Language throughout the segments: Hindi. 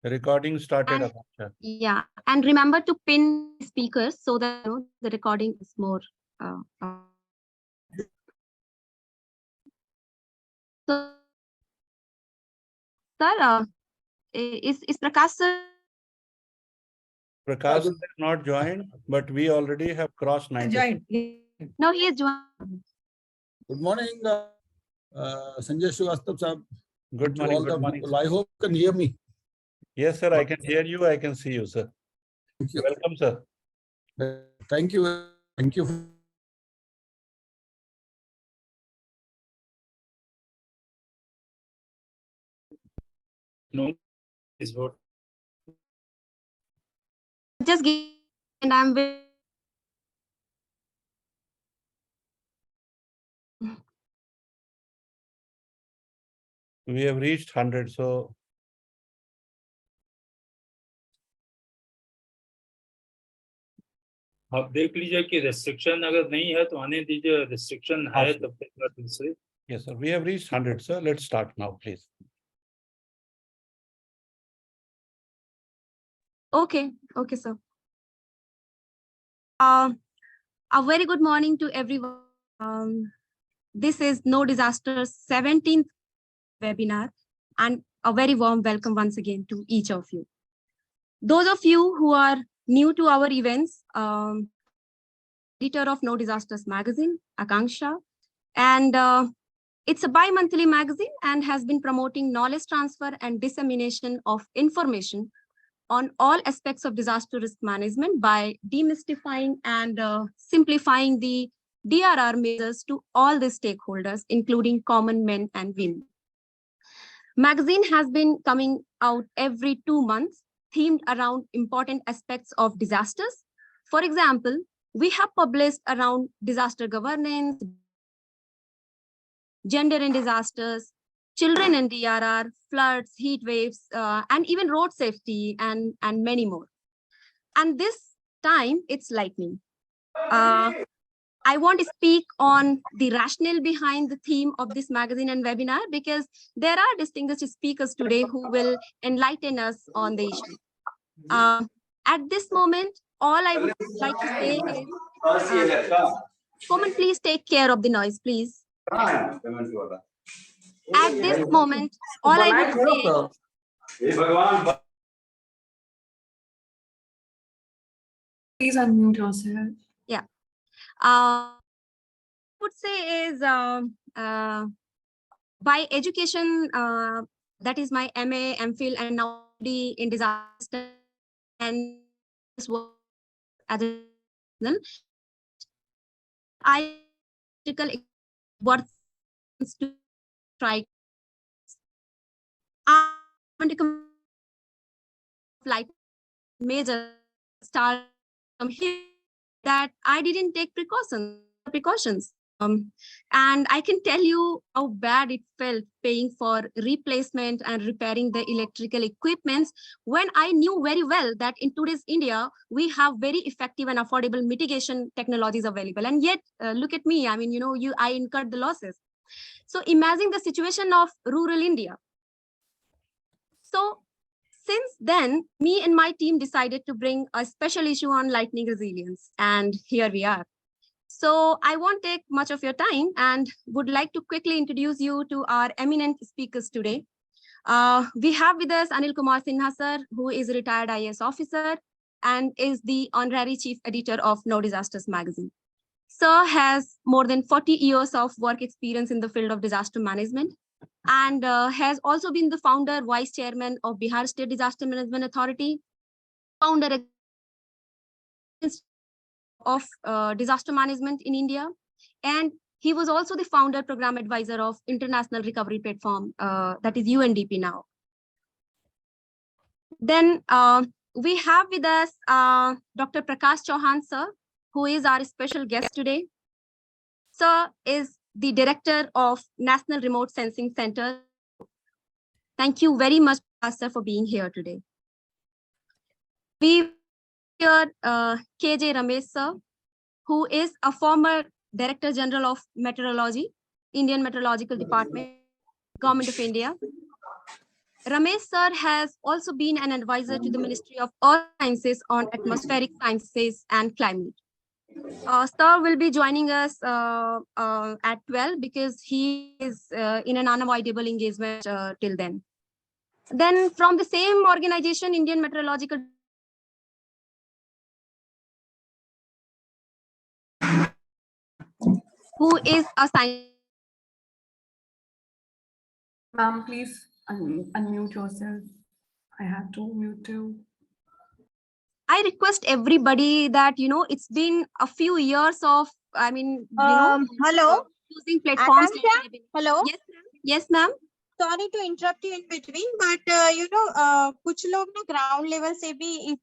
Recording started. And, yeah, and remember to pin speakers so that the recording is more. So, sir, is Prakash sir? Prakash is not joined, but we already have crossed 90. Joined. No, he is joined. Good morning, Sanjay Srivastava sir. Good morning. All Good the morning. people. I hope you can hear me. Yes, sir. I can hear you. I can see you, sir. Thank you. Welcome, sir. Thank you. Thank you. No, is what. Just give, and I'm with. We have reached 100. So आप देख लीजिए कि restriction अगर नहीं है तो आने दीजिए, restriction है तब तक दूसरे. yes, sir. We have reached 100, sir. Let's start now, please. Okay, okay, sir. A very good morning to everyone. This is No Disasters 17th webinar, and a very warm welcome once again to each of you. Those of you who are new to our events, editor of No Disasters magazine, Akanksha, and it's a bi-monthly magazine and has been promoting knowledge transfer and dissemination of information on all aspects of disaster risk management by demystifying and simplifying the DRR measures to all the stakeholders, including common men and women. Magazine has been coming out every 2 months, themed around important aspects of disasters. For example, we have published around disaster governance, gender in disasters, children in DRR, floods, heat waves, and even road safety, and many more. And this time, it's lightning. I want to speak on the rationale behind the theme of this magazine and webinar, because there are distinguished speakers today who will enlighten us on the issue. At this moment, all I would like to say is, Common, please take care of the noise, please. At this moment, all I would say. Please unmute yourself. Yeah. Would say is by education, that is my MA, MPhil, and now in disaster and work as a I worth to try. Like major start from here that I didn't take precautions. And I can tell you how bad it felt paying for replacement and repairing the electrical equipments when I knew very well that in today's India, we have very effective and affordable mitigation technologies available. And yet, look at me, I mean, I incurred the losses. So imagine the situation of rural India. So since then, me and my team decided to bring a special issue on lightning resilience. And here we are. So I won't take much of your time and would like to quickly introduce you to our eminent speakers today. We have with us Anil Kumar Sinha sir, who is a retired IAS officer and is the honorary chief editor of No Disasters magazine. Sir has more than 40 years of work experience in the field of disaster management and has also been the founder, vice chairman of Bihar State Disaster Management Authority, founder of disaster management in India. And he was also the founder program advisor of International Recovery Platform, that is UNDP now. Then we have with us Dr. Prakash Chauhan, sir, who is our special guest today. Sir is the director of National Remote Sensing Center. Thank you very much, sir, for being here today. We here KJ Ramesh, sir, who is a former Director General of Meteorology, Indian Meteorological Department, Government of India. Ramesh sir has also been an advisor to the Ministry of Earth Sciences on atmospheric sciences and climate. Sir will be joining us at 12 because he is in an unavoidable engagement till then. Then from the same organization, Indian Meteorological who is a scientist. Ma'am, please unmute yourself. I have to mute too. I request everybody that, it's been a few years of, Hello, using platforms. Akansha? Hello. Yes, ma'am. Yes, ma'am. Sorry to interrupt you in between, but कुछ लोग ना ग्राउंड लेवल से भी इस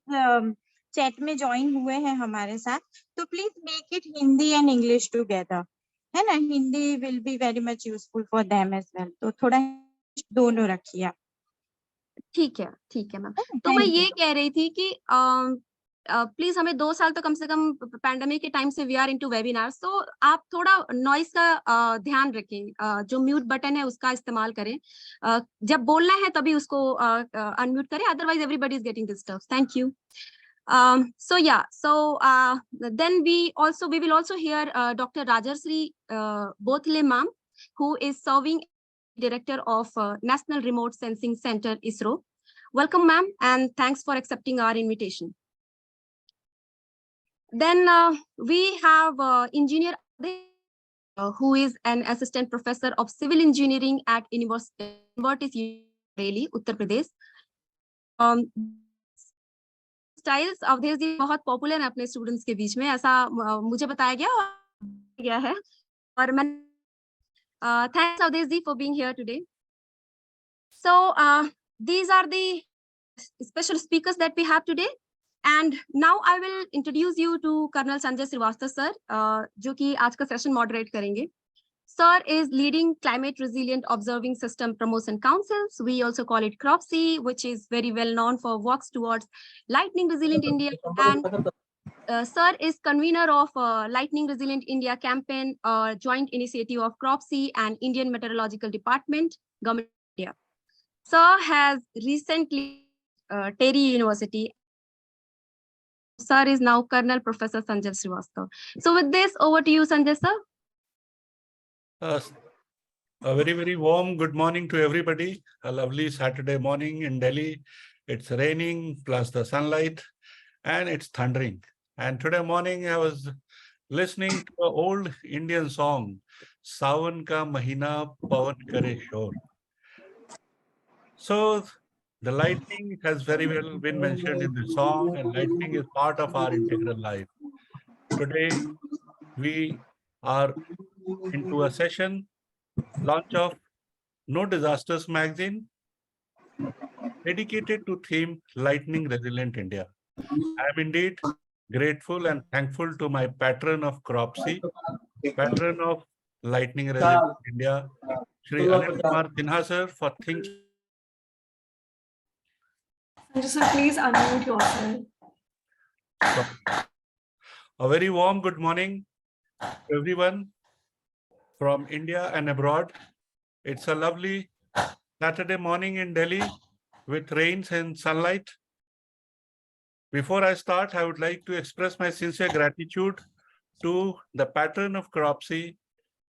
चैट में ज्वाइन हुए हैं हमारे साथ, तो please make it Hindi and English together, है ना? Hindi will be very much useful for them as well, तो थोड़ा दोनों रखिए आप। ठीक है मैम। तो मैं ये कह रही थी कि प्लीज हमें 2 साल तो कम से कम पैंडेमिक के टाइम से वी आर इनटू वेबिनार्स, तो आप थोड़ा नॉइस का ध्यान रखें, जो म्यूट बटन है उसका इस्तेमाल करें, जब बोलना है तभी उसको अनम्यूट करें, otherwise everybody is getting disturb. Thank you. Then we will also hear Dr. Rajarsri Bothile ma'am, who is serving Director of National Remote Sensing Center, ISRO. Welcome, ma'am, and thanks for accepting our invitation. Then we have Engineer who is an Assistant Professor of Civil Engineering at University Bareilly, Uttar Pradesh. Styles Awadhesh ji बहुत पॉपुलर है अपने स्टूडेंट्स के बीच में, ऐसा मुझे बताया गया है, और मैं thanks Awadhesh ji for being here today. So these are the special speakers that we have today, and now I will introduce you to Colonel Sanjay Srivastava sir, जो कि आज का सेशन मॉडरेट करेंगे। Sir is leading Climate Resilient Observing System Promotion Councils. We also call it CROPSI, which is very well known for works towards Lightning Resilient India. And Sir is convener of Lightning Resilient India campaign, joint initiative of CROPSI and Indian Meteorological Department, Government of India. Sir has recently Terry University. Sir is now Colonel Professor Sanjay Srivastava. So with this, over to you, Sanjay sir. A very, very warm good morning to everybody. A lovely Saturday morning in Delhi. It's raining plus the sunlight, and it's thundering. And today morning I was listening to an old Indian song, Sawan ka mahina pavan kare shor. So the lightning has very well been mentioned in the song, and lightning is part of our integral life. Today we are into a session launch of No Disasters magazine, dedicated to theme Lightning Resilient India. I am indeed grateful and thankful to my patron of CROPSI, patron of Lightning Resilient India, Shri Anil Kumar Sinha sir, for thinking. Sanjay sir, please unmute yourself. A very warm good morning to everyone from India and abroad. It's a lovely Saturday morning in Delhi with rains and sunlight. Before I start, I would like to express my sincere gratitude to the patron of CROPSI,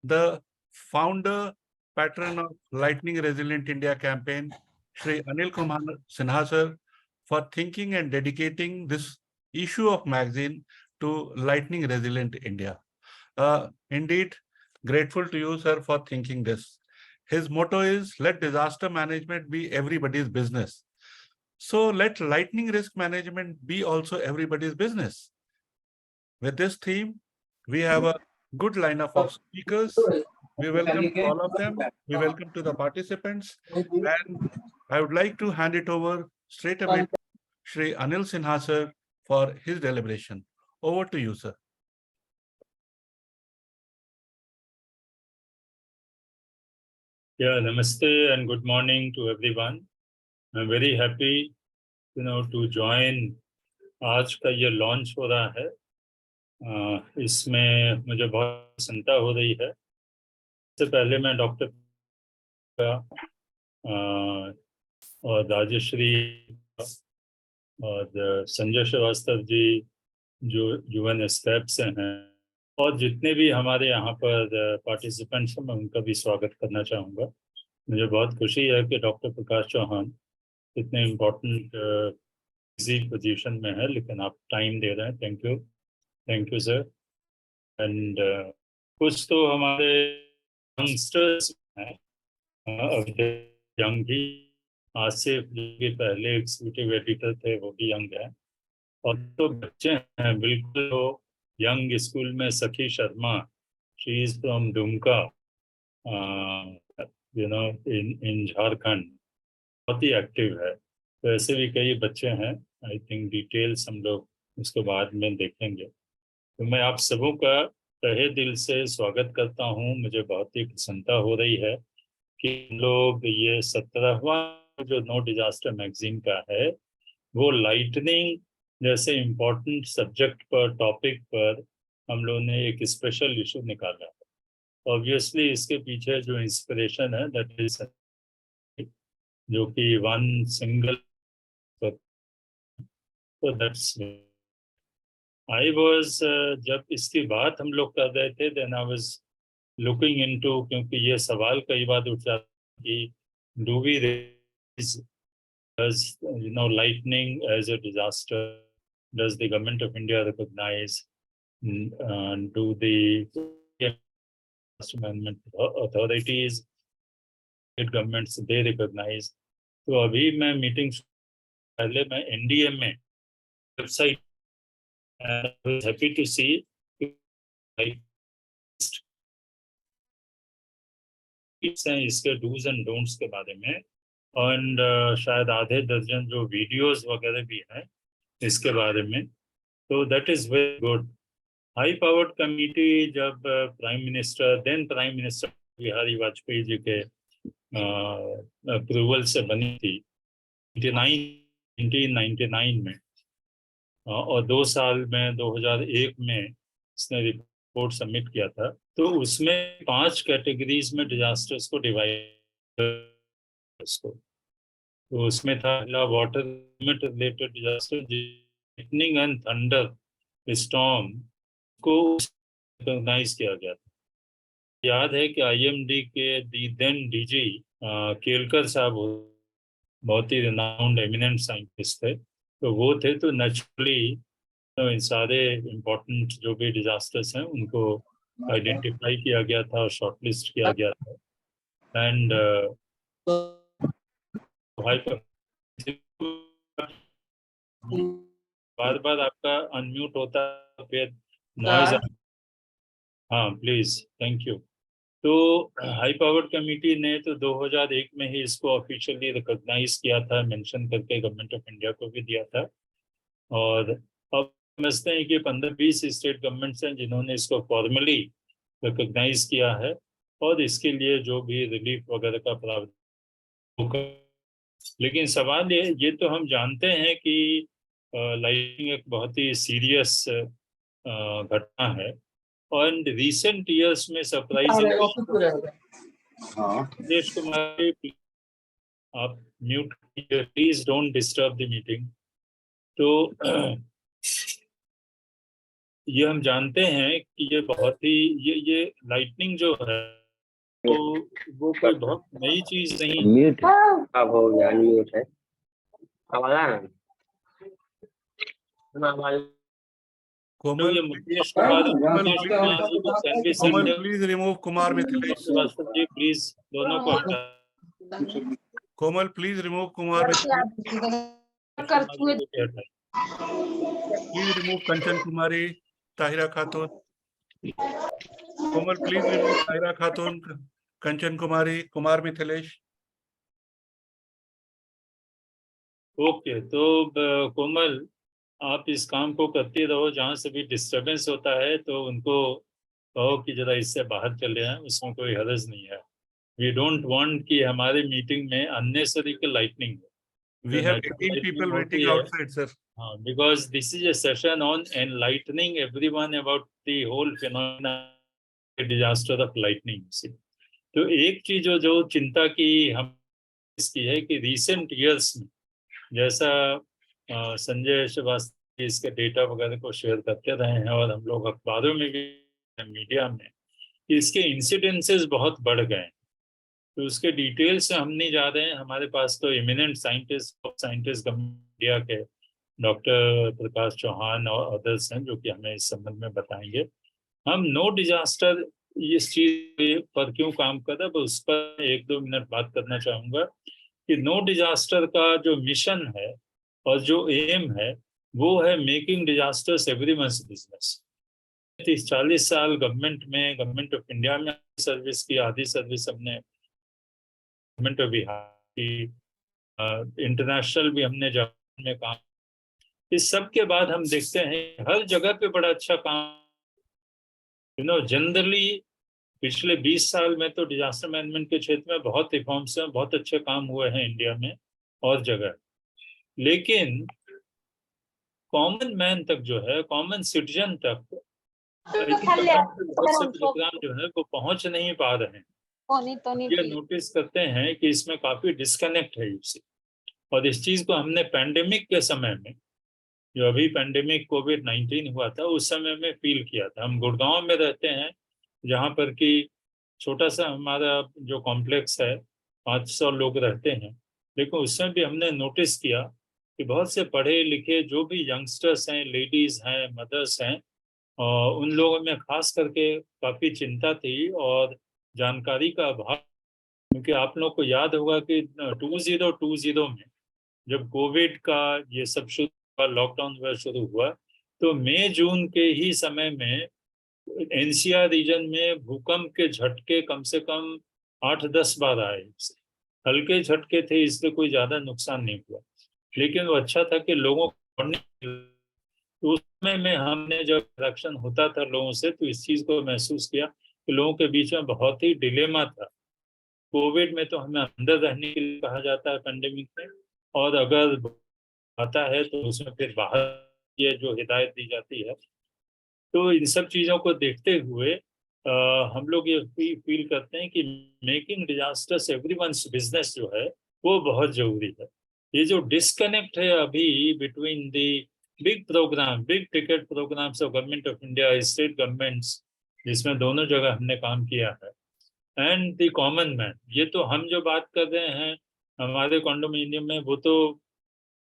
the founder, patron of Lightning Resilient India campaign, Shri Anil Kumar Sinha sir, for thinking and dedicating this issue of magazine to Lightning Resilient India. Indeed, grateful to you, sir, for thinking this. His motto is, let disaster management be everybody's business. So let lightning risk management be also everybody's business. With this theme, we have a good lineup of speakers. We welcome to all of them. We welcome to the participants. And I would like to hand it over straight away to Shri Anil Sinha sir for his deliberation. Over to you, sir. Yeah, namaste and good morning to everyone. I'm very happy, to join. आज का ये लॉन्च हो रहा है, इसमें मुझे बहुत प्रसन्नता हो रही है। इससे पहले मैं डॉक्टर और राजश्री और संजय श्रीवास्तव जी जो यूएन स्टेप से हैं, और जितने भी हमारे यहाँ पर पार्टिसिपेंट्स हैं, मैं उनका भी स्वागत करना चाहूँगा। मुझे बहुत खुशी है कि डॉक्टर प्रकाश चौहान इतने इम्पोर्टेंट बिजी पोजीशन में है, लेकिन आप टाइम दे रहे हैं। Thank you sir. एंड कुछ तो हमारे यंगस्टर्स हैं, अभी यंग भी, आसिफ जो कि पहले एग्जीक्यूटिव एडिटर थे वो भी यंग है, और तो बच्चे हैं बिल्कुल। वो यंग स्कूल में Sakhi Sharma, she is from Dumka, in Jharkhand, बहुत ही एक्टिव है। तो ऐसे भी कई बच्चे हैं। आई थिंक डिटेल्स हम लोग उसके बाद में देखेंगे। तो मैं आप सबों का तहे दिल से स्वागत करता हूँ। मुझे बहुत ही प्रसन्नता हो रही है कि हम लोग ये 17वां जो नो डिजास्टर मैगजीन का है, वो लाइटनिंग जैसे इम्पोर्टेंट सब्जेक्ट पर, टॉपिक पर हम लोगों ने एक स्पेशल इशू निकाला है। ऑब्वियसली इसके पीछे जो इंस्पिरेशन है दैट इज, जो कि वन सिंगल, तो दैट्स आई वाज, जब इसकी बात हम लोग कर रहे थे, then I was looking into, क्योंकि ये सवाल कई बार उठ जाता है कि do we raise lightning as a disaster, does the government of India recognize, do the management authorities, state governments, they recognize? तो अभी मैं मीटिंग पहले मैं एनडीए में वेबसाइट, हैप्पी टू सी हैं इसके डूज एंड डोंट्स के बारे में, एंड शायद आधे दर्जन जो वीडियोस वगैरह भी हैं इसके बारे में। तो that is very good. High powered committee जब then prime minister Bihari Vajpayee ji के अप्रूवल से बनी थी 1999 में, और 2 साल में 2001 में इसने रिपोर्ट सबमिट किया था। तो उसमें 5 कैटेगरीज में डिजास्टर्स को डिवाइड, उसको तो उसमें था पहला water related disaster, lightning and thunder storm को रिकॉग्नाइज किया गया था। याद है कि आईएमडी के देन डीजी केलकर साहब बहुत ही रिनाउंड एमिनेंट साइंटिस्ट थे, तो वो थे। तो नेचुरली इन सारे इम्पोर्टेंट जो भी डिजास्टर्स हैं उनको आइडेंटिफाई किया गया था और शॉर्टलिस्ट किया गया था। एंड बार बार आपका अनम्यूट होता है, फिर नॉइज। हाँ प्लीज, थैंक यू। तो हाई पावर्ड कमेटी ने तो 2001 में ही इसको ऑफिशियली रिकॉग्नाइज किया था, मेंशन करके गवर्नमेंट ऑफ इंडिया को भी दिया था। और अब समझते हैं कि 15-20 स्टेट गवर्नमेंट्स हैं जिन्होंने इसको फॉर्मली रिकॉग्नाइज किया है, और इसके लिए जो भी रिलीफ वगैरह का प्रावधान होगा। लेकिन सवाल ये तो हम जानते हैं कि लाइटिंग एक बहुत ही सीरियस घटना है, और रिसेंट ईयर्स में सरप्राइजिंग, सुरेश कुमार आप mute, please don't disturb the meeting. तो ये हम जानते हैं कि ये बहुत ही ये लाइटनिंग जो है तो वो कोई बहुत नई चीज नहीं। म्यूट अब हो गया, अनम्यूट है। आवाज आ रहा है? तो कोमल, ये Mukesh Kumar Komal please remove Kumar Mithilesh. Shrivastava ji please दोनों को हटा। Komal please remove Kumar Mithilesh. Please remove Kanchan Kumari, Tahira Khatoon. Komal please remove Tahira Khatoon, Kanchan Kumari, Kumar Mithilesh. Okay, तो कोमल आप इस काम को करते रहो। जहाँ से भी डिस्टरबेंस होता है तो उनको कहो कि जरा इससे बाहर चले आए, उसमें कोई हर्ज नहीं है। वी डोंट वांट कि हमारे मीटिंग में अननेसेसरी की लाइटनिंग हो। We have 18 people waiting outside, sir. Because this is a session on enlightening everyone about the whole phenomena, disaster of lightning. तो एक चीज जो चिंता की हम की है कि रीसेंट ईयर्स में जैसा संजय श्रीवास्तव इसके डेटा वगैरह को शेयर करते रहे हैं और हम लोग अखबारों में भी मीडिया में इसके इंसिडेंसेस बहुत बढ़ गए हैं। तो उसके डिटेल से हम नहीं जा रहे हैं, हमारे पास तो इमिनेंट साइंटिस्ट इंडिया के डॉक्टर प्रकाश चौहान और अदर्स हैं जो कि हमें इस संबंध में बताएंगे। हम नो डिजास्टर इस चीज पर क्यों काम कर रहे हैं उस पर 1-2 मिनट बात करना चाहूंगा कि नो डिजास्टर का जो मिशन है और जो एम है वो है मेकिंग डिजास्टर्स एवरीवन्स बिजनेस। 30-40 साल गवर्नमेंट ऑफ इंडिया में सर्विस की, आधी सर्विस हमने गवर्नमेंट ऑफ बिहार की, इंटरनेशनल भी हमने जापान में काम। इस सब के बाद हम देखते हैं हर जगह पे बड़ा अच्छा काम जनरली पिछले 20 साल में तो डिजास्टर मैनेजमेंट के क्षेत्र में बहुत रिफॉर्म्स हैं, बहुत अच्छे काम हुए हैं इंडिया में और जगह। लेकिन कॉमन मैन तक जो है, कॉमन सिटीजन तक बहुत से प्रोग्राम जो है वो पहुंच नहीं पा रहे हैं। ये नोटिस करते हैं कि इसमें काफी डिस्कनेक्ट है इससे। और इस चीज को हमने पैंडेमिक के समय में, जो अभी पैंडेमिक कोविड-19 हुआ था उस समय में फील किया था। हम गुड़गांव में रहते हैं जहाँ पर कि छोटा सा हमारा जो कॉम्प्लेक्स है, 500 लोग रहते हैं, लेकिन उसमें भी हमने नोटिस किया कि बहुत से पढ़े लिखे जो भी यंगस्टर्स हैं, लेडीज हैं, मदर्स हैं, उन लोगों में खास करके काफ़ी चिंता थी और जानकारी का अभाव। क्योंकि आप लोग को याद होगा कि 2020 में जब कोविड का ये सब शुरू हुआ, लॉकडाउन हुआ शुरू हुआ, तो मई जून के ही समय में एनसीआर रीजन में भूकंप के झटके कम से कम 8-10 बार आए। हल्के झटके थे इसलिए कोई ज्यादा नुकसान नहीं हुआ, लेकिन वो अच्छा था कि लोगों को तो उस समय में हमने जब इंटरेक्शन होता था लोगों से तो इस चीज को महसूस किया कि लोगों के बीच में बहुत ही डिलेमा था। कोविड में तो हमें अंदर रहने के लिए कहा जाता है पैंडेमिक में, और अगर आता है तो उसमें फिर बाहर ये जो हिदायत दी जाती है। तो इन सब चीज़ों को देखते हुए हम लोग ये फील करते हैं कि मेकिंग डिजास्टर्स एवरीवन्स बिजनेस जो है वो बहुत जरूरी है। ये जो डिस्कनेक्ट है अभी between the big programme, big ticket programmes of government of India, state governments, जिसमें दोनों जगह हमने काम किया है, एंड द कॉमन मैन। ये तो हम जो बात कर रहे हैं हमारे कॉन्डोमिनियम में वो तो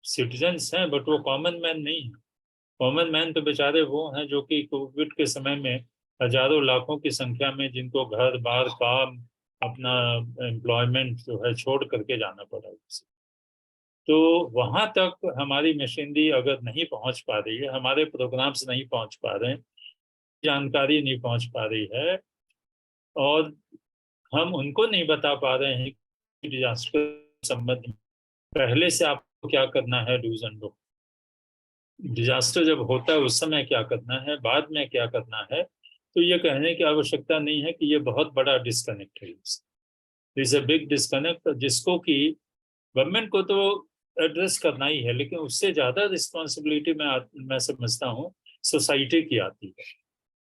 सिटीजन्स हैं, बट वो कॉमन मैन नहीं है। कॉमन मैन तो बेचारे वो हैं जो कि कोविड के समय में हजारों लाखों की संख्या में जिनको घर बार काम अपना एम्प्लॉयमेंट जो है छोड़ करके जाना पड़ा। तो वहां तक हमारी मशीनरी अगर नहीं पहुंच पा रही है, हमारे प्रोग्राम्स नहीं पहुंच पा रहे हैं, जानकारी नहीं पहुंच पा रही है, और हम उनको नहीं बता पा रहे हैं कि डिजास्टर संबंध में पहले से आपको क्या करना है, डूज एंड डोंट। डिजास्टर जब होता है उस समय क्या करना है, बाद में क्या करना है, तो ये कहने की आवश्यकता नहीं है कि ये बहुत बड़ा डिस्कनेक्ट है। दिस ए बिग डिस्कनेक्ट जिसको कि गवर्नमेंट को तो एड्रेस करना ही है, लेकिन उससे ज्यादा रिस्पॉन्सिबिलिटी मैं समझता हूँ सोसाइटी की आती है,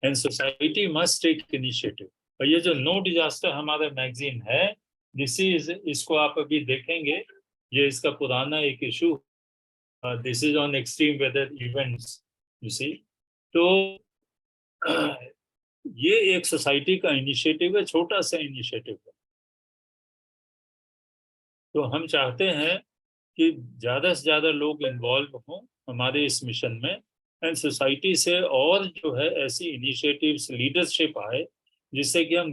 and society must take initiative. और ये जो नो डिजास्टर हमारा मैगजीन है, इसको आप अभी देखेंगे, ये इसका पुराना एक issue, this is on extreme weather events, you see. तो ये एक सोसाइटी का इनिशिएटिव है, छोटा सा इनिशिएटिव है। तो हम चाहते हैं कि ज़्यादा से ज़्यादा लोग इन्वॉल्व हों हमारे इस मिशन में, एंड सोसाइटी से और जो है ऐसी इनिशिएटिव्स, लीडरशिप आए जिससे कि हम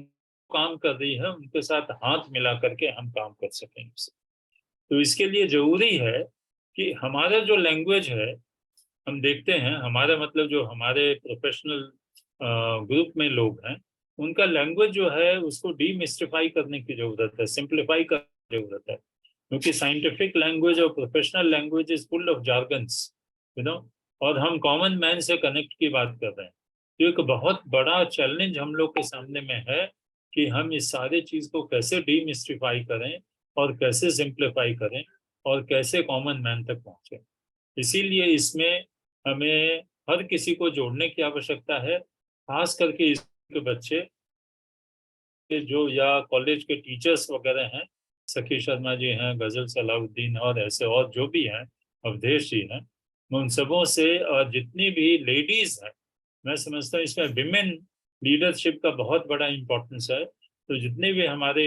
काम कर रही है उनके साथ हाथ मिला करके हम काम कर सकें। तो इसके लिए ज़रूरी है कि हमारा जो लैंग्वेज है, हम देखते हैं हमारा मतलब जो हमारे प्रोफेशनल ग्रुप में लोग हैं उनका लैंग्वेज जो है उसको डीमिस्टिफाई करने की जरूरत है, सिंप्लीफाई करने की जरूरत है, क्योंकि साइंटिफिक लैंग्वेज और professional language is full of jargons, और हम कॉमन मैन से कनेक्ट की बात कर रहे हैं। तो एक बहुत बड़ा चैलेंज हम लोग के सामने में है कि हम इस सारे चीज को कैसे डीमिस्टिफाई करें और कैसे सिंप्लीफाई करें और कैसे कॉमन मैन तक पहुंचे। इसीलिए इसमें हमें हर किसी को जोड़ने की आवश्यकता है, खास करके इसके बच्चे जो या कॉलेज के टीचर्स वगैरह हैं, सखी शर्मा जी हैं, गजल सलाउद्दीन और ऐसे और जो भी हैं, अवधेश जी हैं, मैं उन सबों से और जितनी भी लेडीज हैं, मैं समझता हूँ इसमें विमेन लीडरशिप का बहुत बड़ा इम्पोर्टेंस है। तो जितने भी हमारे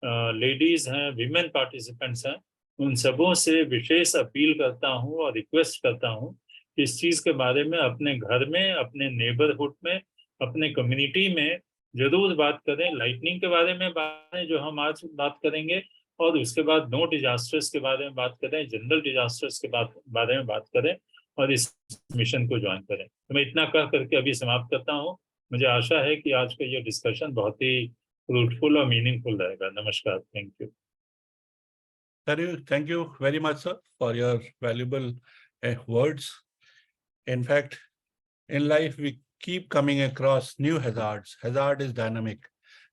लेडीज हैं, विमेन पार्टिसिपेंट्स हैं, उन सबों से विशेष अपील करता हूँ और रिक्वेस्ट करता हूँ कि इस चीज के बारे में अपने घर में, अपने नेबरहुड में, अपने कम्युनिटी में जरूर बात करें। लाइटनिंग के बारे में बात है जो हम आज बात करेंगे, और उसके बाद नो डिजास्टर्स के बारे में बात करें, जनरल डिजास्टर्स के बारे में बात करें, और इस मिशन को ज्वाइन करें। तो मैं इतना कह करके अभी समाप्त करता हूँ। मुझे आशा है कि आज का ये डिस्कशन बहुत ही फ्रूटफुल और मीनिंगफुल रहेगा। नमस्कार, thank you. Thank you very much, sir, for your valuable words. In fact, in life, we keep coming across new hazards. Hazard is dynamic,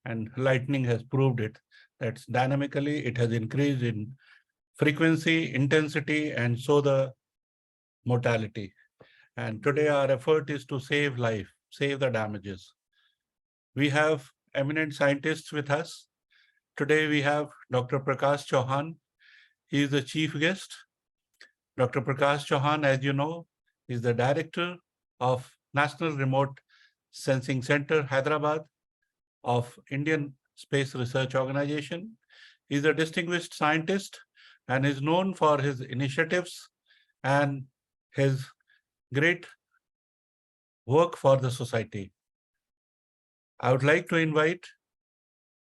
and lightning has proved it. That dynamically it has increased in frequency, intensity, and so the mortality. And today our effort is to save life, save the damages. We have eminent scientists with us. Today we have Dr. Prakash Chauhan. He is the chief guest. Dr. Prakash Chauhan, as you know, is the director of National Remote Sensing Center, Hyderabad, of Indian Space Research Organization. He is a distinguished scientist and is known for his initiatives and his great work for the society. I would like to invite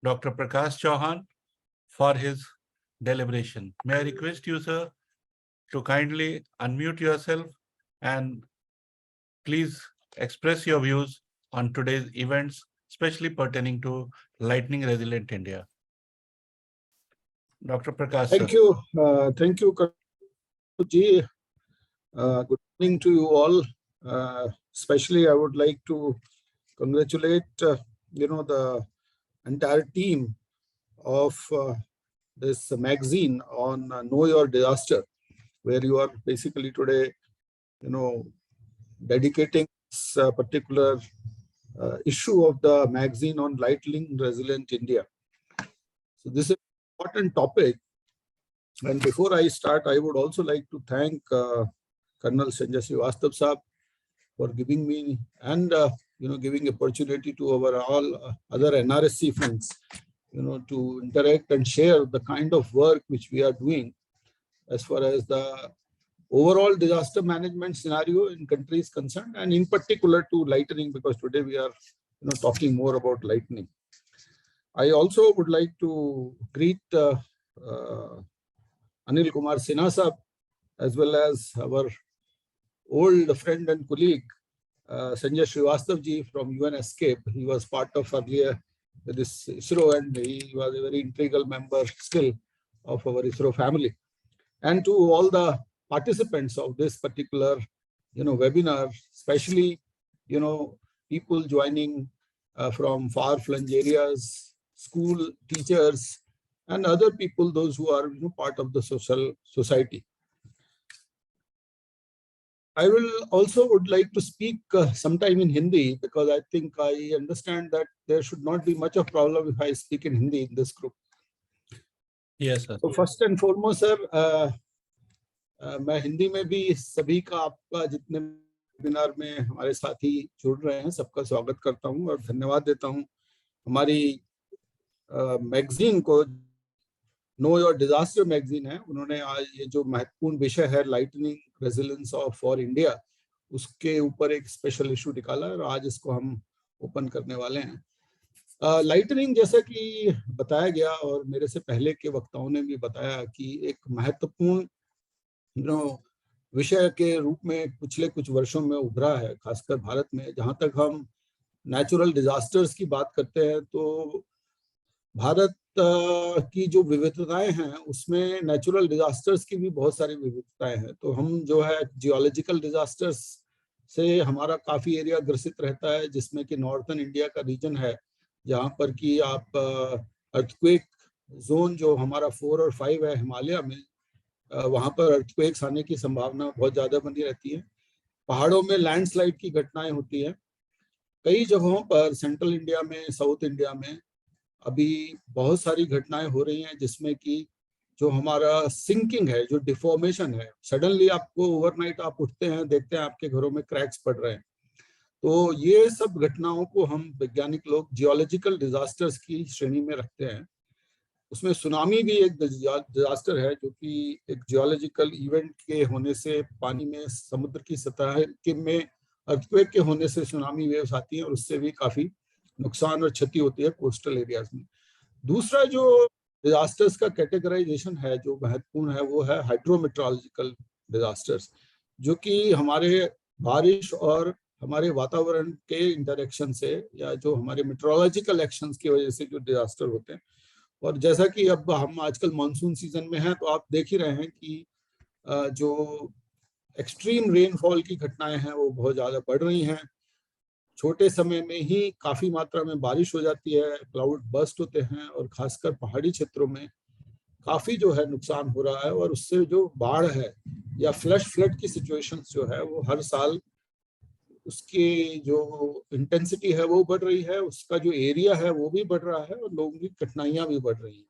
Dr. Prakash Chauhan for his deliberation. May I request you, sir, to kindly unmute yourself and please express your views on today's events, especially pertaining to lightning resilient India. Dr. Prakash, Thank sir. you. Thank you, Ji. Good evening to you all. Especially, I would like to congratulate, the entire team of this magazine on Know Your Disaster, where you are basically today, dedicating this particular issue of the magazine on lightning resilient India. So this is an important topic. And before I start, I would also like to thank Colonel Sanjay Srivastava Saab for giving me and giving opportunity to our all other NRSC friends, to interact and share the kind of work which we are doing as far as the overall disaster management scenario in country is concerned, and in particular to lightning, because today we are talking more about lightning. I also would like to greet Anil Kumar Sinha Sahab, as well as our old friend and colleague Sanjay Srivastava ji from UN Escape. He was part of earlier this ISRO, and he was a very integral member still of our ISRO family. And to all the participants of this particular webinar, especially people joining from far-flung areas, school teachers, and other people, those who are part of the society. I will also would like to speak sometime in Hindi, because I think I understand that there should not be much of problem if I speak in Hindi in this group. Yes, sir. So first and foremost, sir, मैं हिंदी में भी सभी का, आपका जितने वेबिनार में हमारे साथी जुड़ रहे हैं, सबका स्वागत करता हूं और धन्यवाद देता हूं हमारी मैगजीन को। नो योर डिजास्टर मैगजीन है, उन्होंने आज ये जो महत्वपूर्ण विषय है lightning resilience of for India, उसके ऊपर एक स्पेशल इशू निकाला और आज इसको हम ओपन करने वाले हैं। लाइटनिंग, जैसा कि बताया गया और मेरे से पहले के वक्ताओं ने भी बताया कि एक महत्वपूर्ण विषय के रूप में पिछले कुछ वर्षों में उभरा है, खासकर भारत में। जहां तक हम नेचुरल डिजास्टर्स की बात करते हैं तो भारत की जो विविधताएं हैं उसमें नेचुरल डिजास्टर्स की भी बहुत सारी विविधताएं हैं। तो हम जो है जियोलॉजिकल डिजास्टर्स से हमारा काफी एरिया ग्रसित रहता है, जिसमें कि नॉर्थर्न इंडिया का रीजन है, जहां पर कि आप अर्थक्वेक जोन जो हमारा 4 और 5 है हिमालय में, वहां पर अर्थक्वेक्स आने की संभावना बहुत ज्यादा बनी रहती है। पहाड़ों में लैंडस्लाइड की घटनाएं होती है। कई जगहों पर सेंट्रल इंडिया में, साउथ इंडिया में अभी बहुत सारी घटनाएं हो रही हैं जिसमें कि जो हमारा सिंकिंग है, जो डिफॉर्मेशन है, सडनली आपको ओवरनाइट आप उठते हैं, देखते हैं आपके घरों में क्रैक्स पड़ रहे हैं। तो ये सब घटनाओं को हम वैज्ञानिक लोग जियोलॉजिकल डिजास्टर्स की श्रेणी में रखते हैं। उसमें सुनामी भी एक डिजास्टर है, जो कि एक जियोलॉजिकल इवेंट के होने से, पानी में समुद्र की सतह के में अर्थक्वेक के होने से सुनामी वेव्स आती हैं और उससे भी काफी नुकसान और क्षति होती है कोस्टल एरियाज में। दूसरा जो डिजास्टर्स का कैटेगराइजेशन है जो महत्वपूर्ण है, वो है हाइड्रोमेट्रोलॉजिकल डिजास्टर्स, जो कि हमारे बारिश और हमारे वातावरण के इंटरेक्शन से या जो हमारे मेट्रोलॉजिकल एक्शंस की वजह से जो डिजास्टर होते हैं। और जैसा कि अब हम आजकल मानसून सीजन में हैं, तो आप देख ही रहे हैं कि जो एक्सट्रीम रेनफॉल की घटनाएं हैं वो बहुत ज्यादा बढ़ रही हैं। छोटे समय में ही काफी मात्रा में बारिश हो जाती है, क्लाउड बर्स्ट होते हैं और खासकर पहाड़ी क्षेत्रों में काफी जो है नुकसान हो रहा है। और उससे जो बाढ़ है या फ्लश फ्लड की सिचुएशंस जो है वो हर साल उसकी जो इंटेंसिटी है वो बढ़ रही है, उसका जो एरिया है वो भी बढ़ रहा है और लोगों की कठिनाइयां भी बढ़ रही हैं।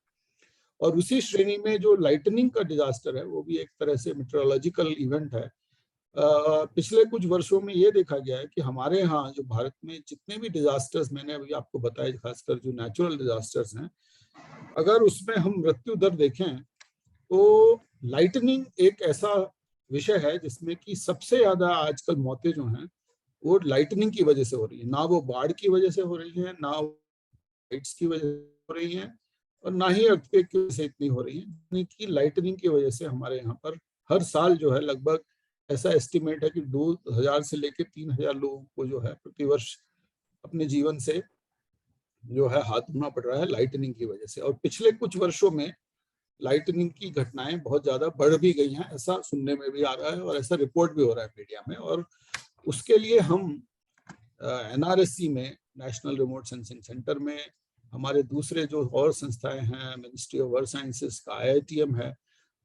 और उसी श्रेणी में जो लाइटनिंग का डिजास्टर है वो भी एक तरह से मेट्रोलॉजिकल इवेंट है। पिछले कुछ वर्षों में ये देखा गया है कि हमारे यहाँ जो भारत में जितने भी डिजास्टर्स मैंने अभी आपको बताए, खासकर जो नेचुरल डिजास्टर्स हैं, अगर उसमें हम मृत्यु दर देखें तो लाइटनिंग एक ऐसा विषय है जिसमें कि सबसे ज्यादा आजकल मौतें जो हैं वो लाइटनिंग की वजह से हो रही है। ना वो बाढ़ की वजह से हो रही है, ना लाइट्स की वजह से हो रही है, और ना ही अर्थक्वेक की वजह से इतनी हो रही है, जितनी कि लाइटनिंग की वजह से हमारे यहाँ पर हर साल जो है लगभग ऐसा एस्टिमेट है कि 2000 से लेकर 3000 लोगों को जो है प्रतिवर्ष अपने जीवन से जो है हाथ धोना पड़ रहा है लाइटनिंग की वजह से। और पिछले कुछ वर्षों में लाइटनिंग की घटनाएं बहुत ज्यादा बढ़ भी गई हैं, ऐसा सुनने में भी आ रहा है और ऐसा रिपोर्ट भी हो रहा है मीडिया में। और उसके लिए हम एनआरएससी में, नेशनल रिमोट सेंसिंग सेंटर में, हमारे दूसरे जो और संस्थाएं हैं, मिनिस्ट्री ऑफ अर्थ साइंसेस का IITM है,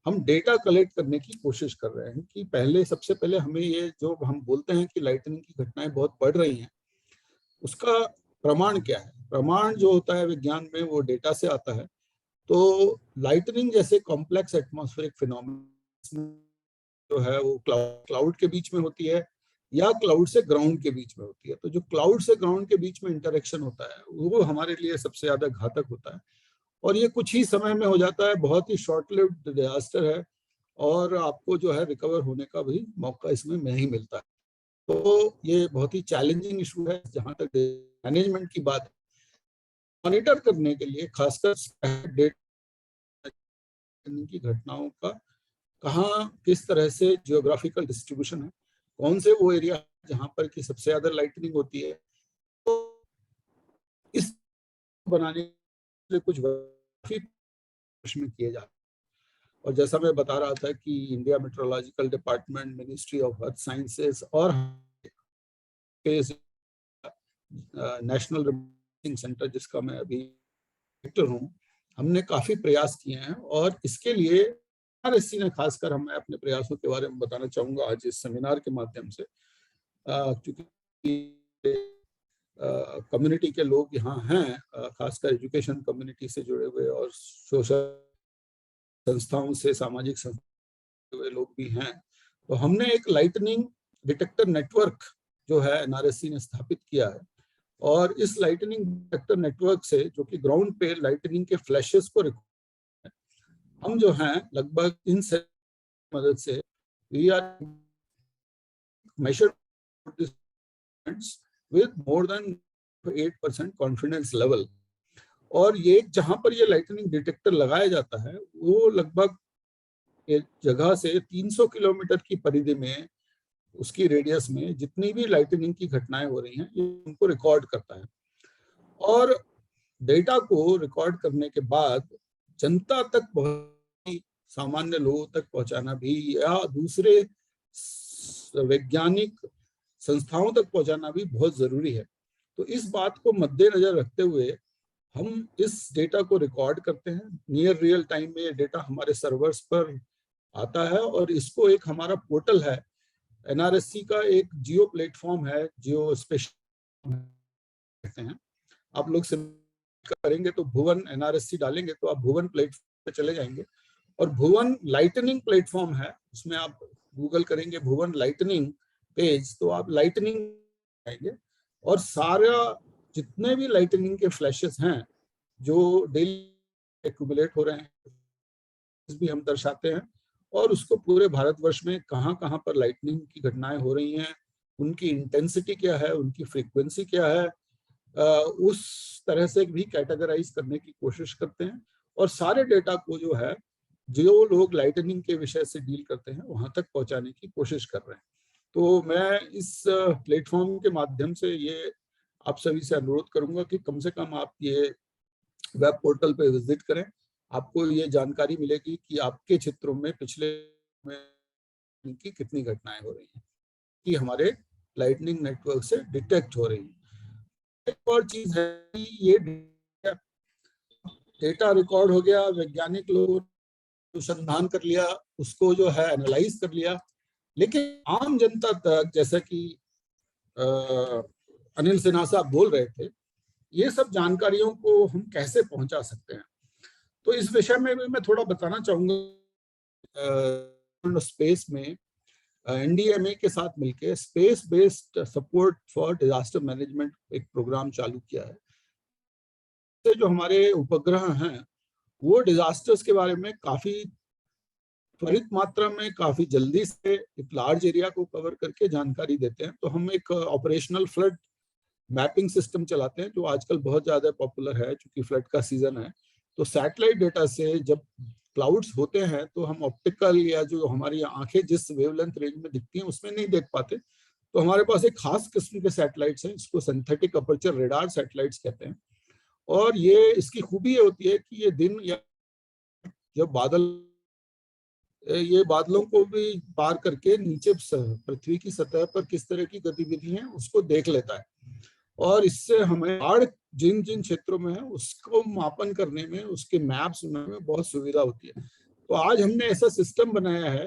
हम डेटा कलेक्ट करने की कोशिश कर रहे हैं कि पहले, सबसे पहले हमें ये जो हम बोलते हैं कि लाइटनिंग की घटनाएं बहुत बढ़ रही हैं, उसका प्रमाण क्या है। प्रमाण जो होता है विज्ञान में वो डेटा से आता है। तो लाइटनिंग जैसे कॉम्प्लेक्स एटमॉस्फेरिक फिनोमेना जो है वो क्लाउड के बीच में होती है या क्लाउड से ग्राउंड के बीच में होती है। तो जो क्लाउड से ग्राउंड के बीच में इंटरेक्शन होता है वो हमारे लिए सबसे ज्यादा घातक होता है, और ये कुछ ही समय में हो जाता है, बहुत ही शॉर्ट लिव्ड डिजास्टर है और आपको जो है रिकवर होने का भी मौका इसमें नहीं मिलता है। तो ये बहुत ही चैलेंजिंग इशू है। जहां तक मैनेजमेंट की बात, मॉनिटर करने के लिए खासकर डेटा की घटनाओं का कहाँ किस तरह से जियोग्राफिकल डिस्ट्रीब्यूशन है, कौन से वो एरिया जहां पर की सबसे ज्यादा लाइटनिंग होती है, तो इस बनाने के कुछ प्रश्न किए जाते हैं। और जैसा मैं बता रहा था कि India meteorological department, ministry of earth sciences और नेशनल रिमोट सेंटर जिसका मैं अभी डायरेक्टर हूँ, हमने काफी प्रयास किए हैं। और इसके लिए RSC ने खासकर, हम अपने प्रयासों के बारे में बताना चाहूंगा आज इस सेमिनार के माध्यम से, क्योंकि कम्युनिटी के लोग यहाँ हैं, खासकर एजुकेशन कम्युनिटी से जुड़े हुए और सोशल संस्थाओं से, सामाजिक संस्थाओं हुए लोग भी हैं। तो हमने एक लाइटनिंग डिटेक्टर नेटवर्क जो है NRSC ने स्थापित किया है, और इस लाइटनिंग डिटेक्टर नेटवर्क से, जो कि ग्राउंड पे लाइटनिंग के फ्लैशेस को हम जो हैं लगभग इन से मदद से we are measure with more than 8% confidence level. और ये जहां पर ये लाइटनिंग डिटेक्टर लगाया जाता है वो लगभग एक जगह से 300 किलोमीटर की परिधि में, उसकी रेडियस में जितनी भी लाइटनिंग की घटनाएं हो रही हैं ये उनको रिकॉर्ड करता है। और डेटा को रिकॉर्ड करने के बाद जनता तक सामान्य लोगों तक पहुंचाना भी, या दूसरे वैज्ञानिक संस्थाओं तक पहुंचाना भी बहुत जरूरी है। तो इस बात को मद्देनजर रखते हुए हम इस डेटा को रिकॉर्ड करते हैं। नियर रियल टाइम में ये डेटा हमारे सर्वर्स पर आता है, और इसको एक हमारा पोर्टल है, NRSC का एक जियो प्लेटफॉर्म है, जियो स्पेशल कहते हैं। आप लोग करेंगे तो भुवन NRSC डालेंगे तो आप भुवन प्लेटफॉर्म पे चले जाएंगे, और भुवन लाइटनिंग प्लेटफॉर्म है, उसमें आप गूगल करेंगे भुवन लाइटनिंग पेज तो आप लाइटनिंग आएंगे, और सारा जितने भी लाइटनिंग के फ्लैशेस हैं जो डेली एक्यूमुलेट हो रहे हैं भी हम दर्शाते हैं, और उसको पूरे भारतवर्ष में कहाँ कहाँ पर लाइटनिंग की घटनाएं हो रही हैं, उनकी इंटेंसिटी क्या है, उनकी फ्रीक्वेंसी क्या है, उस तरह से भी कैटेगराइज करने की कोशिश करते हैं, और सारे डेटा को जो है जो लोग लाइटनिंग के विषय से डील करते हैं वहां तक पहुंचाने की कोशिश कर रहे हैं। तो मैं इस प्लेटफॉर्म के माध्यम से ये आप सभी से अनुरोध करूंगा कि कम से कम आप ये वेब पोर्टल पे विजिट करें, आपको ये जानकारी मिलेगी कि आपके क्षेत्रों में पिछले में की कितनी घटनाएं हो रही हैं कि हमारे लाइटनिंग नेटवर्क से डिटेक्ट हो रही है। एक और चीज है कि ये डेटा रिकॉर्ड हो गया, वैज्ञानिक लोगों ने अनुसंधान कर लिया, उसको जो है एनालाइज कर लिया, लेकिन आम जनता तक, जैसा कि अनिल सिन्हा साहब बोल रहे थे, ये सब जानकारियों को हम कैसे पहुंचा सकते हैं, तो इस विषय में भी मैं थोड़ा बताना चाहूंगा। स्पेस में NDMA के साथ मिलकर space based support for disaster management एक प्रोग्राम चालू किया है। जो हमारे उपग्रह हैं वो डिजास्टर्स के बारे में काफी त्वरित मात्रा में, काफी जल्दी से एक लार्ज एरिया को कवर करके जानकारी देते हैं। तो हम एक ऑपरेशनल फ्लड मैपिंग सिस्टम चलाते हैं जो आजकल बहुत ज्यादा पॉपुलर है क्योंकि फ्लड का सीजन है। तो सैटेलाइट डेटा से जब क्लाउड्स होते हैं तो हम ऑप्टिकल या जो हमारी आंखें जिस वेवलेंथ रेंज में दिखती हैं उसमें नहीं देख पाते, तो हमारे पास एक खास किस्म के सैटेलाइट्स हैं, इसको सिंथेटिक अपर्चर रेडार सैटेलाइट्स कहते हैं। और ये इसकी खूबी ये होती है कि ये दिन या जब ये बादलों को भी पार करके नीचे पृथ्वी की सतह पर किस तरह की गतिविधि है उसको देख लेता है, और इससे हमें बाढ़ जिन जिन क्षेत्रों में है उसको मापन करने में, उसके मैप्स बनाने में बहुत सुविधा होती है। तो आज हमने ऐसा सिस्टम बनाया है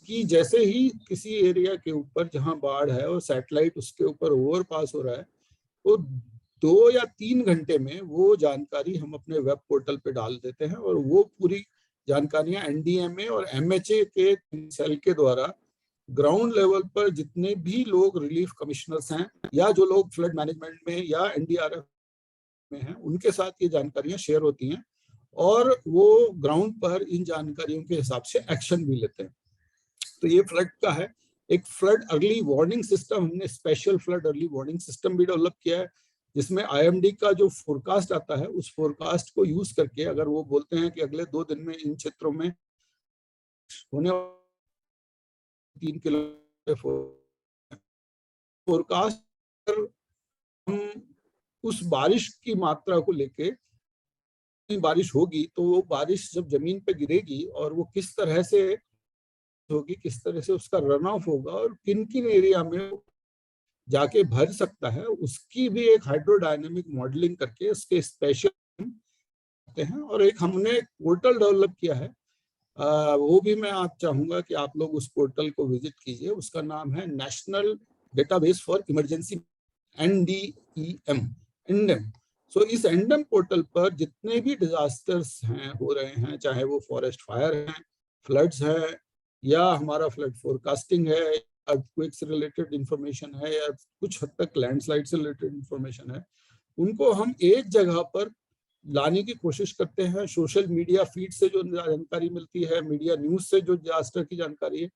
कि जैसे ही किसी एरिया के ऊपर जहां बाढ़ है और सैटेलाइट उसके ऊपर ओवर पास हो रहा है, तो 2 या 3 घंटे में वो जानकारी हम अपने वेब पोर्टल पे डाल देते हैं, और वो पूरी जानकारियां NDMA और MHA के सेल के द्वारा ग्राउंड लेवल पर जितने भी लोग रिलीफ कमिश्नर्स हैं या जो लोग फ्लड मैनेजमेंट में या NDRF में हैं उनके साथ ये जानकारियां शेयर होती हैं, और वो ग्राउंड पर इन जानकारियों के हिसाब से एक्शन भी लेते हैं। तो ये फ्लड का है। एक फ्लड अर्ली वार्निंग सिस्टम, हमने special flood early warning system भी डेवलप किया है, जिसमें IMD का जो फोरकास्ट आता है उस फोरकास्ट को यूज करके अगर वो बोलते हैं कि अगले 2 दिन में इन क्षेत्रों में होने 3 किलो फोरकास्ट, हम उस बारिश की मात्रा को लेके बारिश होगी तो वो बारिश जब जमीन पे गिरेगी और वो किस तरह से होगी, किस तरह से उसका रन ऑफ होगा और किन किन एरिया में जाके भर सकता है, उसकी भी एक हाइड्रोडायनेमिक मॉडलिंग करके उसके स्पेशल हैं। और एक हमने पोर्टल डेवलप किया है, वो भी मैं आप चाहूंगा कि आप लोग उस पोर्टल को विजिट कीजिए। उसका नाम है national database for emergency NDEM। सो इस एंडम पोर्टल पर जितने भी डिजास्टर्स हैं हो रहे हैं, चाहे वो फॉरेस्ट फायर हैं, फ्लड्स हैं, या हमारा फ्लड फोरकास्टिंग है, अर्थक्वेक से रिलेटेड इंफॉर्मेशन है, या कुछ हद तक लैंडस्लाइड से रिलेटेड इंफॉर्मेशन है, उनको हम एक जगह पर लाने की कोशिश करते हैं। सोशल मीडिया फीड से जो जानकारी मिलती है, मीडिया न्यूज से जो डिजास्टर की जानकारी है,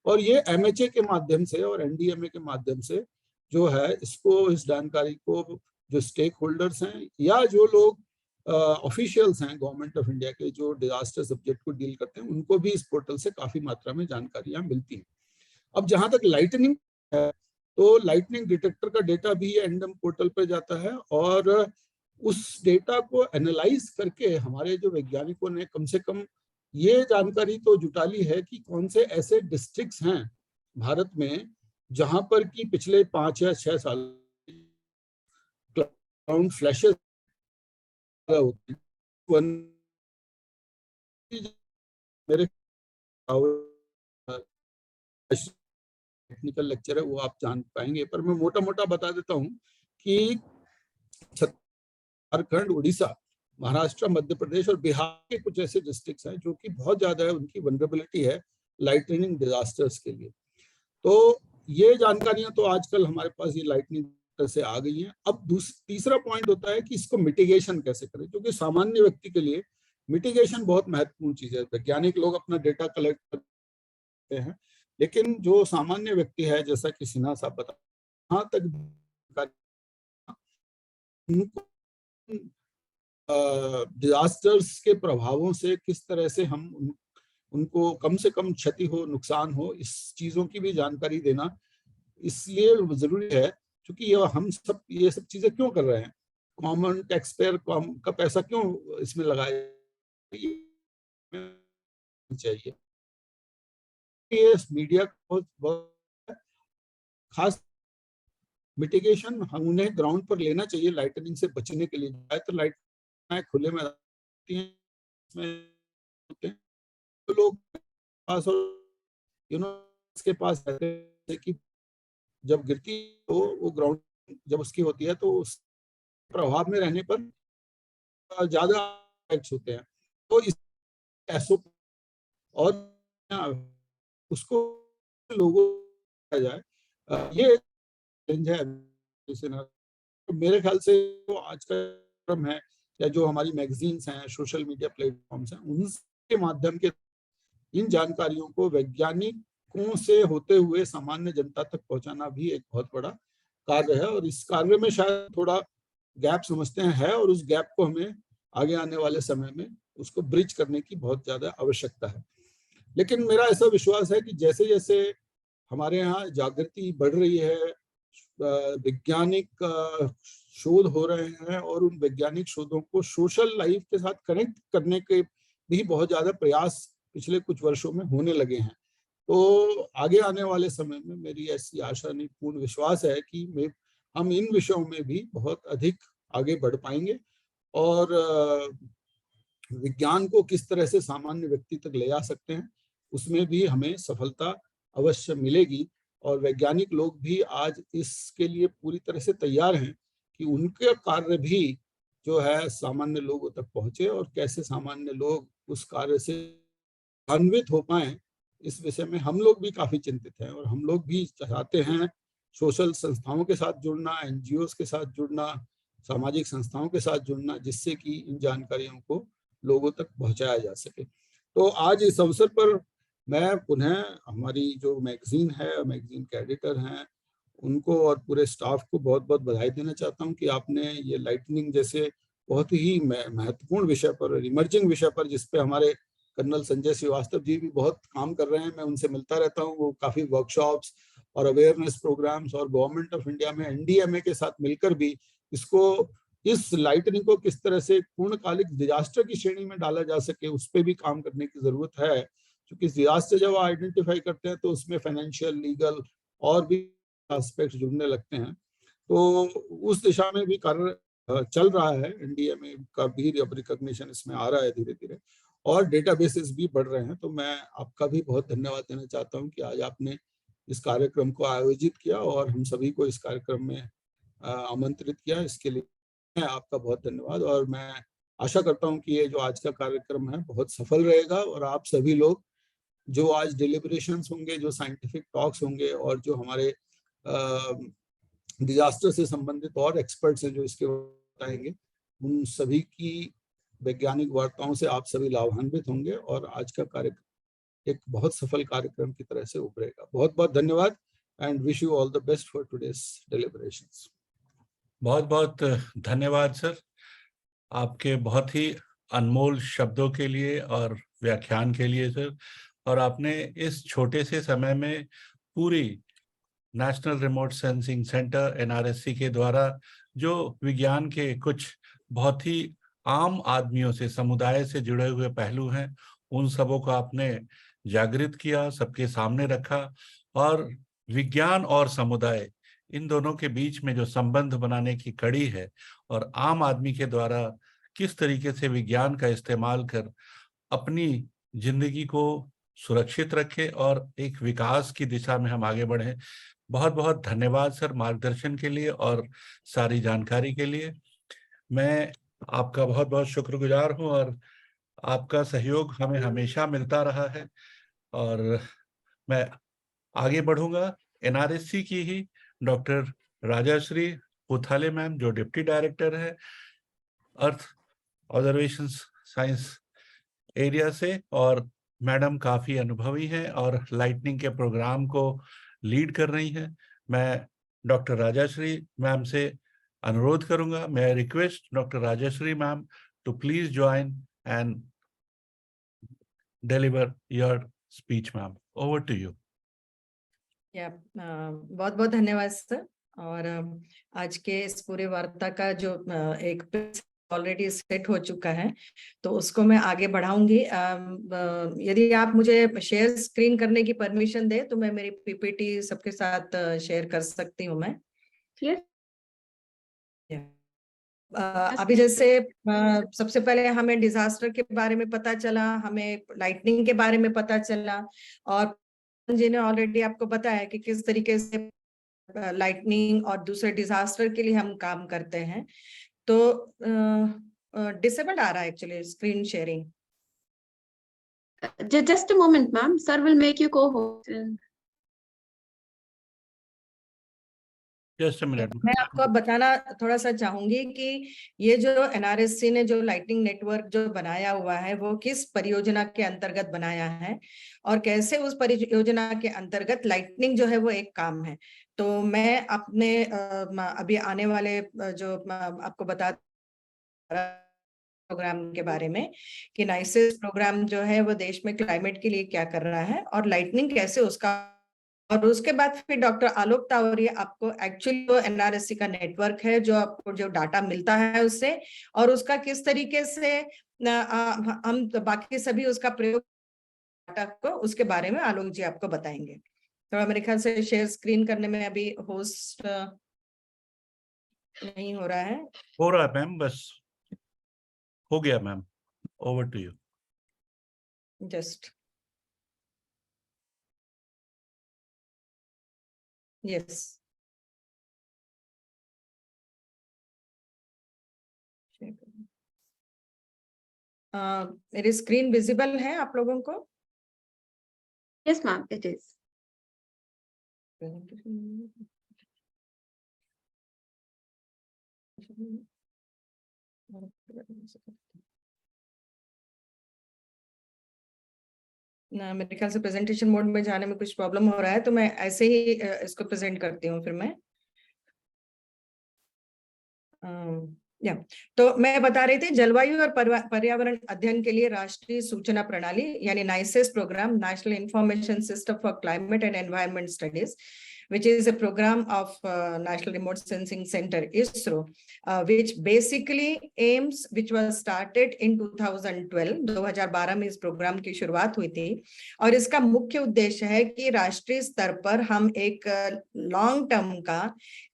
और ये MHA के माध्यम से और NDMA के माध्यम से जो है इसको, इस जानकारी को जो स्टेक होल्डर्स हैं या जो लोग ऑफिशियल्स हैं गवर्नमेंट ऑफ इंडिया के जो डिजास्टर सब्जेक्ट को डील करते हैं, उनको भी इस पोर्टल से काफी मात्रा में जानकारियां मिलती हैं। अब जहां तक लाइटनिंग है, तो लाइटनिंग डिटेक्टर का डेटा भी एंडम पोर्टल पर जाता है, और उस डेटा को एनालाइज करके हमारे जो वैज्ञानिकों ने कम से कम ये जानकारी तो जुटा ली है कि कौन से ऐसे डिस्ट्रिक्ट्स हैं भारत में जहां पर कि पिछले 5 या 6 साल क्लाउड फ्लैशेस होते हैं। मेरे टेक्निकल लेक्चर है वो आप जान पाएंगे, पर मैं मोटा मोटा बता देता हूं कि झारखंड, उड़ीसा, महाराष्ट्र, मध्य प्रदेश और बिहार के कुछ ऐसे डिस्ट्रिक्ट्स हैं जो कि बहुत ज्यादा है, उनकी वनरेबिलिटी है लाइटनिंग डिजास्टर्स के लिए। तो ये जानकारियां तो आजकल हमारे पास ये लाइटनिंग से आ गई हैं। अब तीसरा पॉइंट होता है कि इसको मिटिगेशन कैसे करें, क्योंकि सामान्य व्यक्ति के लिए मिटिगेशन बहुत महत्वपूर्ण चीज है। वैज्ञानिक लोग अपना डेटा कलेक्ट करते हैं, लेकिन जो सामान्य व्यक्ति है, जैसा कि सिन्हा साहब बता, वहां तक उनको डिजास्टर्स के प्रभावों से किस तरह से हम उनको कम से कम क्षति हो, नुकसान हो, इस चीजों की भी जानकारी देना इसलिए जरूरी है, क्योंकि ये हम सब ये सब चीजें क्यों कर रहे हैं, कॉमन टैक्स पेयर का पैसा क्यों इसमें लगाया चाहिए। ये मीडिया को बहुत खास मिटिगेशन हम उन्हें ग्राउंड पर लेना चाहिए लाइटनिंग से बचने के लिए। तो लाइट खुले में तो लोग पास इसके पास रहते हैं कि जब गिरती तो वो ग्राउंड जब उसकी होती है तो उस प्रभाव में रहने पर ज्यादा इफेक्ट्स होते हैं। तो इस ऐसो और उसको लोगों को जाए, ये चैलेंज है। तो मेरे ख्याल से जो आज का क्रम है या जो हमारी मैगजीन्स हैं, सोशल मीडिया प्लेटफॉर्म्स हैं, उनके माध्यम के इन जानकारियों को वैज्ञानिकों से होते हुए सामान्य जनता तक पहुंचाना भी एक बहुत बड़ा कार्य है। और इस कार्य में शायद थोड़ा गैप समझते हैं है, और उस गैप को हमें आगे आने वाले समय में उसको ब्रिज करने की बहुत ज्यादा आवश्यकता है। लेकिन मेरा ऐसा विश्वास है कि जैसे जैसे हमारे यहाँ जागृति बढ़ रही है, वैज्ञानिक शोध हो रहे हैं और उन वैज्ञानिक शोधों को सोशल लाइफ के साथ कनेक्ट करने के भी बहुत ज्यादा प्रयास पिछले कुछ वर्षों में होने लगे हैं। तो आगे आने वाले समय में मेरी ऐसी आशा नहीं, पूर्ण विश्वास है कि हम इन विषयों में भी बहुत अधिक आगे बढ़ पाएंगे और विज्ञान को किस तरह से सामान्य व्यक्ति तक ले जा सकते हैं उसमें भी हमें सफलता अवश्य मिलेगी। और वैज्ञानिक लोग भी आज इसके लिए पूरी तरह से तैयार हैं कि उनके कार्य भी जो है सामान्य लोगों तक पहुंचे और कैसे सामान्य लोग उस कार्य से लाभान्वित हो पाए। इस विषय में हम लोग भी काफी चिंतित हैं और हम लोग भी चाहते हैं सोशल संस्थाओं के साथ जुड़ना, एनजीओ के साथ जुड़ना, सामाजिक संस्थाओं के साथ जुड़ना, जिससे कि इन जानकारियों को लोगों तक पहुंचाया जा सके। तो आज इस अवसर पर मैं पुनः हमारी जो मैगजीन है, मैगजीन के एडिटर हैं, उनको और पूरे स्टाफ को बहुत बहुत बधाई देना चाहता हूं कि आपने ये लाइटनिंग जैसे बहुत ही महत्वपूर्ण विषय पर, इमर्जिंग विषय पर, जिसपे हमारे कर्नल संजय श्रीवास्तव जी भी बहुत काम कर रहे हैं। मैं उनसे मिलता रहता हूँ, वो काफी वर्कशॉप्स और अवेयरनेस प्रोग्राम्स और गवर्नमेंट ऑफ इंडिया में एनडीएमए के साथ मिलकर भी इसको, इस लाइटनिंग को किस तरह से पूर्णकालिक डिजास्टर की श्रेणी में डाला जा सके उस पर भी काम करने की जरूरत है। क्योंकि डिजास्टर जब आइडेंटिफाई करते हैं तो उसमें फाइनेंशियल, लीगल और भी एस्पेक्ट्स जुड़ने लगते हैं। तो उस दिशा में भी कार्य चल रहा है, एनडीएमए का भी रिकॉग्निशन इसमें आ रहा है धीरे धीरे और डेटाबेसेस भी बढ़ रहे हैं। तो मैं आपका भी बहुत धन्यवाद देना चाहता हूं कि आज आपने इस कार्यक्रम को आयोजित किया और हम सभी को इस कार्यक्रम में आमंत्रित किया। इसके लिए आपका बहुत धन्यवाद और मैं आशा करता हूं कि ये जो आज का कार्यक्रम है बहुत सफल रहेगा और आप सभी लोग जो आज डिलिब्रेशंस होंगे, जो साइंटिफिक टॉक्स होंगे और जो हमारे डिजास्टर से संबंधित और एक्सपर्ट्स हैं जो इसके बताएंगे, उन सभी की वैज्ञानिक वार्ताओं से आप सभी लाभान्वित होंगे और आज का कार्यक्रम एक बहुत सफल कार्यक्रम की तरह से उभरेगा। बहुत बहुत धन्यवाद and wish you all the best for today's deliberations. बहुत बहुत धन्यवाद सर, आपके बहुत ही अनमोल शब्दों के लिए और व्याख्यान के लिए सर। और आपने इस छोटे से समय में पूरी national remote sensing centre NRSC के द्वारा जो विज्ञान के कुछ बहुत ही आम आदमियों से, समुदाय से जुड़े हुए पहलू हैं, उन सबों को आपने जागृत किया, सबके सामने रखा और विज्ञान और समुदाय इन दोनों के बीच में जो संबंध बनाने की कड़ी है और आम आदमी के द्वारा किस तरीके से विज्ञान का इस्तेमाल कर अपनी जिंदगी को सुरक्षित रखे और एक विकास की दिशा में हम आगे बढ़े। बहुत बहुत धन्यवाद सर मार्गदर्शन के लिए और सारी जानकारी के लिए। मैं आपका बहुत बहुत शुक्रगुजार हूं और आपका सहयोग हमें हमेशा मिलता रहा है। और मैं आगे बढ़ूंगा। एनआरएससी की ही डॉक्टर राजाश्री पुथाले मैम, जो डिप्टी डायरेक्टर है अर्थ ऑब्जर्वेशन साइंस एरिया से, और मैडम काफी अनुभवी हैं और लाइटनिंग के प्रोग्राम को लीड कर रही हैं। मैं डॉक्टर राजाश्री मैम से अनुरोध करूंगा, मैं request doctor Rajashree ma'am to please join and deliver your speech ma'am. Over to you. बहुत बहुत धन्यवाद सर। और आज के इस पूरे वार्ता का जो एक ऑलरेडी सेट हो चुका है, तो उसको मैं आगे बढ़ाऊंगी। यदि आप मुझे शेयर स्क्रीन करने की परमिशन दे तो मैं मेरी पीपीटी सबके साथ शेयर कर सकती हूँ मैं। Yes. अभी जैसे सबसे पहले हमें डिजास्टर के बारे में पता चला, हमें लाइटनिंग के बारे में पता चला, और जी ने ऑलरेडी आपको बताया कि किस तरीके से लाइटनिंग और दूसरे डिजास्टर के लिए हम काम करते हैं। तो डिसेबल्ड आ रहा है actually screen sharing. Just a moment, ma'am. Sir will make you co-host. Just a minute. मैं आपको अब बताना थोड़ा सा चाहूंगी कि ये जो एनआरएससी ने जो लाइटनिंग नेटवर्क जो बनाया हुआ है वो किस परियोजना के अंतर्गत बनाया है और कैसे उस परियोजना के अंतर्गत लाइटनिंग जो है वो एक काम है। तो मैं अपने अभी आने वाले जो आपको बता प्रोग्राम के बारे में कि नाइसिस प्रोग्राम जो है वो देश में क्लाइमेट के लिए क्या कर रहा है और लाइटनिंग कैसे उसका, और उसके बाद फिर डॉक्टर आलोक तावरिया आपको एक्चुअली वो एनआरएससी का नेटवर्क है जो आपको जो डाटा मिलता है उससे, और उसका किस तरीके से हम बाकी सभी उसका प्रयोग डाटा को, उसके बारे में आलोक जी आपको बताएंगे। तो मेरे ख्याल से शेयर स्क्रीन करने में अभी होस्ट नहीं हो रहा है। हो रहा है मैम, बस हो गया ma'am. Over to you. Just yes, मेरी स्क्रीन विजिबल है आप लोगों को? Yes, ma'am, it is. ना, मेरे ख्याल से प्रेजेंटेशन मोड में जाने में कुछ प्रॉब्लम हो रहा है, तो मैं ऐसे ही इसको प्रेजेंट करती हूँ फिर मैं। तो मैं बता रही थी जलवायु और पर्यावरण अध्ययन के लिए राष्ट्रीय सूचना प्रणाली यानी NICES program, national information system for climate and environment studies, which is a program of National Remote Sensing Center, ISRO, which basically aims, which was started in 2012, 2012 में इस प्रोग्राम की शुरुआत हुई थी, और इसका मुख्य उद्देश्य है कि राष्ट्रीय स्तर पर हम एक लॉन्ग टर्म का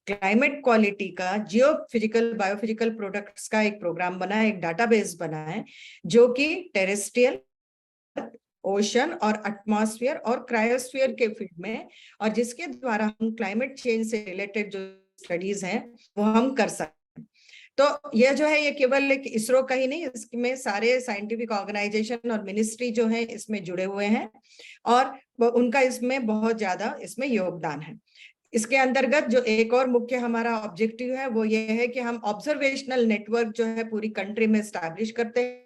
क्लाइमेट क्वालिटी का जियो फिजिकल बायोफिजिकल प्रोडक्ट्स का एक प्रोग्राम बना है, एक डाटाबेस बना है जो कि टेरेस्ट्रियल, ओशन और एटमॉस्फेयर और क्रायोस्फीयर के फील्ड में, और जिसके द्वारा हम क्लाइमेट चेंज से रिलेटेड जो स्टडीज हैं वो हम कर सकते हैं। तो यह जो है ये केवल एक इसरो का ही नहीं, इसमें सारे साइंटिफिक ऑर्गेनाइजेशन और मिनिस्ट्री जो है इसमें जुड़े हुए हैं और उनका इसमें बहुत ज्यादा इसमें योगदान है। इसके अंतर्गत जो एक और मुख्य हमारा ऑब्जेक्टिव है वो ये है कि हम ऑब्जर्वेशनल नेटवर्क जो है पूरी कंट्री में स्टैब्लिश करते हैं,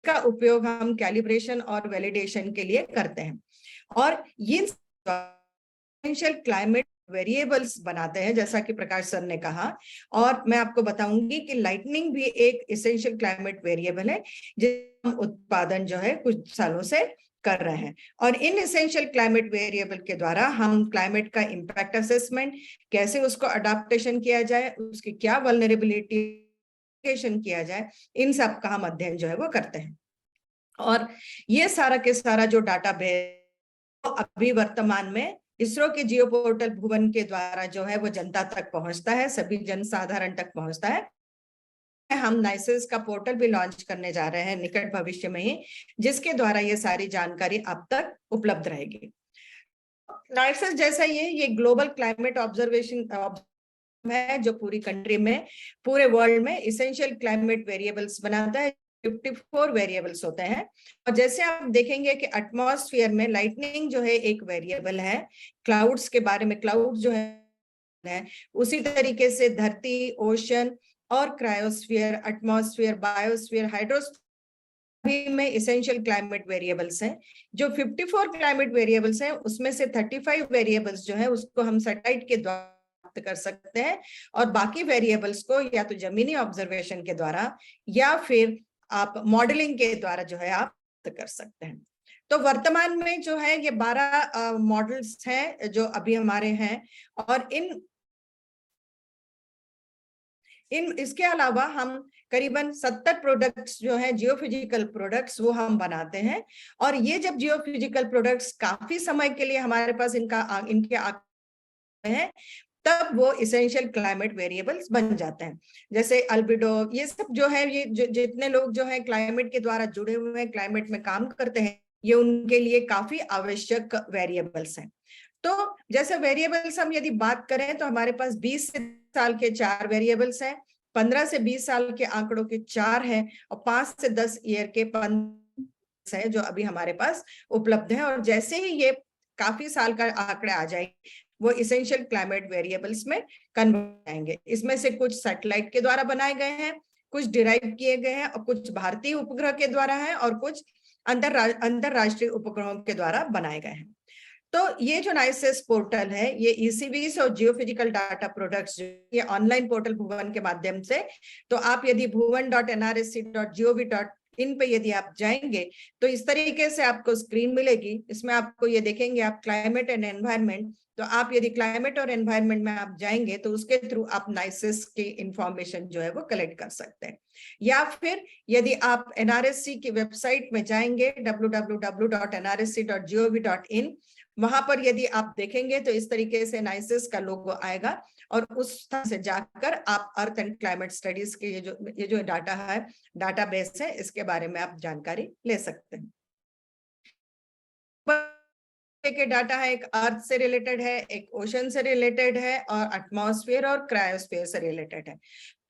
का उपयोग हम कैलिब्रेशन और वैलिडेशन के लिए करते हैं, और ये एसेंशियल क्लाइमेट वेरिएबल्स बनाते हैं जैसा कि प्रकाश सर ने कहा। और मैं आपको बताऊंगी कि लाइटनिंग भी एक एसेंशियल क्लाइमेट वेरिएबल है जिसका उत्पादन जो है कुछ सालों से कर रहे हैं, और इन एसेंशियल क्लाइमेट वेरिएबल के द्वारा हम क्लाइमेट का इम्पैक्ट असेसमेंट, कैसे उसको अडॉप्टेशन किया जाए, उसकी क्या वल्नरेबिलिटी किया जाए, इन सब का हम अध्ययन जो है वो करते हैं। और ये सारा के सारा जो डाटा बेस अभी वर्तमान में इसरो के जियो पोर्टल भुवन के द्वारा जो है वो जनता तक पहुंचता है, सभी जनसाधारण तक पहुंचता है। हम नाइसिस का पोर्टल भी लॉन्च करने जा रहे हैं निकट भविष्य में ही, जिसके द्वारा ये सारी जानकारी आप तक उपलब्ध रहेगी। नाइसिस जैसा ये ग्लोबल क्लाइमेट ऑब्जर्वेशन है जो पूरी कंट्री में, पूरे वर्ल्ड में इसेंशियल क्लाइमेट वेरिएबल्स बनाता है। 54 वेरिएबल्स होते हैं। और जैसे आप देखेंगे कि एटमॉस्फेयर में लाइटनिंग जो है एक वेरिएबल है, क्लाउड्स के बारे में, क्लाउड जो है उसी तरीके से धरती, ओशन और क्रायोस्फीयर, एटमॉस्फेयर, बायोस्फीयर, हाइड्रोस्फीयर भी में इसेंशियल क्लाइमेट वेरिएबल्स हैं। जो 54 क्लाइमेट वेरिएबल्स हैं उसमें से 35 वेरिएबल्स जो है उसको हम सैटेलाइट के द्वारा प्राप्त कर सकते हैं, और बाकी वेरिएबल्स को या तो जमीनी ऑब्जर्वेशन के द्वारा या फिर आप मॉडलिंग के द्वारा जो है आप प्राप्त कर सकते हैं। तो वर्तमान में जो है ये 12 मॉडल्स हैं जो अभी हमारे हैं, और इसके अलावा हम करीबन 70 प्रोडक्ट्स जो है जियोफिजिकल प्रोडक्ट्स वो हम बनाते हैं। और ये जब जियोफिजिकल प्रोडक्ट्स काफी समय के लिए हमारे पास इनके हैं, तब वो इसेंशियल क्लाइमेट वेरिएबल्स बन जाते हैं। जैसे अल्बिडो, ये सब जो है, ये जितने लोग जो है क्लाइमेट के द्वारा जुड़े हुए हैं, क्लाइमेट में काम करते हैं, ये उनके लिए काफी आवश्यक वेरिएबल्स हैं। तो जैसे वेरिएबल्स हम यदि बात करें तो हमारे पास 20 साल के 4 वेरिएबल्स हैं, 15 से 20 साल के आंकड़ों के 4 हैं, और 5 से 10 ईयर के 15 है जो अभी हमारे पास उपलब्ध है। और जैसे ही ये काफी साल का आंकड़े आ जाएंगे वो इसेंशियल क्लाइमेट वेरिएबल्स में कन्वर्ट आएंगे। इसमें से कुछ सैटेलाइट के द्वारा बनाए गए हैं, कुछ डिराइव किए गए हैं, और कुछ भारतीय उपग्रह के द्वारा हैं, और कुछ अंतरराष्ट्रीय उपग्रहों के द्वारा बनाए गए हैं। तो ये जो नाइसिस पोर्टल है, ये ईसीवीज और जियोफिजिकल डाटा प्रोडक्ट्स, ये ऑनलाइन पोर्टल भुवन के माध्यम से, तो आप यदि bhuvan.nrsc.gov.in पे यदि आप जाएंगे तो इस तरीके से आपको स्क्रीन मिलेगी। इसमें आपको ये देखेंगे आप क्लाइमेट एंड एनवायरनमेंट, तो आप यदि क्लाइमेट और एनवायरनमेंट में आप जाएंगे तो उसके थ्रू आप नाइसिस की इंफॉर्मेशन जो है वो कलेक्ट कर सकते हैं। या फिर यदि आप एनआरएससी की वेबसाइट में जाएंगे www.nrsc.gov.in, वहां पर यदि आप देखेंगे तो इस तरीके से नाइसिस का लोगो आएगा, और उस तरह से जाकर आप अर्थ एंड क्लाइमेट स्टडीज के ये जो डाटा है, डाटाबेस है, इसके बारे में आप जानकारी ले सकते हैं। के डाटा है, एक अर्थ से रिलेटेड है, एक ओशन से रिलेटेड है, और एटमॉस्फेयर और क्रायोस्फेयर से रिलेटेड है।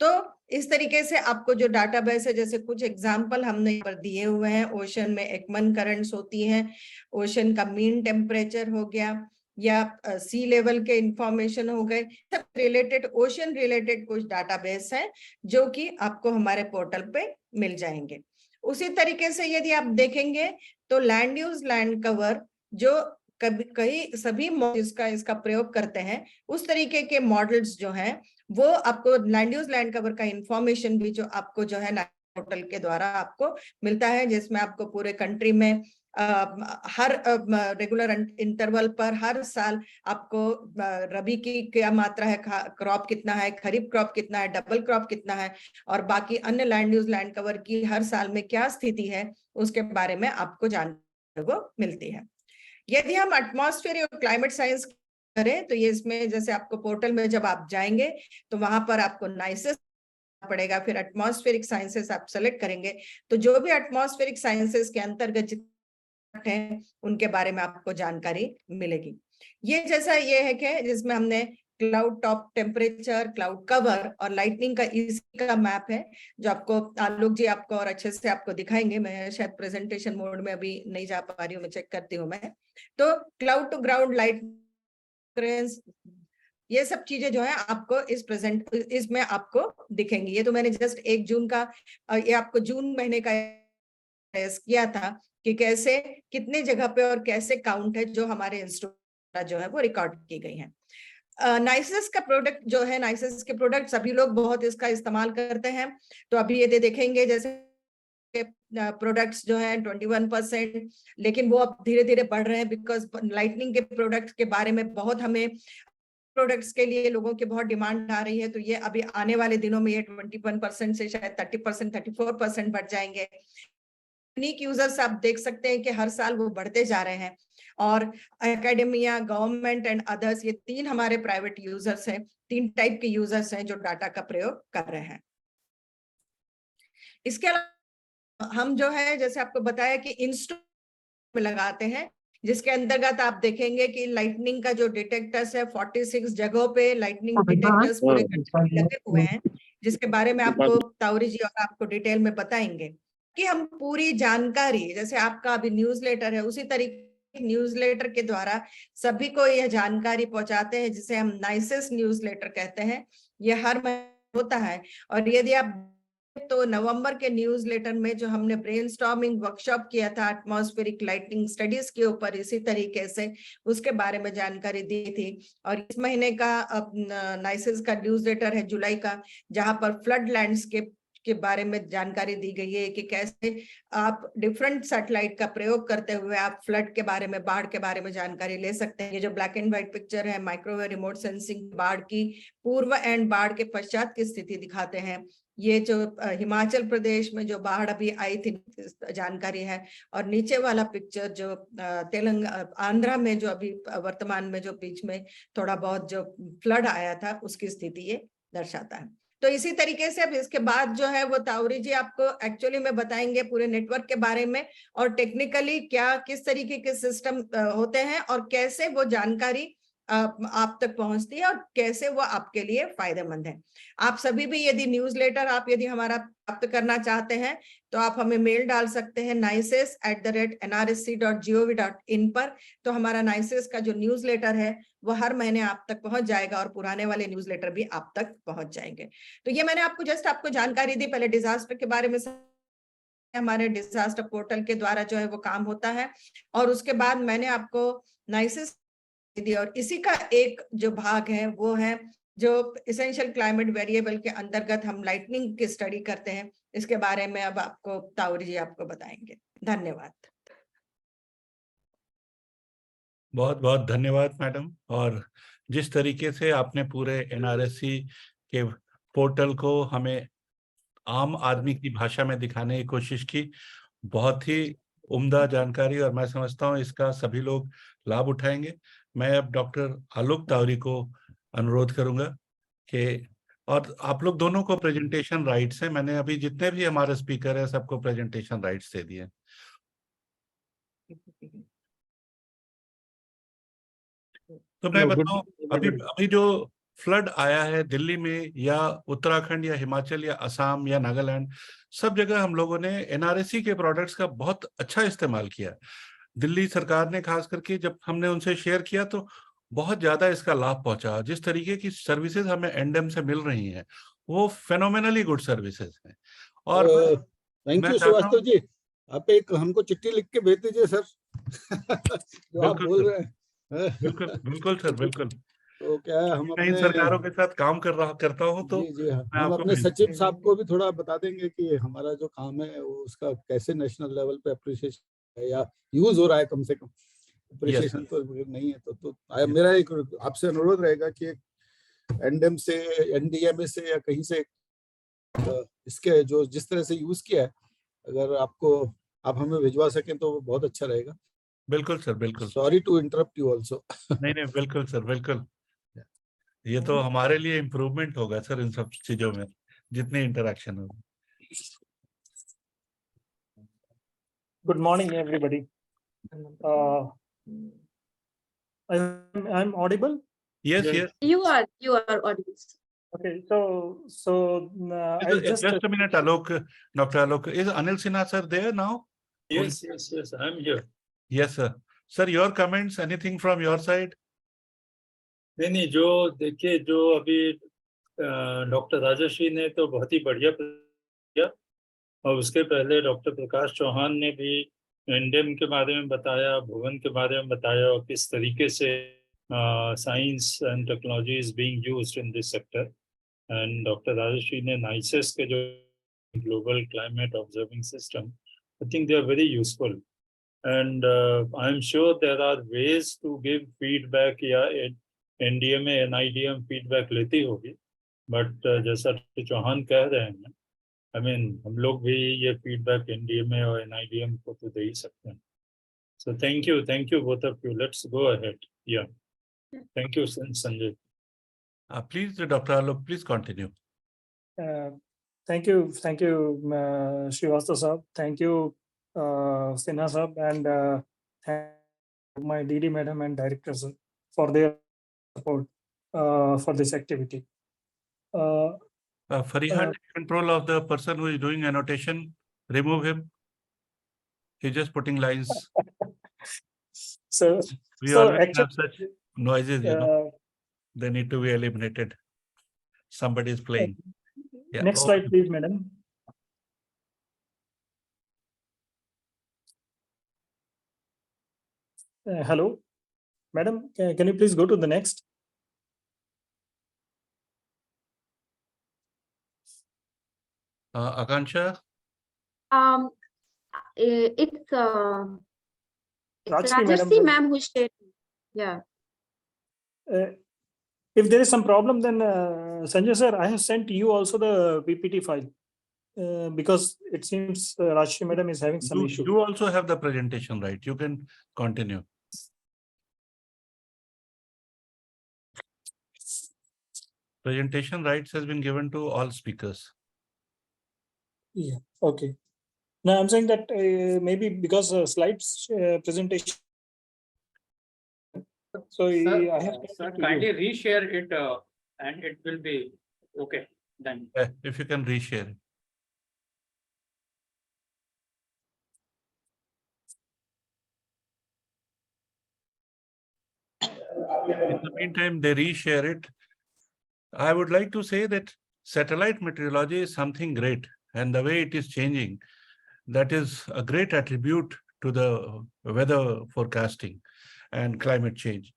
तो इस तरीके से आपको जो डाटाबेस है, जैसे कुछ एग्जांपल हमने यहाँ पर दिए हुए हैं। ओशन में एकमन करंट्स होती हैं, ओशन का मीन टेम्परेचर हो गया, या सी लेवल के इंफॉर्मेशन हो गए, सब रिलेटेड ओशन रिलेटेड कुछ डाटाबेस हैं जो कि आपको हमारे पोर्टल पे मिल जाएंगे। उसी तरीके से यदि आप देखेंगे तो लैंड यूज, लैंड कवर, जो सभी इसका प्रयोग करते हैं, उस तरीके के मॉडल्स जो हैं वो आपको लैंड यूज, लैंड कवर का इंफॉर्मेशन भी जो आपको जो है पोर्टल के द्वारा आपको मिलता है, जिसमें आपको पूरे कंट्री में हर रेगुलर इंटरवल पर हर साल आपको रबी की क्या मात्रा है, क्रॉप कितना है, खरीफ क्रॉप कितना है, डबल क्रॉप कितना है, और बाकी अन्य लैंड यूज, लैंड कवर की हर साल में क्या स्थिति है, उसके बारे में आपको जानकारी को मिलती है। यदि हम एटमॉस्फेयर और क्लाइमेट साइंस करें तो ये इसमें जैसे आपको पोर्टल में जब आप जाएंगे तो वहां पर आपको नाइसिस पड़ेगा, फिर एटमॉस्फेरिक साइंसेस आप सेलेक्ट करेंगे, तो जो भी एटमॉस्फेरिक साइंसेस के अंतर्गत हैं उनके बारे में आपको जानकारी मिलेगी। ये जैसा ये है कि जिसमें हमने cloud top temperature, cloud cover और लाइटनिंग का इसी का मैप है, जो आपको आलोक जी आपको और अच्छे से आपको दिखाएंगे। मैं शायद प्रेजेंटेशन मोड में अभी नहीं जा पा रही हूँ, मैं चेक करती हूँ मैं। तो क्लाउड टू ग्राउंड लाइट, ये सब चीजें जो है आपको इसमें आपको दिखेंगी। ये तो मैंने जस्ट 1 जून का, ये आपको जून महीने का किया था कि कैसे कितने जगह पे और कैसे काउंट है जो हमारे इंस्ट्रूमेंट जो है वो रिकॉर्ड की गई है। नाइसिस का प्रोडक्ट जो है, नाइसिस के प्रोडक्ट सभी लोग बहुत इसका इस्तेमाल करते हैं। तो अभी ये देखेंगे जैसे प्रोडक्ट्स जो है 21%, लेकिन वो अब धीरे धीरे बढ़ रहे हैं, बिकॉज लाइटनिंग के प्रोडक्ट्स के बारे में बहुत हमें प्रोडक्ट्स के लिए लोगों की बहुत डिमांड आ रही है। तो ये अभी आने वाले दिनों में ये 21% से शायद 30%, 34% बढ़ जाएंगे। यूनिक यूजर्स आप देख सकते हैं कि हर साल वो बढ़ते जा रहे हैं, और एकेडमिया, गवर्नमेंट एंड अदर्स, ये 3 हमारे प्राइवेट यूजर्स हैं, 3 टाइप के यूजर्स हैं जो डाटा का प्रयोग कर रहे हैं। इसके अलावा हम जो है जैसे आपको बताया कि इंस्ट्रूमेंट में लगाते हैं, जिसके अंतर्गत आप देखेंगे कि लाइटनिंग का जो डिटेक्टर्स है 46 जगहों पे लाइटनिंग डिटेक्टर्स पूरे कंट्री में लगे हुए हैं, जिसके बारे में आपको तावरी जी और आपको डिटेल में बताएंगे कि हम पूरी जानकारी, जैसे आपका अभी न्यूज़लेटर है उसी तरीके न्यूज़लेटर के द्वारा सभी को यह जानकारी पहुंचाते हैं, जिसे हम नाइसेस न्यूज़लेटर कहते हैं। ये हर महीने होता है। और यदि आप तो नवंबर के न्यूज़लेटर में जो हमने ब्रेनस्टॉर्मिंग वर्कशॉप किया था एटमॉस्फेरिक लाइटिंग स्टडीज के ऊपर, इसी तरीके से उसके बारे में जानकारी दी थी। और इस महीने का नाइसेस का न्यूज़लेटर है जुलाई का, जहां पर फ्लड लैंडस्केप के बारे में जानकारी दी गई है कि कैसे आप डिफरेंट सैटेलाइट का प्रयोग करते हुए आप फ्लड के बारे में, बाढ़ के बारे में जानकारी ले सकते हैं। ये जो ब्लैक एंड व्हाइट पिक्चर है माइक्रोवेव रिमोट सेंसिंग बाढ़ की पूर्व एंड बाढ़ के पश्चात की स्थिति दिखाते हैं। ये जो हिमाचल प्रदेश में जो बाढ़ अभी आई थी जानकारी है, और नीचे वाला पिक्चर जो तेलंगाना आंध्रा में जो अभी वर्तमान में जो बीच में थोड़ा बहुत जो फ्लड आया था उसकी स्थिति ये दर्शाता है। तो इसी तरीके से अब इसके बाद जो है वो तावरी जी आपको एक्चुअली में बताएंगे पूरे नेटवर्क के बारे में, और टेक्निकली क्या किस तरीके के सिस्टम होते हैं और कैसे वो जानकारी आप तक पहुंचती है और कैसे वो आपके लिए फायदेमंद है। आप सभी भी यदि न्यूज़लेटर आप यदि हमारा प्राप्त करना चाहते हैं तो आप हमें मेल डाल सकते हैं nices@nrsc.gov.in पर। तो हमारा नाइसेस का जो न्यूज़लेटर है वो हर महीने आप तक पहुंच जाएगा और पुराने वाले न्यूज़लेटर भी आप तक पहुंच जाएंगे। तो ये मैंने आपको जस्ट आपको जानकारी दी पहले डिजास्टर के बारे में। हमारे डिजास्टर पोर्टल के द्वारा जो है वो काम होता है, और उसके बाद मैंने आपको नाइसेस दी, और इसी का एक जो भाग है वो है जो इसेंशियल क्लाइमेट वेरिएबल के अंतर्गत हम लाइटनिंग की स्टडी करते हैं। इसके बारे में अब आपको तावरी जी आपको बताएंगे। धन्यवाद। बहुत बहुत धन्यवाद मैडम। और जिस तरीके से आपने पूरे एनआरएससी के पोर्टल को हमें आम आदमी की भाषा में दिखाने की कोशिश की, बहुत ही उम्दा जानकारी, और मैं समझता हूँ इसका सभी लोग लाभ उठाएंगे। मैं अब डॉक्टर आलोक तावरी को अनुरोध करूंगा कि, और आप लोग दोनों को प्रेजेंटेशन राइट्स हैं, मैंने अभी जितने भी हमारे स्पीकर हैं सबको प्रेजेंटेशन राइट्स दे दिए। तो मैं बताऊं, अभी जो फ्लड आया है दिल्ली में या उत्तराखंड या हिमाचल या असम या नागालैंड, सब जगह हम लोगों ने एनआरएससी के प्रोडक्ट्स का बहुत अच्छा इस्तेमाल किया। दिल्ली सरकार ने खास करके जब हमने उनसे शेयर किया तो बहुत ज्यादा इसका लाभ पहुंचा। जिस तरीके की सर्विसेज हमें एंडेम से मिल रही हैं वो फेनोमेनली गुड सर्विसेज हैं। और थैंक मैं यू चाहता श्रीवास्तव हूं, जी, आप एक हमको चिट्ठी लिख के भेज दीजिए सर जो आप बिल्कुल बोल सर, रहे हैं। बिल्कुल बिल्कुल सर, बिल्कुल। तो क्या है, हम मैं इन अपने सरकारों के साथ काम करता हूं तो जी हाँ, मैं हम आपको अपने भेज सचिव साहब को भी थोड़ा बता देंगे कि हमारा जो काम है वो उसका कैसे नेशनल लेवल पे अप्रिशिएशन है या यूज हो रहा है। कम से कम यस अप्रिशिएशन तो नहीं है तो मेरा एक आपसे अनुरोध रहेगा कि एनडीएम से, एनडीएमए से या कहीं से इसके जो जिस तरह से यूज किया है, अगर आप हमें भिजवा सकें तो वो बहुत अच्छा रहेगा। बिल्कुल सर, बिल्कुल। Sorry to interrupt you also. नहीं नहीं, बिल्कुल सर, बिल्कुल। ये तो हमारे लिए इम्प्रूवमेंट होगा सर इन सब चीजों में जितनी इंटरेक्शन होगी। Good morning, everybody. I'm audible. Yes, yes. You are audible. Okay, so I Just a minute, Alok, Dr. Alok. Is Anil Sinha sir there now? Yes, I'm here. Yes, sir. Sir, your comments, anything from your side? नहीं, जो देखिए, जो अभी डॉक्टर राजश्री ने तो बहुत ही बढ़िया किया, और उसके पहले डॉक्टर प्रकाश चौहान ने भी एंडेम के बारे में बताया, भुवन के बारे में बताया, और किस तरीके से science and technology is being used in this sector. And doctor Rajshree ने नाइसेस के जो global climate observing system, I think they are very useful, and I'm sure there are ways to give feedback या NDMA NIDM feedback लेती होगी, but जैसा चौहान कह रहे हैं, I mean हम लोग भी ये feedback NDMA और NIDM को तो दे ही सकते हैं। So thank you both of you. Let's go ahead. Yeah, thank you Sanjay. Please, Dr. Alok, please continue. Thank you, Srivastava sir. Thank you, Sinha sir, and my DD madam and directors for their support for this activity. Fariha, take control of the person who is doing annotation. Remove him. He's just putting lines. So, We so always actually, have such noises, they need to be eliminated. Somebody is playing. Yeah. Next slide, please, madam. Hello, madam, can you please go to the next? Akansha, It's Rajshri, madam, Rajashri ma'am who shared. Yeah. If there is some problem, then Sanjay sir, I have sent you also the PPT file because it seems Rajshri madam is having some issue. you also have the presentation, right? You can continue. Presentation rights has been given to all speakers. Yeah. Okay. Now I'm saying that maybe because slides presentation. So I have Sir, kindly reshare it and it will be okay then. If you can reshare it. In the meantime, they reshare it. I would like to say that satellite meteorology is something great, and the way it is changing, that is a great attribute to the weather forecasting and climate change.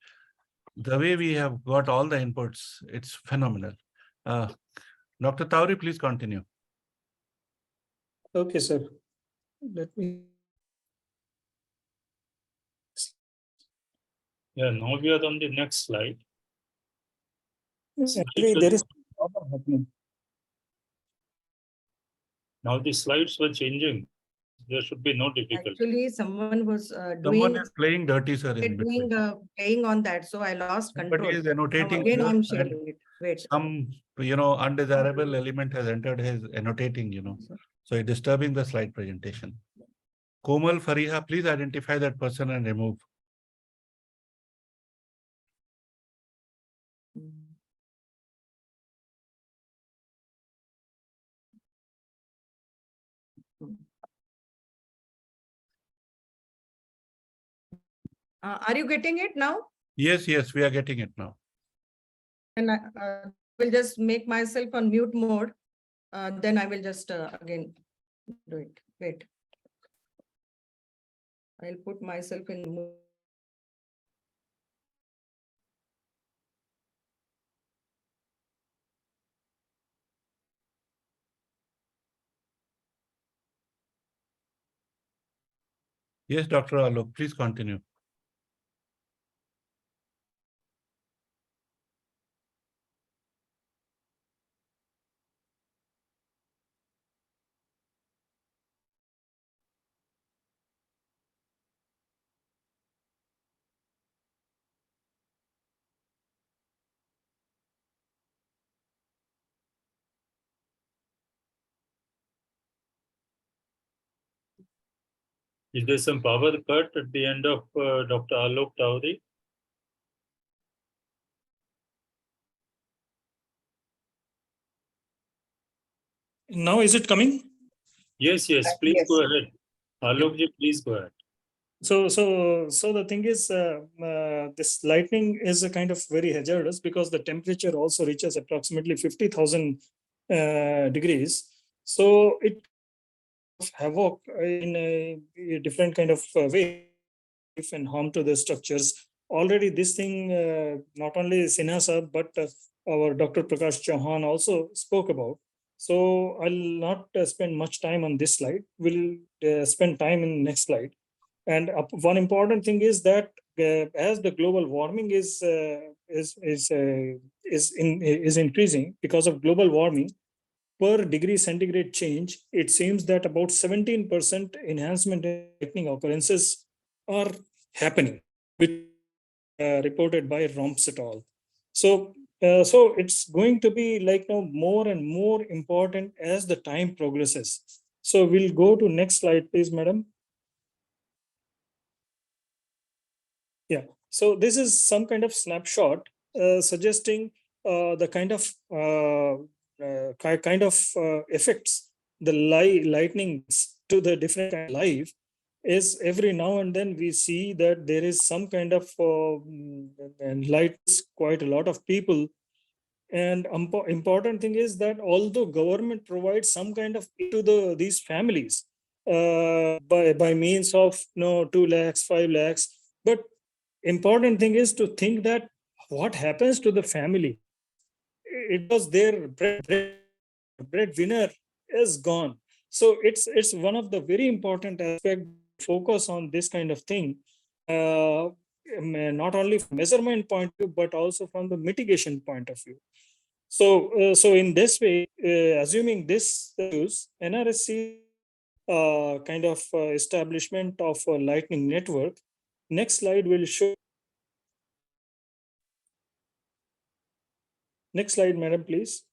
The way we have got all the inputs, it's phenomenal. Dr. Tauri, please continue. Okay, sir. Let me. Yeah, now we are on the next slide. Actually, there is a problem happening. Now the slides were changing. There should be no difficulty. Actually, someone was Someone is playing dirty, sir. playing on that, so I lost control. Somebody is annotating. Again, here I'm and sharing it. Wait. Some, undesirable element has entered his annotating, so it's disturbing the slide presentation. Komal, Fariha, please identify that person and remove. Are you getting it now? Yes, we are getting it now. And I will just make myself on mute mode. Then I will just again do it. Wait. I'll put myself in mute. Yes, Dr. Alok, please continue. Is there some power cut at the end of Dr. Alok Tauri? Now, is it coming? Yes, please go ahead. Alok ji, please go ahead. So the thing is, this lightning is a kind of very hazardous because the temperature also reaches approximately 50,000 degrees. So it havoc in a different kind of way and harm to the structures. Already this thing, not only Sinha sir, but our Dr. Prakash Chauhan also spoke about. So I'll not spend much time on this slide. We'll spend time in the next slide. And one important thing is that as the global warming is increasing because of global warming, per degree centigrade change, it seems that about 17% enhancement in lightning occurrences are happening, which reported by Romps et al. So it's going to be like more and more important as the time progresses. So we'll go to next slide, please, madam. Yeah. So this is some kind of snapshot suggesting the kind of effects the lightnings to the different kind of life is. Every now and then we see that there is some kind of enlightens quite a lot of people. And important thing is that although government provides some kind of aid to these families by means of 2 lakhs, 5 lakhs, but important thing is to think that what happens to the family. It was their breadwinner is gone. So it's one of the very important aspect. Focus on this kind of thing, not only from measurement point of view but also from the mitigation point of view. So in this way, assuming this use, NRSC kind of establishment of a lightning network. Next slide will show. Next slide, madam, please.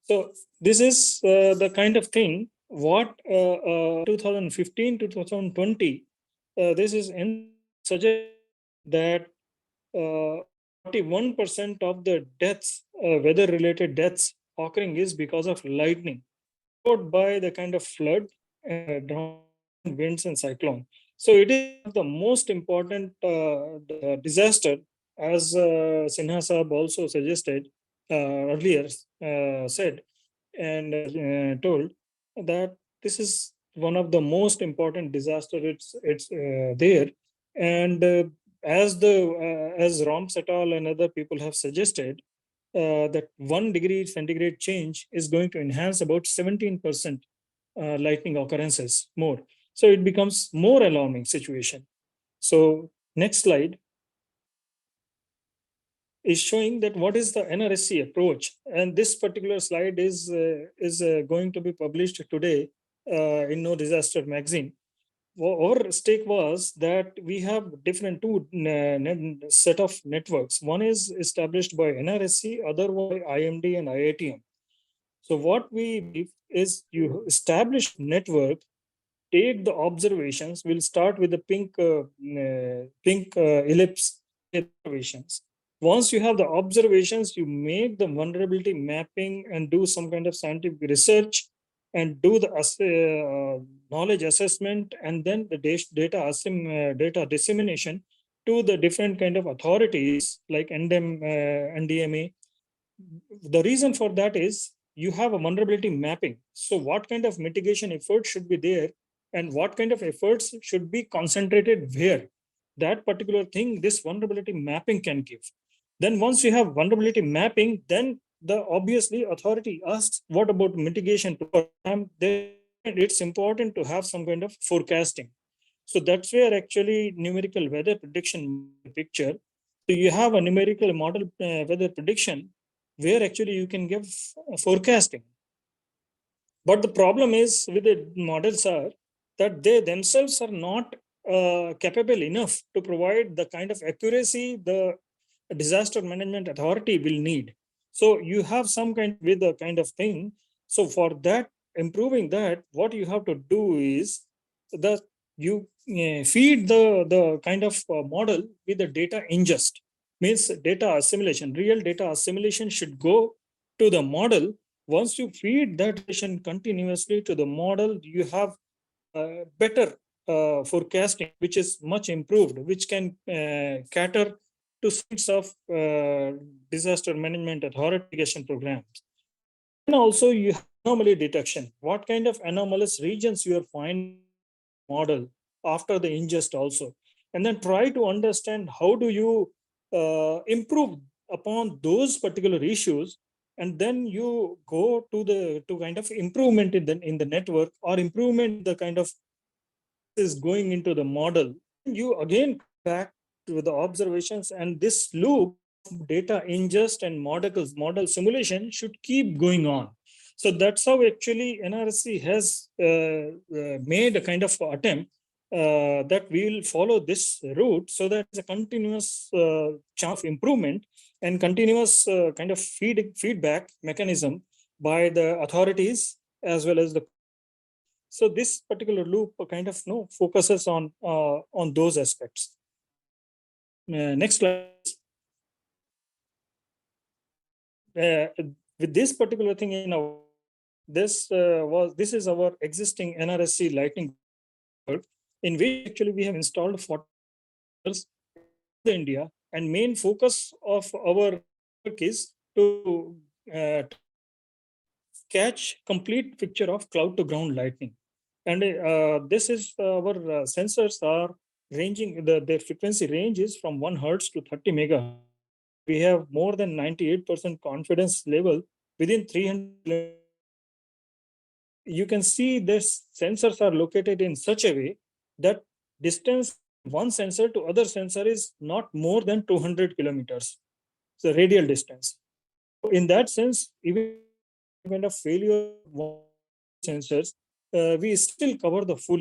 So this is the kind of thing what 2015 to 2020, this is in suggest that 41% of the deaths, weather-related deaths occurring is because of lightning, followed by the kind of flood, winds and cyclone. So it is the most important disaster, as Sinha Saab also suggested earlier, said and told that this is one of the most important disaster. It's there, and as Roms et al. And other people have suggested, that 1 degree centigrade change is going to enhance about 17% lightning occurrences more. So it becomes more alarming situation. So next slide is showing that what is the NRSC approach, and this particular slide is going to be published today in No Disaster magazine. Our stake was that we have different two set of networks. One is established by NRSC, other by IMD and IITM. So what we believe is you establish network, take the observations. We'll start with the pink ellipse observations. Once you have the observations, you make the vulnerability mapping and do some kind of scientific research and do the knowledge assessment, and then the data dissemination to the different kind of authorities like NDMA. The reason for that is you have a vulnerability mapping. So what kind of mitigation efforts should be there and what kind of efforts should be concentrated where? That particular thing, this vulnerability mapping can give. Then once you have vulnerability mapping, then the obviously authority asks, what about mitigation program? Then it's important to have some kind of forecasting. So that's where actually numerical weather prediction picture. So you have a numerical model weather prediction where actually you can give forecasting. But the problem is with the models are that they themselves are not capable enough to provide the kind of accuracy the disaster management authority will need. So you have some kind with the kind of thing. So for that, improving that, what you have to do is that you feed the kind of model with the data ingest. Means data assimilation, real data assimilation should go to the model. Once you feed that continuously to the model, you have better forecasting, which is much improved, which can cater to sorts of disaster management authority programs. And also you have anomaly detection. What kind of anomalous regions you are finding model after the ingest also. And then try to understand how do you improve upon those particular issues, and then you go to kind of improvement in the network or improvement the kind of is going into the model. You again back to the observations, and this loop of data ingest and model simulation should keep going on. So that's how actually NRSC has made a kind of attempt that we will follow this route, so that it's a continuous chance of improvement and continuous kind of feedback mechanism by the authorities as well as the. So this particular loop kind of focuses on those aspects. Next slide. With this particular thing in our this is our existing NRSC lightning in which actually we have installed 40 in India, and main focus of our work is to catch complete picture of cloud to ground lightning. And this is our sensors are ranging, their frequency range is from 1 hertz to 30 megahertz. We have more than 98% confidence level within 300. You can see this sensors are located in such a way that distance one sensor to other sensor is not more than 200 kilometers. So radial distance. In that sense, even kind of failure sensors, we still cover the full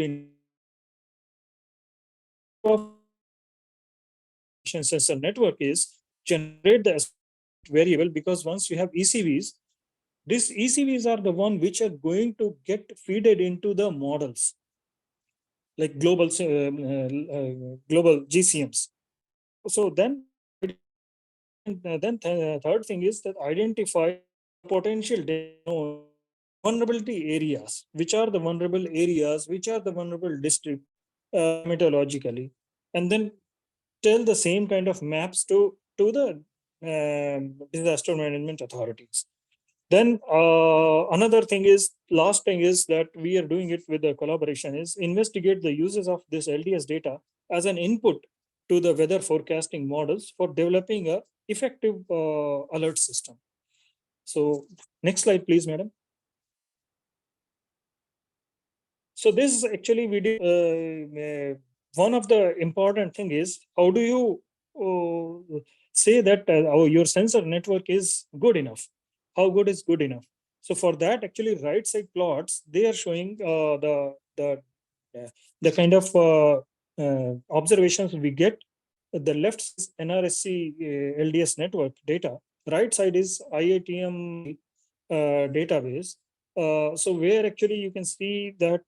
sensor network is generate the variable, because once you have ECVs, these ECVs are the one which are going to get feeded into the models like global GCMs. So then third thing is that identify potential vulnerability areas, which are the vulnerable areas, which are the vulnerable district meteorologically, and then tell the same kind of maps to the disaster management authorities. Then another thing is, last thing is that we are doing it with the collaboration is investigate the uses of this LDS data as an input to the weather forecasting models for developing a effective alert system. So next slide, please, madam. So this is actually we did one of the important thing is how do you say that your sensor network is good enough? How good is good enough? So for that, actually, right side plots they are showing the kind of observations we get. The left is NRSC LDS network data. Right side is IATM database. So where actually you can see that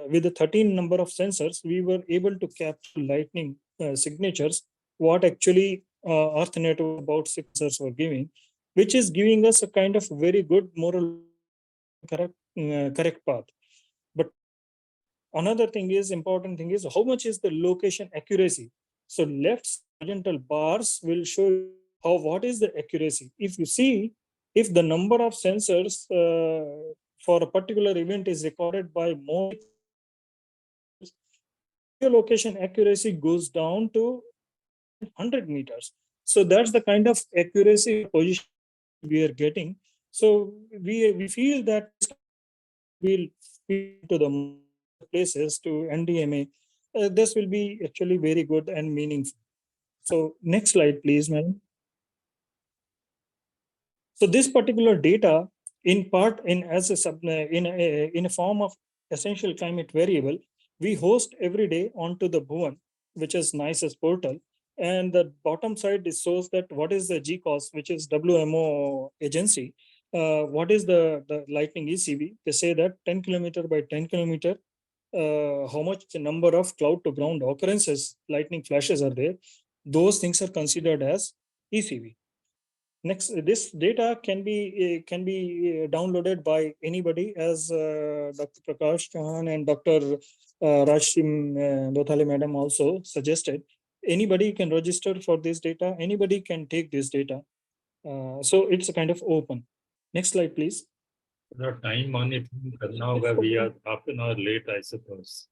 with the 13 number of sensors, we were able to capture lightning signatures, what actually Earth network about sensors were giving, which is giving us a kind of very good moral correct path. But another thing is important thing is how much is the location accuracy. So left horizontal bars will show how what is the accuracy. If you see, if the number of sensors for a particular event is recorded by more, location accuracy goes down to 100 meters. So that's the kind of accuracy position we are getting. So we feel that we'll to the places to NDMA. This will be actually very good and meaningful. So next slide, please, madam. So this particular data, in part, in as a in a form of essential climate variable, we host every day onto the Bhuvan, which is NICE's portal. And the bottom side is shows that what is the GCOS, which is WMO agency. What is the lightning ECV? They say that 10 kilometer by 10 kilometer, how much the number of cloud to ground occurrences, lightning flashes are there. Those things are considered as ECV. Next, this data can be downloaded by anybody, as Dr. Prakash Chauhan and Dr. Rashim Dothale madam also suggested. Anybody can register for this data. Anybody can take this data. So it's a kind of open. Next slide, please. The time monitoring करना होगा, we are half an hour late, I suppose.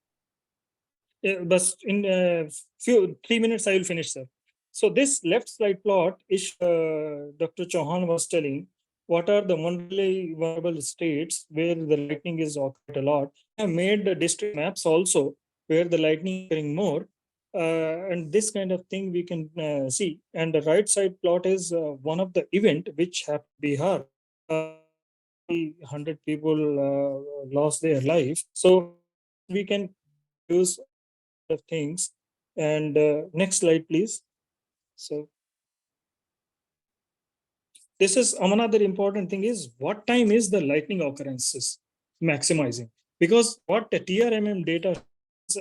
But in few 3 minutes, I will finish, sir. So this left slide plot is Dr. Chauhan was telling what are the vulnerable states where the lightning is occurred a lot. I have made the district maps also where the lightning is occurring more. And this kind of thing we can see. And the right side plot is one of the event which happened in Bihar. 100 people lost their life. So we can use of things. And next slide, please. So this is another important thing is what time is the lightning occurrences maximizing. Because what the TRMM data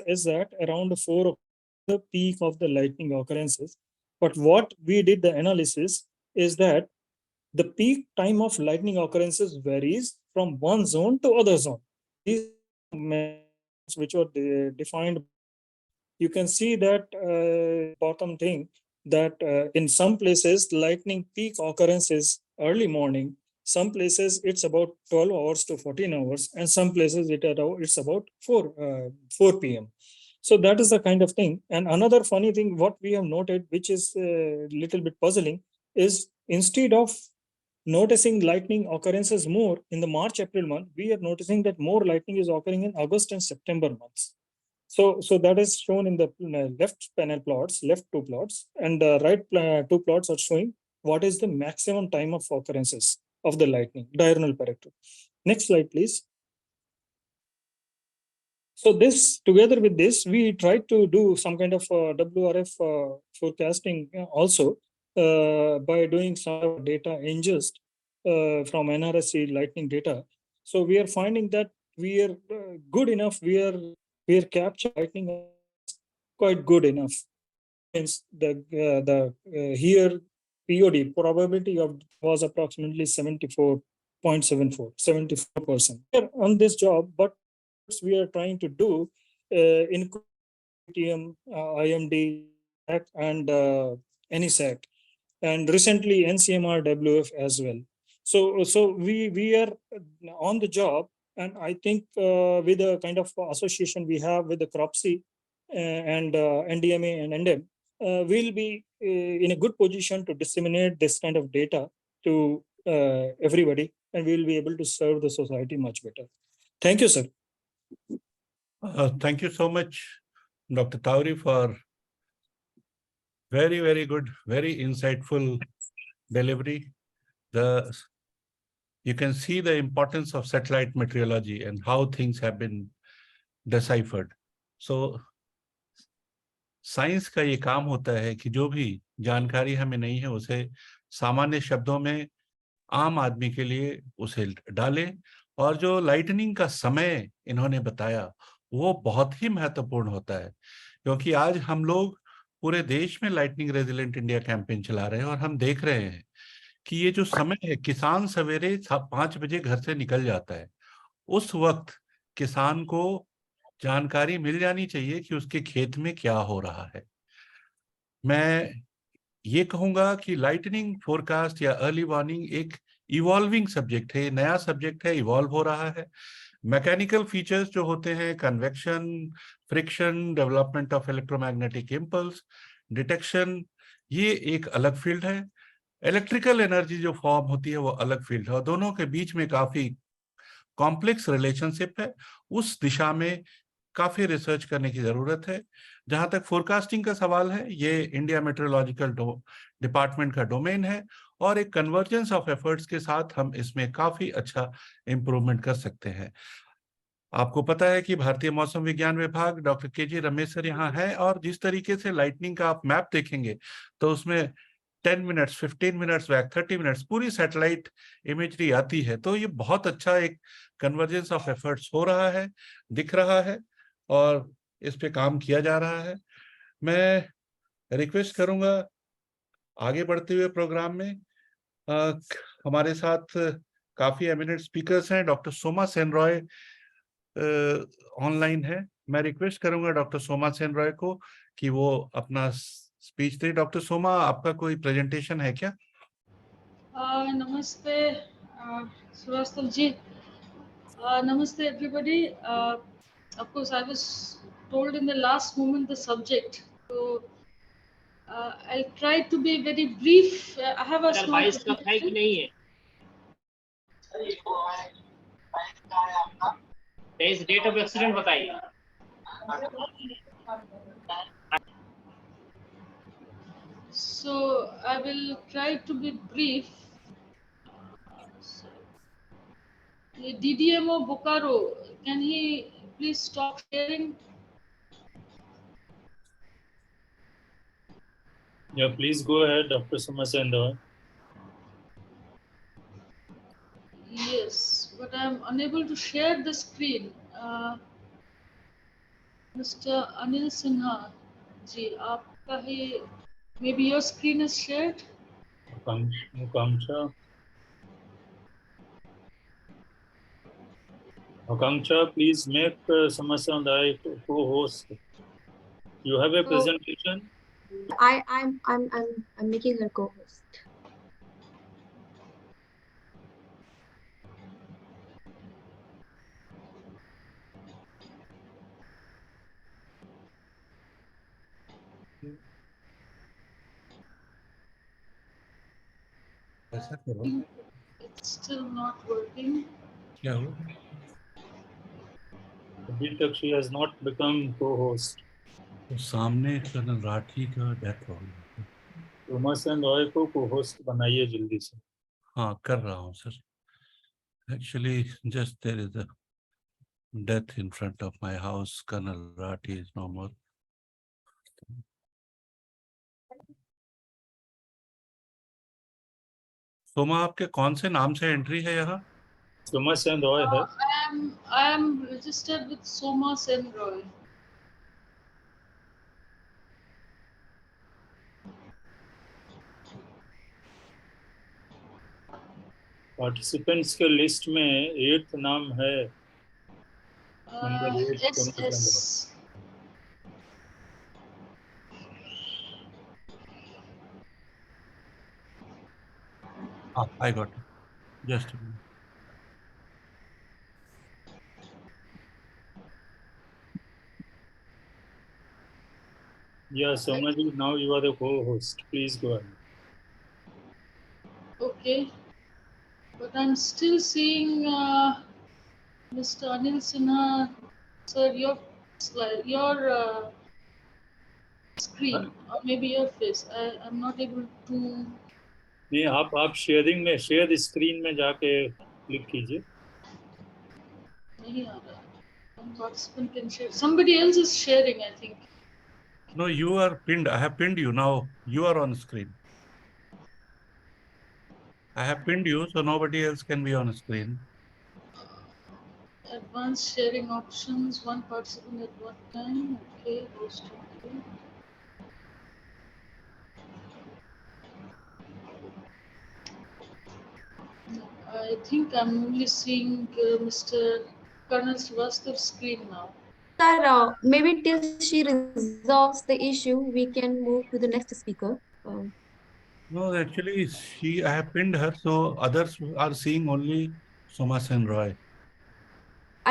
is that around 4 o'clock, the peak of the lightning occurrences. But what we did the analysis is that the peak time of lightning occurrences varies from one zone to other zone. These which were defined. You can see that bottom thing that in some places lightning peak occurrences early morning. Some places it's about 12 hours to 14 hours, and some places it's about 4 p.m. So that is the kind of thing. And another funny thing, what we have noted, which is a little bit puzzling, is instead of noticing lightning occurrences more in the March-April month, we are noticing that more lightning is occurring in August and September months. So that is shown in the left panel plots, left two plots, and the right two plots are showing what is the maximum time of occurrences of the lightning, diurnal parector. Next slide, please. So this, together with this, we tried to do some kind of WRF forecasting also by doing some data ingest from NRSC lightning data. So we are finding that we are good enough. We are capturing lightning quite good enough. Means the here POD probability of was approximately 74.74, 74%. On this job, but we are trying to do in IMD and NESAC, and recently NCMR WF as well. So we are on the job, and I think with the kind of association we have with the CROPSI and NDMA and NDM, we'll be in a good position to disseminate this kind of data to everybody, and we'll be able to serve the society much better. Thank you, sir. Thank you so much, Dr. Tauri, for very, very good, very insightful delivery. You can see the importance of satellite meteorology and how things have been deciphered. So, science का ये काम होता है कि जो भी जानकारी हमें नहीं है उसे सामान्य शब्दों में आम आदमी के लिए उसे डालें, और जो लाइटनिंग का समय इन्होंने बताया वो बहुत ही महत्वपूर्ण होता है, क्योंकि आज हम लोग पूरे देश में लाइटनिंग रेजिलेंट इंडिया कैंपेन चला रहे हैं और हम देख रहे हैं कि ये जो समय है, किसान सवेरे 5 बजे घर से निकल जाता है, उस वक्त किसान को जानकारी मिल जानी चाहिए कि उसके खेत में क्या हो रहा है। मैं ये कहूंगा कि लाइटनिंग फोरकास्ट या अर्ली वार्निंग एक इवॉल्विंग सब्जेक्ट है, नया सब्जेक्ट है, इवॉल्व हो रहा है। मैकेनिकल फीचर्स जो होते हैं, convection, friction, development of electromagnetic impulse, detection, ये एक अलग फील्ड है। इलेक्ट्रिकल एनर्जी जो फॉर्म होती है वो अलग फील्ड है, और दोनों के बीच में काफी कॉम्प्लेक्स रिलेशनशिप है। उस दिशा में काफी रिसर्च करने की जरूरत है। जहां तक फोरकास्टिंग का सवाल है, ये इंडिया मेट्रोलॉजिकल डिपार्टमेंट का डोमेन है, और एक कन्वर्जेंस ऑफ एफर्ट्स के साथ हम इसमें काफी अच्छा इंप्रूवमेंट कर सकते हैं। आपको पता है कि भारतीय मौसम विज्ञान विभाग, डॉक्टर के.जी. रमेश सर यहाँ है, और जिस तरीके से लाइटनिंग का आप मैप देखेंगे तो उसमें 10 मिनट्स, 15 मिनट्स बैक, 30 मिनट्स पूरी सैटेलाइट इमेजरी आती है। तो ये बहुत अच्छा एक कन्वर्जेंस ऑफ एफर्ट्स हो रहा है, दिख रहा है, और इस पे काम किया जा रहा है। मैं रिक्वेस्ट करूंगा आगे बढ़ते हुए प्रोग्राम में हमारे साथ काफी एमिनेंट स्पीकर्स हैं। डॉक्टर सोमा सेन रॉय ऑनलाइन है। मैं रिक्वेस्ट करूंगा डॉक्टर सोमा सेन रॉय को कि वो अपना स्पीच दे। डॉक्टर सोमा, आपका कोई प्रेजेंटेशन है क्या? नमस्ते श्रीवास्तव जी, नमस्ते everybody. Of course, I was told in the last moment the subject, so I'll try to be very brief. I have a small presentation. Date of accident बताइए। So I will try to be brief. DDMO Bokaro, can he please stop sharing? Yeah, please go ahead, Dr. Somasendra. Yes, but I'm unable to share the screen. Mr. Anil Sinha जी आपका ही maybe your screen is shared. Akanksha, please make Samasya and I co-host. You have a presentation? I'm making her co-host. It's still not working. Yeah. She has not become co-host. तो सामने कर्नल राठी का डेथ हो गया। Samasya and I को co-host बनाइए जल्दी से। हाँ कर रहा हूँ sir. Actually, just there is a death in front of my house. Colonel Rathi is no more. Soma आपके कौन से नाम से एंट्री है यहाँ? Soma Sen Roy है। I am registered with Soma Sen Roy. Participants के लिस्ट में 8th नाम है। Number 8 SS. I got it. Just a minute. Yeah, Somaji, now you are the co-host. Please go ahead. Okay, but I'm still seeing Mr. Anil Sinha, sir, your slide, your screen, or maybe your face. I'm not able to. नहीं आप शेयरिंग में शेयर स्क्रीन में जाके क्लिक कीजिए। नहीं आ रहा। One participant can share. Somebody else is sharing, I think. No, you are pinned. I have pinned you now. You are on screen. I have pinned you, so nobody else can be on screen. Advanced sharing options, one participant at one time. Okay, host. Okay. I think I'm only seeing Mr. Colonel Srivastava's screen now. Sir, maybe till she resolves the issue, we can move to the next speaker. No, actually, I have pinned her, so others are seeing only Soma Sen Roy.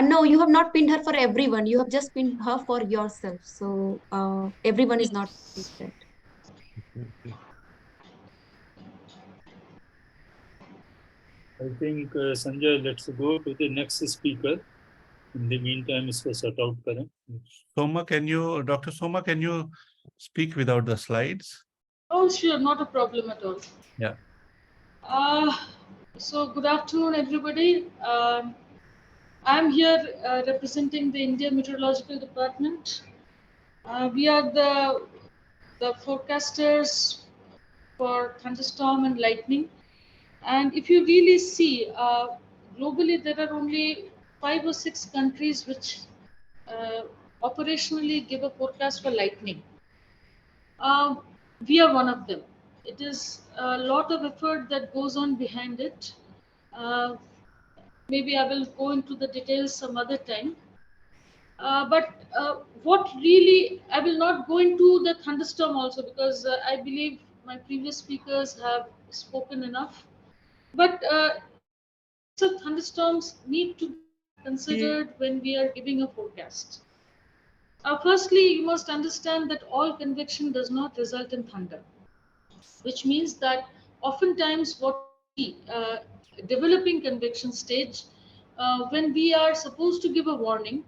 No, you have not pinned her for everyone. You have just pinned her for yourself. So everyone is not seeing that. Okay. I think Sanjay, let's go to the next speaker. In the meantime, इसको sort out करें. Soma, Dr. Soma, can you speak without the slides? Oh, sure, not a problem at all. Yeah. So good afternoon, everybody. I'm here representing the India Meteorological Department. We are the forecasters for thunderstorm and lightning. And if you really see, globally there are only 5 or 6 countries which operationally give a forecast for lightning. We are one of them. It is a lot of effort that goes on behind it. Maybe I will go into the details some other time. But what really, I will not go into the thunderstorm also because I believe my previous speakers have spoken enough. But so thunderstorms need to be considered when we are giving a forecast. Firstly, you must understand that all convection does not result in thunder, which means that oftentimes what we developing convection stage, when we are supposed to give a warning,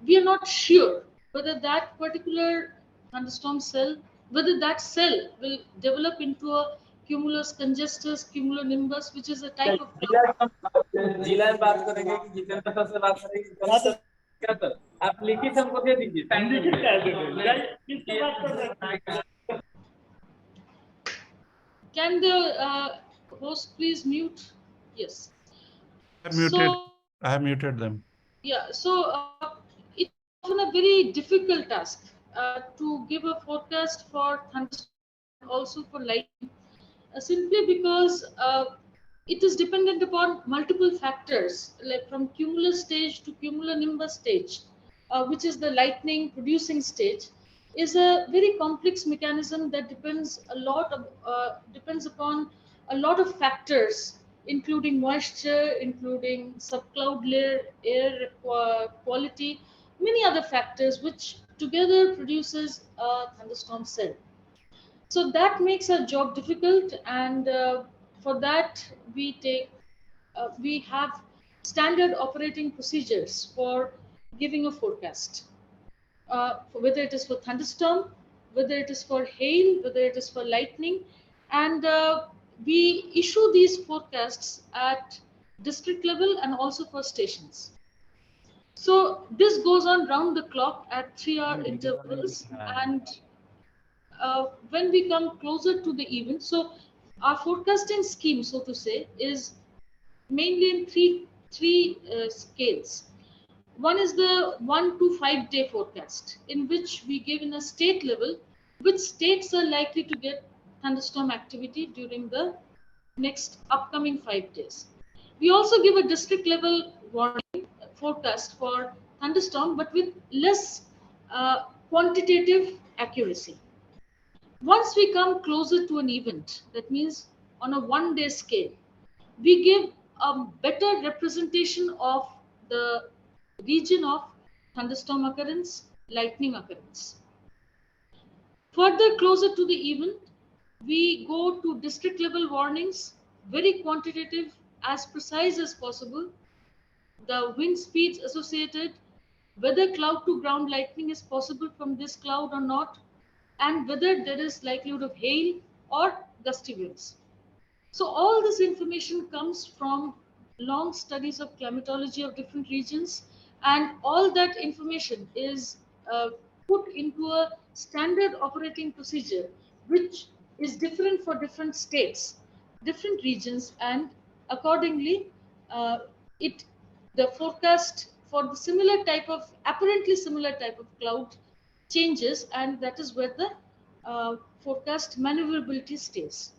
we are not sure whether that particular thunderstorm cell, whether that cell will develop into a cumulus congestus, cumulonimbus, which is a type of जिला में बात करेंगे कि जिला में सबसे बात करेंगे क्या सर आप लिखित हमको दे दीजिए लिखित क्या दे किससे बात कर रहे हैं Can the host please mute? Yes. I have muted them. Yeah, so it's often a very difficult task to give a forecast for thunderstorm and also for lightning, simply because it is dependent upon multiple factors, like from cumulus stage to cumulonimbus stage, which is the lightning producing stage, is a very complex mechanism that depends upon a lot of factors, including moisture, including subcloud layer, air quality, many other factors, which together produces a thunderstorm cell. So that makes our job difficult, and for that we have standard operating procedures for giving a forecast, whether it is for thunderstorm, whether it is for hail, whether it is for lightning, and we issue these forecasts at district level and also for stations. So this goes on round the clock at 3-hour intervals, and when we come closer to the event, so our forecasting scheme, so to say, is mainly in three scales. One is the 1 to 5 day forecast, in which we give in a state level which states are likely to get thunderstorm activity during the next upcoming 5 days. We also give a district level warning forecast for thunderstorm, but with less quantitative accuracy. Once we come closer to an event, that means on a 1 day scale, we give a better representation of the region of thunderstorm occurrence, lightning occurrence. Further closer to the event, we go to district level warnings, very quantitative, as precise as possible, the wind speeds associated, whether cloud to ground lightning is possible from this cloud or not, and whether there is likelihood of hail or gusty winds. So all this information comes from long studies of climatology of different regions, and all that information is put into a standard operating procedure, which is different for different states, different regions, and accordingly, uh, it the forecast for the similar type of apparently similar type of cloud changes, and that is where the forecast maneuverability stays.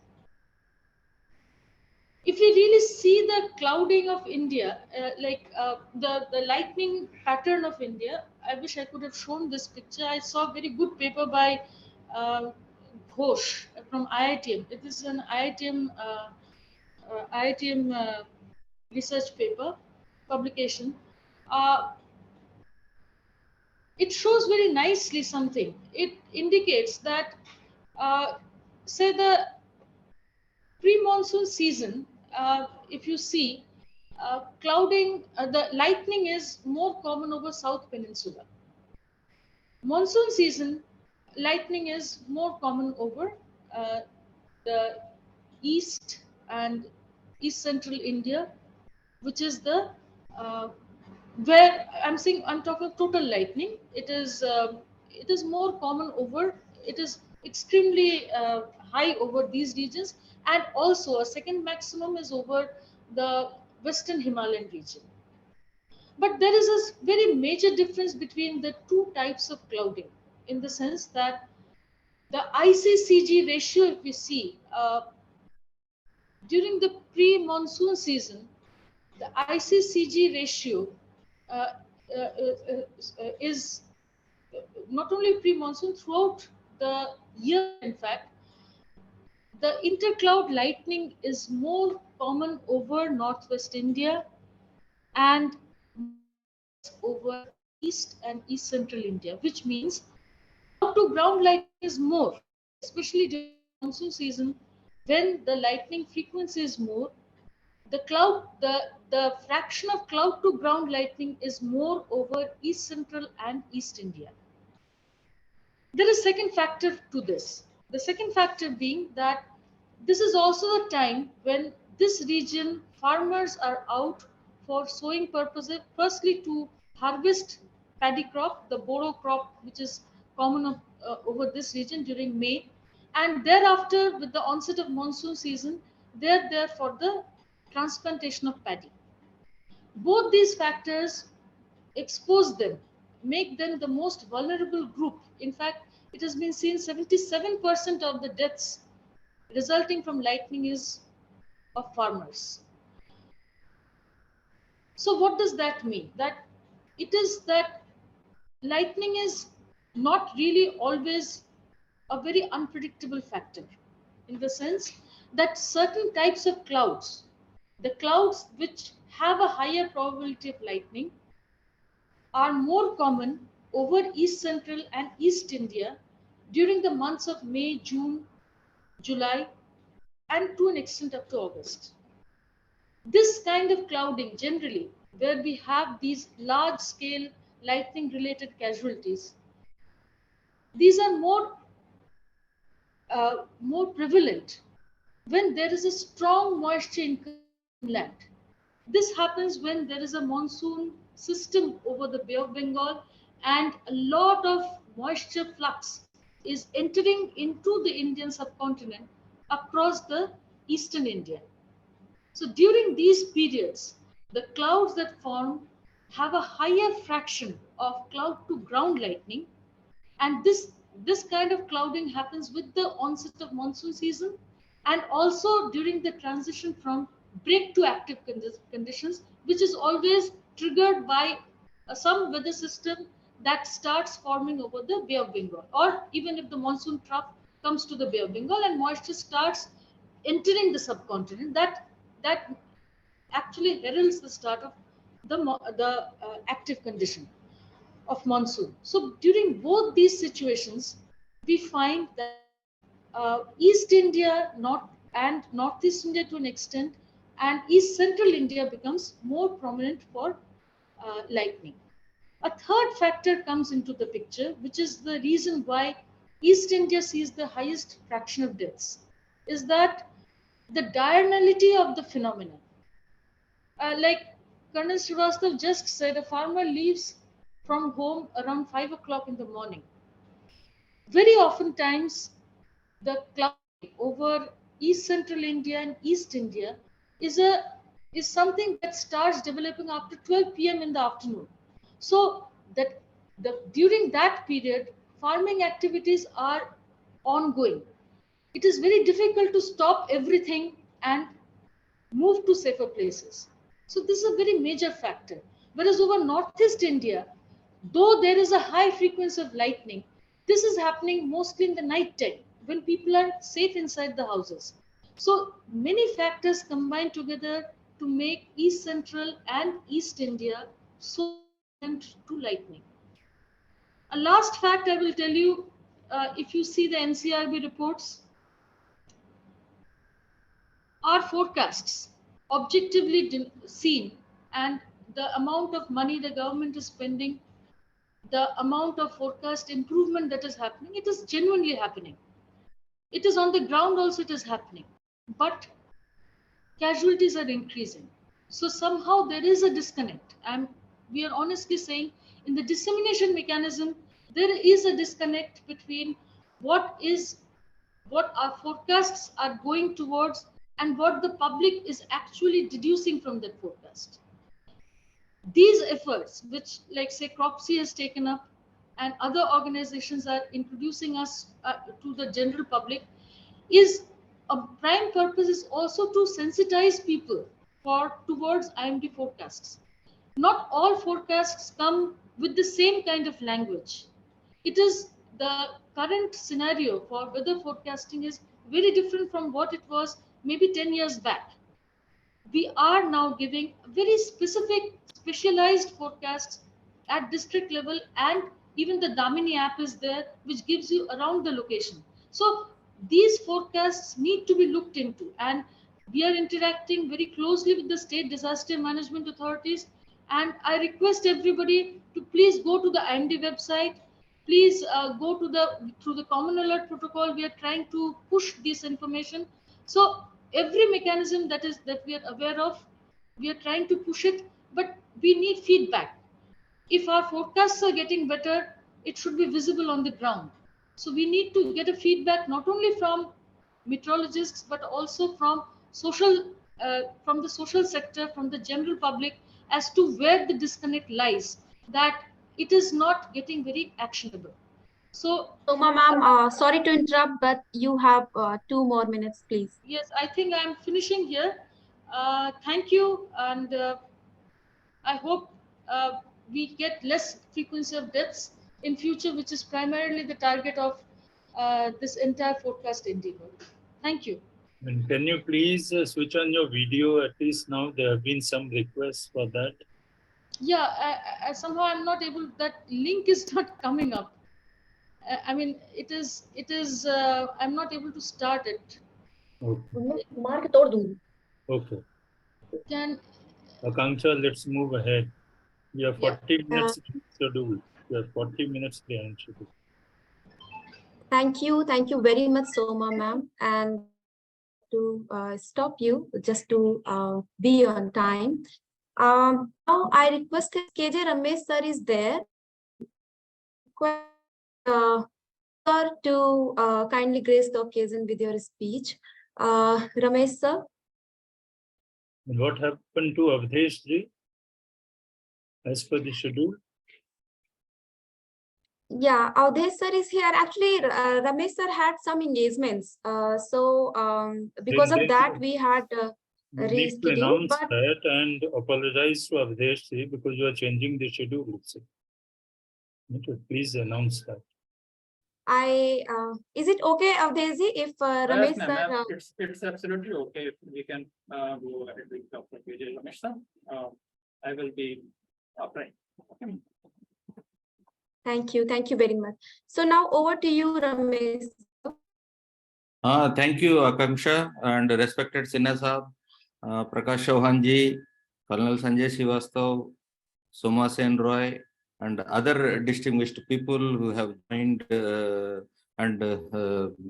If we really see the clouding of India, the lightning pattern of India, I wish I could have shown this picture. I saw a very good paper by uh, Ghosh from IITM. It is an IITM research paper publication. Uh, it shows very nicely something. It indicates that, say, the pre-monsoon season, if you see, the lightning is more common over South Peninsula. Monsoon season, lightning is more common over the east and east central India, which is the where I'm talking total lightning. It is more common over. It is extremely high over these regions, and also a second maximum is over the Western Himalayan region. But there is a very major difference between the two types of clouding, in the sense that the ICCG ratio, if we see, during the pre-monsoon season, the ICCG ratio uh, is not only pre-monsoon, throughout the year, in fact, the intercloud lightning is more common over northwest India and over east and east central India, which means cloud to ground lightning is more, especially during monsoon season when the lightning frequency is more. The fraction of cloud to ground lightning is more over east central and east India. There is second factor to this. The second factor being that this is also the time when this region farmers are out for sowing purposes, firstly to harvest paddy crop, the boro crop, which is common over this region during May, and thereafter with the onset of monsoon season, they're there for the transplantation of paddy. Both these factors expose them, make them the most vulnerable group. In fact, it has been seen 77% of the deaths resulting from lightning is of farmers. So what does that mean? That it is that lightning is not really always a very unpredictable factor, in the sense that certain types of clouds, the clouds which have a higher probability of lightning, are more common over East Central and East India during the months of May, June, July, and to an extent up to August. This kind of clouding generally, where we have these large scale lightning related casualties, these are more prevalent when there is a strong moisture inland. This happens when there is a monsoon system over the Bay of Bengal and a lot of moisture flux is entering into the Indian subcontinent across the eastern India. So during these periods, the clouds that form have a higher fraction of cloud to ground lightning, and this kind of clouding happens with the onset of monsoon season and also during the transition from break to active conditions, which is always triggered by some weather system that starts forming over the Bay of Bengal, or even if the monsoon trough comes to the Bay of Bengal and moisture starts entering the subcontinent, that actually heralds the start of the active condition of monsoon. So during both these situations, we find that East India, Northeast India to an extent, and East Central India becomes more prominent for lightning. A third factor comes into the picture, which is the reason why East India sees the highest fraction of deaths, is that the diurnality of the phenomenon. Like Colonel Srivastav just said, a farmer leaves from home around 5 o'clock in the morning. Very often times, the cloud over East Central India and East India is something that starts developing after 12 p.m. in the afternoon. So that during that period, farming activities are ongoing. It is very difficult to stop everything and move to safer places. So this is a very major factor. Whereas over Northeast India, though there is a high frequency of lightning, this is happening mostly in the night time when people are safe inside the houses. So many factors combine together to make East Central and East India so prone to lightning. A last fact I will tell you, if you see the NCRB reports, our forecasts objectively seen, and the amount of money the government is spending, the amount of forecast improvement that is happening, it is genuinely happening. It is on the ground also, it is happening. But casualties are increasing. So somehow there is a disconnect. And we are honestly saying in the dissemination mechanism, there is a disconnect between what our forecasts are going towards and what the public is actually deducing from that forecast. These efforts, which like say CropSea has taken up and other organizations are introducing us to the general public, is a prime purpose is also to sensitize people towards IMD forecasts. Not all forecasts come with the same kind of language. It is the current scenario for weather forecasting is very different from what it was maybe 10 years back. We are now giving very specific, specialized forecasts at district level, and even the Damini app is there, which gives you around the location. So these forecasts need to be looked into, and we are interacting very closely with the state disaster management authorities. And I request everybody to please go to the IMD website. Please go to through the common alert protocol. We are trying to push this information. So every mechanism that we are aware of, we are trying to push it, but we need feedback. If our forecasts are getting better, it should be visible on the ground. So we need to get a feedback not only from meteorologists but also from the social sector, from the general public, as to where the disconnect lies. that it is not getting very actionable. So, Soma ma'am, sorry to interrupt, but you have 2 more minutes, please. yes, I think I'm finishing here. Thank you, and I hope we get less frequency of deaths in future, which is primarily the target of this entire forecast endeavor. Thank you. And can you please switch on your video at least now? There have been some requests for that. Yeah, somehow I'm not able. That link is not coming up. I mean, it is. I'm not able to start it. Okay. Okay. Can Akanksha, let's move ahead. We have Yeah. 40 minutes scheduled. We have 40 minutes behind schedule. Thank you very much, Soma ma'am. And to stop you just to be on time. Now I requested KJ Ramesh sir is there. Request sir to kindly grace the occasion with your speech. Ramesh sir. And what happened to Avdesh ji as per the schedule? Yeah, Avdesh sir is here. Actually, Ramesh sir had some engagements. Because of that, we had You need to rescheduled. announce But that and apologize to Avdesh ji because you are changing the schedule. Please announce that. Is it okay, Avdesh ji, if Ramesh Yes, sir? ma'am. It's absolutely okay if we can go ahead with Dr. KJ Ramesh sir. I will be upright. Okay. Thank you very much. So now over to you, Ramesh. Thank you, Akanksha, and respected Sinha Sahab, Prakash Chauhan ji, Colonel Sanjay Srivastav, Soma Sen Roy, and other distinguished people who have joined and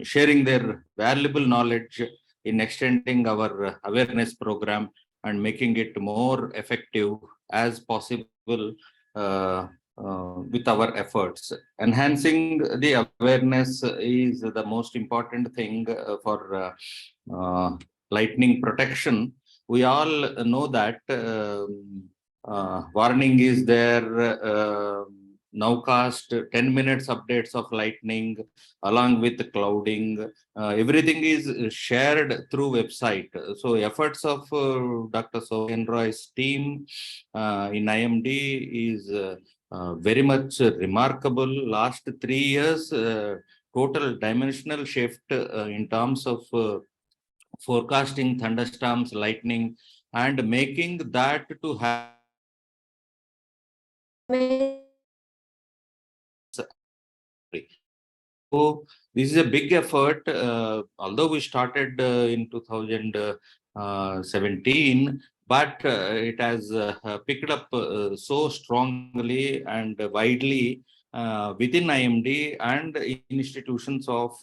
sharing their valuable knowledge in extending our awareness program and making it more effective as possible with our efforts. Enhancing the awareness is the most important thing for lightning protection. We all know that warning is there, nowcast 10 minutes updates of lightning along with clouding. Everything is shared through website. So efforts of Dr. Sohen Roy's team in IMD is very much remarkable. Last 3 years, total dimensional shift in terms of forecasting thunderstorms, lightning, and making that to happen. So this is a big effort. Although we started in 2017, but it has picked up so strongly and widely within IMD and institutions of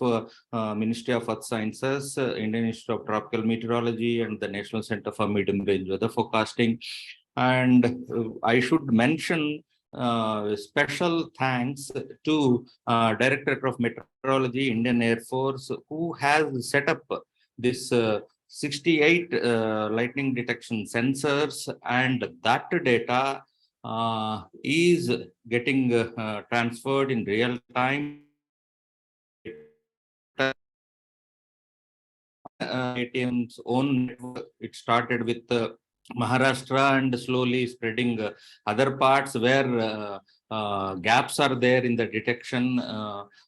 Ministry of Earth Sciences, Indian Institute of Tropical Meteorology, and the National Center for Medium Range Weather Forecasting. And I should mention special thanks to Directorate of Meteorology, Indian Air Force, who has set up this 68 lightning detection sensors, and that data is getting transferred in real time. ATM's own network. It started with Maharashtra and slowly spreading other parts where gaps are there in the detection,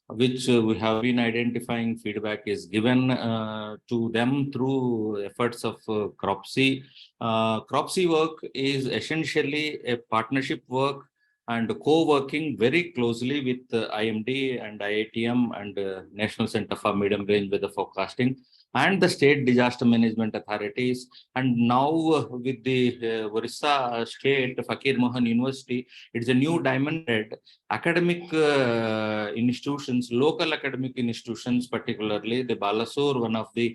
which we have been identifying. Feedback is given to them through efforts of CROPSI. CROPSI work is essentially a partnership work and co-working very closely with IMD and IITM and National Center for Medium Range Weather Forecasting and the state disaster management authorities. And now with the Orissa State Fakir Mohan University, it's a new diamond. Academic institutions, local academic institutions, particularly the Balasore, one of the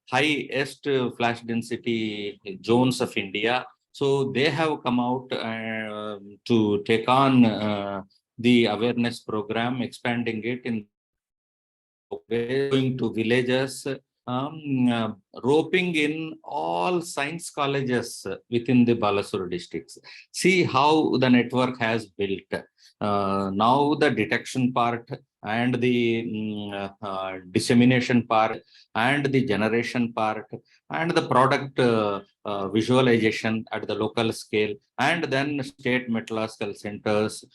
highest flash density zones of India. So they have come out to take on the awareness program, expanding it in going to villages, roping in all science colleges within the Balasore districts. See how the network has built. Now the detection part and the dissemination part and the generation part and the product visualization at the local scale, and then state meteorological centers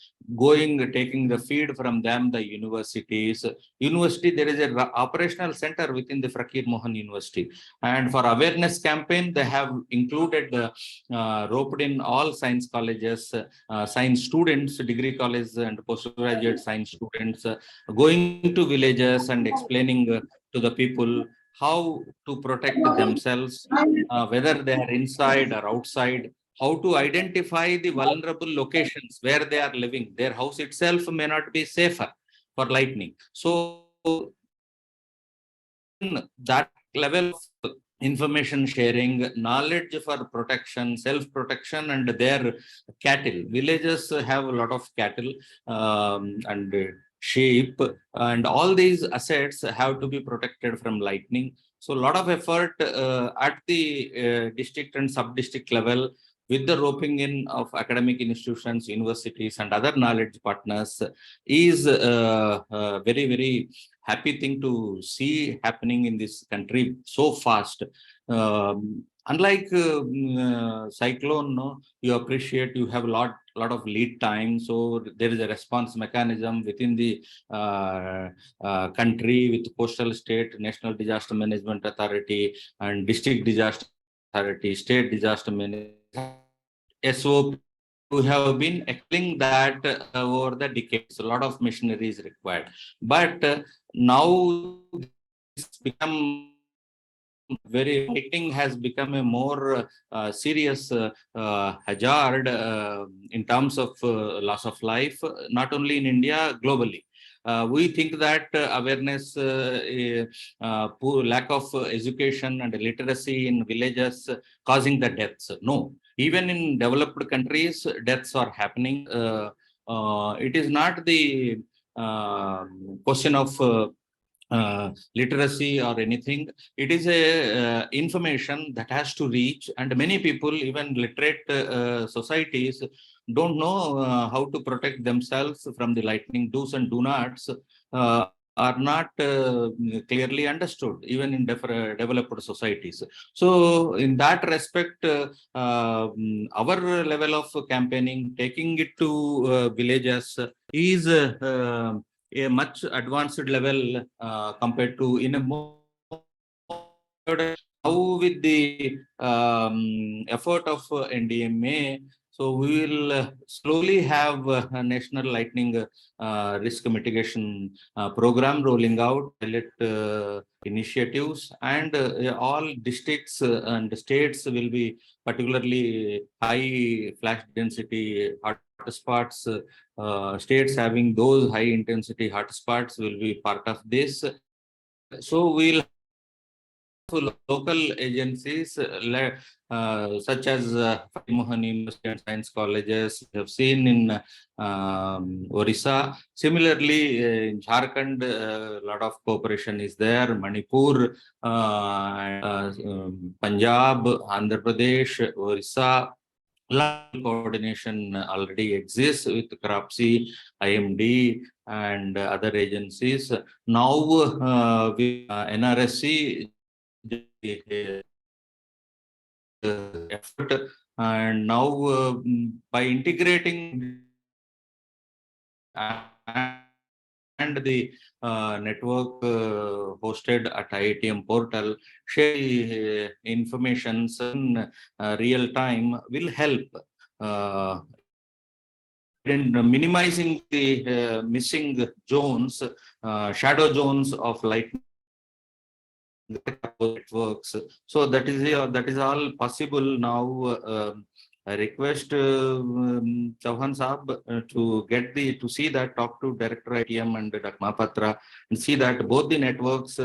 taking the feed from them, the universities. University, there is a operational center within the Fakir Mohan University, and for awareness campaign they have included roped in all science colleges, science students, degree college and postgraduate science students, going to villages and explaining to the people how to protect themselves, whether they are inside or outside, how to identify the vulnerable locations where they are living. Their house itself may not be safer for lightning. So that level of information sharing, knowledge for protection, self-protection, and their cattle. Villages have a lot of cattle and sheep, and all these assets have to be protected from lightning. So a lot of effort at the district and sub-district level with the roping in of academic institutions, universities, and other knowledge partners is very, very happy thing to see happening in this country so fast. Unlike cyclone, no, you appreciate you have a lot of lead time, so there is a response mechanism within the country with coastal state, National Disaster Management Authority, and district disaster authority, state disaster management SOP. We have been explaining that over the decades. A lot of machinery is required, but now it's become lightning has become a more serious hazard in terms of loss of life, not only in India, globally. We think that awareness, lack of education and literacy in villages causing the deaths. No, even in developed countries, deaths are happening. It is not the question of literacy or anything. It is a information that has to reach, and many people, even literate societies, don't know how to protect themselves from the lightning. Do's and do nots are not clearly understood, even in developed societies. So in that respect, our level of campaigning, taking it to villages is a much advanced level compared to in a more now with the effort of NDMA. So we will slowly have a national lightning risk mitigation program rolling out, pilot initiatives, and all districts and states will be particularly high flash density hotspots. States having those high intensity hotspots will be part of this. So we'll local agencies such as Mohan University and Science Colleges we have seen in Orissa. Similarly, in Jharkhand, a lot of cooperation is there. Manipur, Punjab, Andhra Pradesh, Orissa. Coordination already exists with CRAPSI, IMD, and other agencies. Now, with NRSC, effort, and now by integrating and the network hosted at IITM portal, share information in real time will help in minimizing the missing zones, shadow zones of light networks. So that is all possible now. I request Chauhan Saab to see that, talk to Director ITM and Dr. Mahapatra, and see that both the networks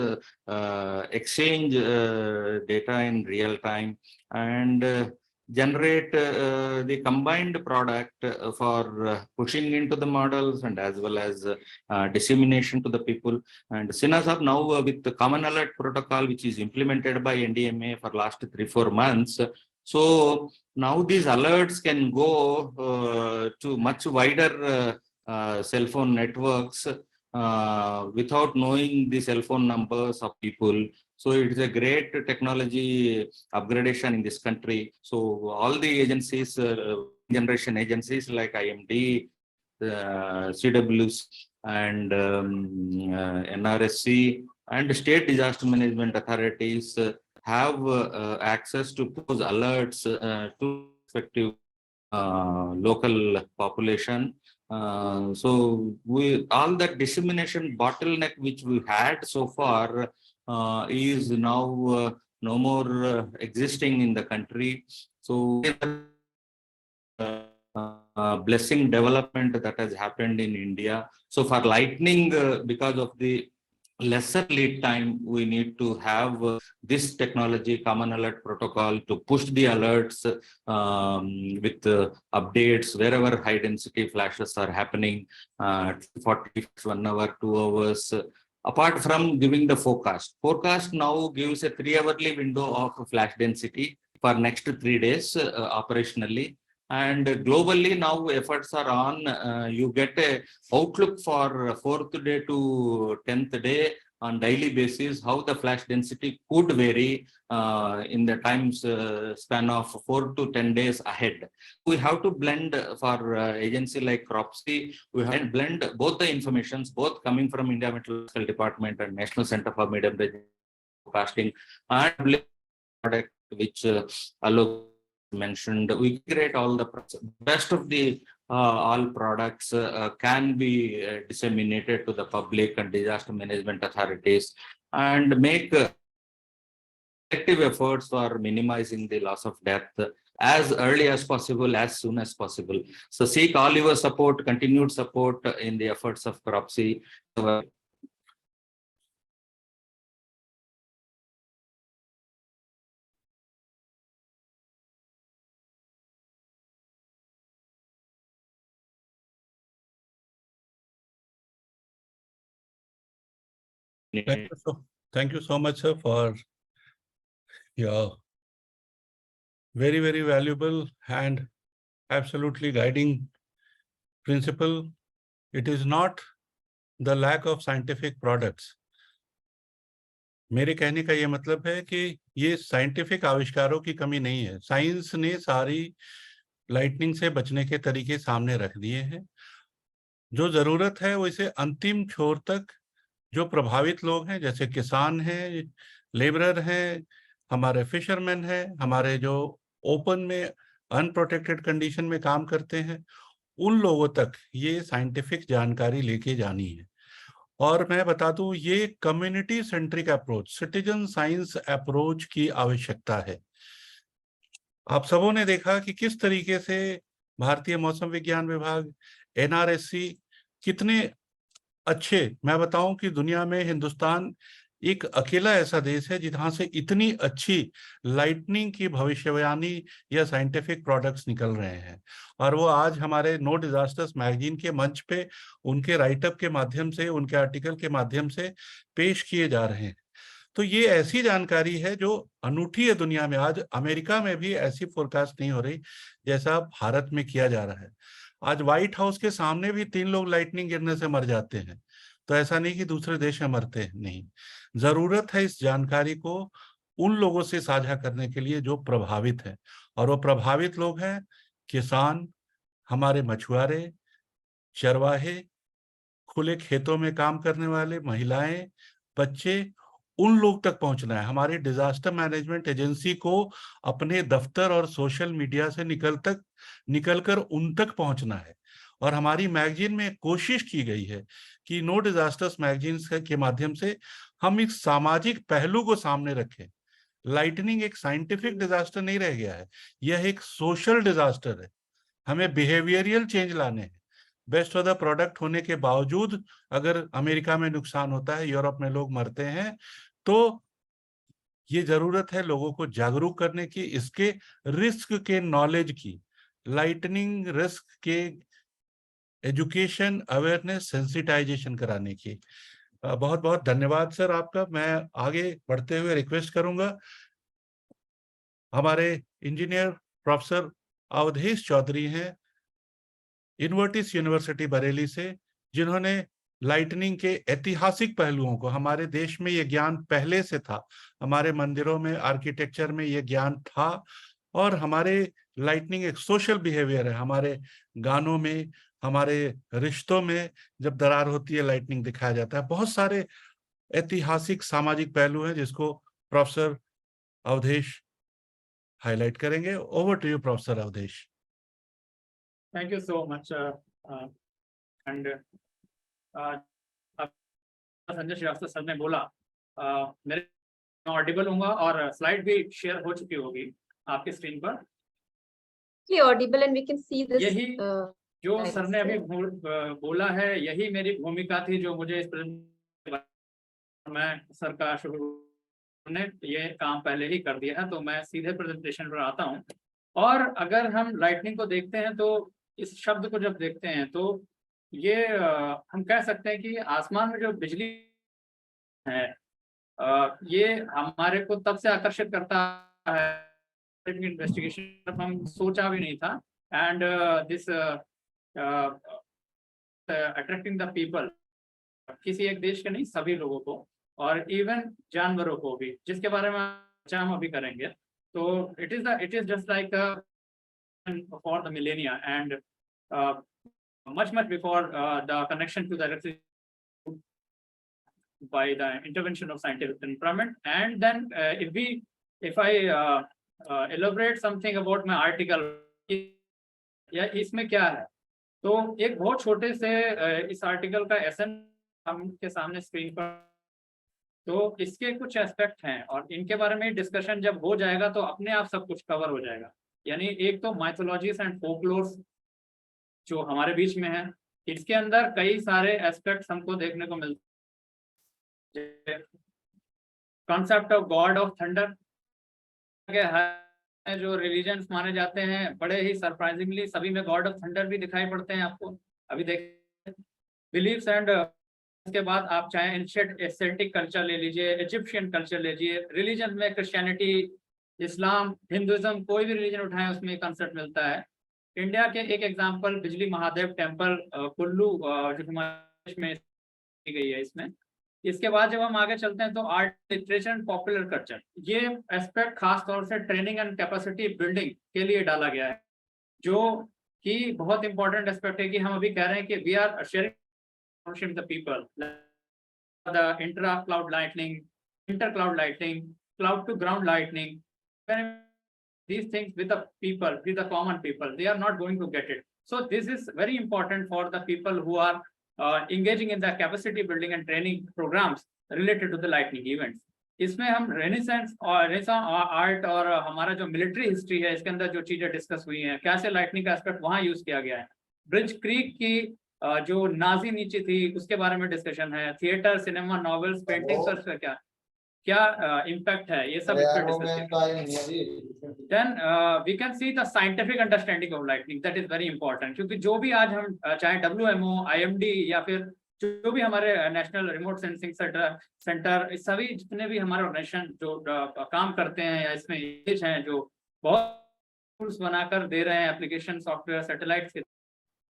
exchange data in real time, and generate the combined product for pushing into the models and as well as dissemination to the people. And Sinasab now with the common alert protocol, which is implemented by NDMA for last 3-4 months. So now these alerts can go to much wider cell phone networks without knowing the cell phone numbers of people. So it is a great technology upgradation in this country. So all the agencies, generation agencies like IMD, CWS and NRSC and state disaster management authorities have access to those alerts to respective local population. So all that dissemination bottleneck which we had so far is now no more existing in the country. So blessing development that has happened in India. So for lightning, because of the lesser lead time, we need to have this technology, common alert protocol, to push the alerts with updates wherever high density flashes are happening, 40, 1 hour, 2 hours. Apart from giving the forecast now gives a 3-hourly window of flash density for next 3 days operationally. And globally now efforts are on, you get a outlook for 4th day to 10th day on daily basis, how the flash density could vary in the times span of 4 to 10 days ahead. We have to blend for agency like CROPSI, we have to blend both the informations, both coming from India Meteorological Department and National Center for Medium Range Forecasting, and product which Alok mentioned. We create all the best of the all products can be disseminated to the public and disaster management authorities and make effective efforts for minimizing the loss of death as early as possible, as soon as possible. So seek all your support, continued support in the efforts of CROPSI. Thank you so much, sir, for your very, very valuable and absolutely guiding principle. It is not the lack of scientific products. मेरे कहने का ये मतलब है कि ये साइंटिफिक आविष्कारों की कमी नहीं है। साइंस ने सारी लाइटनिंग से बचने के तरीके सामने रख दिए हैं। जो जरूरत है वो इसे अंतिम छोर तक जो प्रभावित लोग हैं, जैसे किसान हैं, लेबरर हैं, हमारे फिशरमैन हैं, हमारे जो ओपन में अनप्रोटेक्टेड कंडीशन में काम करते हैं, उन लोगों तक ये साइंटिफिक जानकारी लेके जानी है। और मैं बता दूं, ये community centric approach, citizen science approach की आवश्यकता है। आप सबों ने देखा कि किस तरीके से भारतीय मौसम विज्ञान विभाग, एनआरएससी कितने अच्छे, मैं बताऊं कि दुनिया में हिंदुस्तान एक अकेला ऐसा देश है जहां से इतनी अच्छी लाइटनिंग की भविष्यवाणी या साइंटिफिक प्रोडक्ट्स निकल रहे हैं। और वो आज हमारे नो डिजास्टर्स मैगजीन के मंच पे उनके राइटअप के माध्यम से, उनके आर्टिकल के माध्यम से पेश किए जा रहे हैं। तो ये ऐसी जानकारी है जो अनूठी है दुनिया में। आज अमेरिका में भी ऐसी फोरकास्ट नहीं हो रही जैसा भारत में किया जा रहा है। आज व्हाइट हाउस के सामने भी 3 लोग लाइटनिंग गिरने से मर जाते हैं। तो ऐसा नहीं कि दूसरे देश में मरते हैं, नहीं। जरूरत है इस जानकारी को उन लोगों से साझा करने के लिए जो प्रभावित है, और वो प्रभावित लोग हैं किसान, हमारे मछुआरे, चरवाहे, खुले खेतों में काम करने वाले, महिलाएं, बच्चे, उन लोग तक पहुंचना है। हमारी डिजास्टर मैनेजमेंट एजेंसी को अपने दफ्तर और सोशल मीडिया से निकलकर उन तक पहुंचना है। और हमारी मैगजीन में कोशिश की गई है कि नो डिजास्टर्स मैगजीन के माध्यम से हम एक सामाजिक पहलू को सामने रखें। लाइटनिंग एक साइंटिफिक डिजास्टर नहीं रह गया है, यह एक सोशल डिजास्टर है। हमें बिहेवियरियल चेंज लाने हैं। बेस्ट ऑफ द प्रोडक्ट होने के बावजूद अगर अमेरिका में नुकसान होता है, यूरोप में लोग मरते हैं, तो ये जरूरत है लोगों को जागरूक करने की, इसके रिस्क के नॉलेज की, लाइटनिंग रिस्क के एजुकेशन, अवेयरनेस, सेंसिटाइजेशन कराने की। बहुत बहुत धन्यवाद सर आपका। मैं आगे बढ़ते हुए रिक्वेस्ट करूंगा हमारे इंजीनियर प्रोफेसर अवधेश चौधरी हैं, इन्वर्टिस यूनिवर्सिटी बरेली से, जिन्होंने लाइटनिंग के ऐतिहासिक पहलुओं को, हमारे देश में ये ज्ञान पहले से था, हमारे मंदिरों में, आर्किटेक्चर में ये ज्ञान था, और हमारे लाइटनिंग एक सोशल बिहेवियर है, हमारे गानों में, हमारे रिश्तों में जब दरार होती है लाइटनिंग दिखाया जाता है। बहुत सारे ऐतिहासिक सामाजिक पहलू हैं जिसको प्रोफेसर अवधेश हाईलाइट करेंगे। Over to you professor Awadhesh. Thank you so much. And Sanjay Srivastava sir ने बोला, मेरे ऑडिबल होगा और स्लाइड भी शेयर हो चुकी होगी आपकी स्क्रीन पर। Audible and we can see this. यही जो सर ने अभी बोला है, यही मेरी भूमिका थी जो मुझे इस मैं सर का शुक्र ने ये काम पहले ही कर दिया है, तो मैं सीधे प्रेजेंटेशन पर आता हूँ। और अगर हम लाइटनिंग को देखते हैं तो इस शब्द को जब देखते हैं तो ये हम कह सकते हैं कि आसमान में जो बिजली है ये हमारे को तब से आकर्षित करता है, इन्वेस्टिगेशन हम सोचा भी नहीं था। And this attracting the people, किसी एक देश के नहीं, सभी लोगों को, और इवन जानवरों को भी, जिसके बारे में हम अभी करेंगे। तो it is just like for the millennia and much before the connection to the electricity by the intervention of scientific temperament. And then if I elaborate something about my article, या इसमें क्या है, तो एक बहुत छोटे से इस आर्टिकल का एसेंस हमके सामने स्क्रीन पर, तो इसके कुछ एस्पेक्ट हैं और इनके बारे में डिस्कशन जब हो जाएगा तो अपने आप सब कुछ कवर हो जाएगा। यानी एक तो माइथोलॉजीज एंड फोकलोर्स जो हमारे बीच में है, इसके अंदर कई सारे एस्पेक्ट्स हमको देखने को मिलते हैं। Concept of God of thunder के जो रिलीजन्स माने जाते हैं, बड़े ही सरप्राइजिंगली सभी में गॉड ऑफ थंडर भी दिखाई पड़ते हैं आपको अभी देख। बिलीव्स एंड उसके बाद आप चाहे एंशिएंट कल्चर ले लीजिए, इजिप्शियन कल्चर ले लीजिए, रिलीजन में क्रिश्चियनिटी, इस्लाम, हिंदुइज्म, कोई भी रिलीजन उठाएं उसमें कंसेप्ट मिलता है। इंडिया के एक एग्जांपल बिजली महादेव टेम्पल कुल्लू जो हिमाचल में की गई है इसमें। इसके बाद जब हम आगे चलते हैं तो art, literature and popular culture, ये एस्पेक्ट खास तौर से ट्रेनिंग एंड कैपेसिटी बिल्डिंग के लिए डाला गया है, जो कि बहुत इंपॉर्टेंट एस्पेक्ट है कि हम अभी कह रहे हैं कि we are sharing the people, the intra cloud lightning, inter cloud lightning, cloud to ground lightning, these things with the people, with the common people, they are not going to get it. So this is very important for the people who are engaging in the capacity building and training programs related to the lightning events. इसमें हम रेनेसेंस और आर्ट और हमारा जो मिलिट्री हिस्ट्री है, इसके अंदर जो चीजें डिस्कस हुई हैं, कैसे लाइटनिंग का एस्पेक्ट वहाँ यूज किया गया है। ब्रिज क्रीक की जो नाजी नीचे थी उसके बारे में डिस्कशन है। थिएटर, सिनेमा, नॉवेल्स, पेंटिंग्स और क्या इम्पैक्ट है, ये सब इस पर discuss. Then we can see the scientific understanding of lightning, that is very important, क्योंकि जो भी आज हम चाहे WMO, IMD या फिर जो भी हमारे नेशनल रिमोट सेंसिंग सेंटर, सभी जितने भी हमारे ऑर्गेनाइजेशन जो काम करते हैं या इसमें हैं, जो बहुत टूल्स बनाकर दे रहे हैं एप्लीकेशन, सॉफ्टवेयर, सैटेलाइट्स के,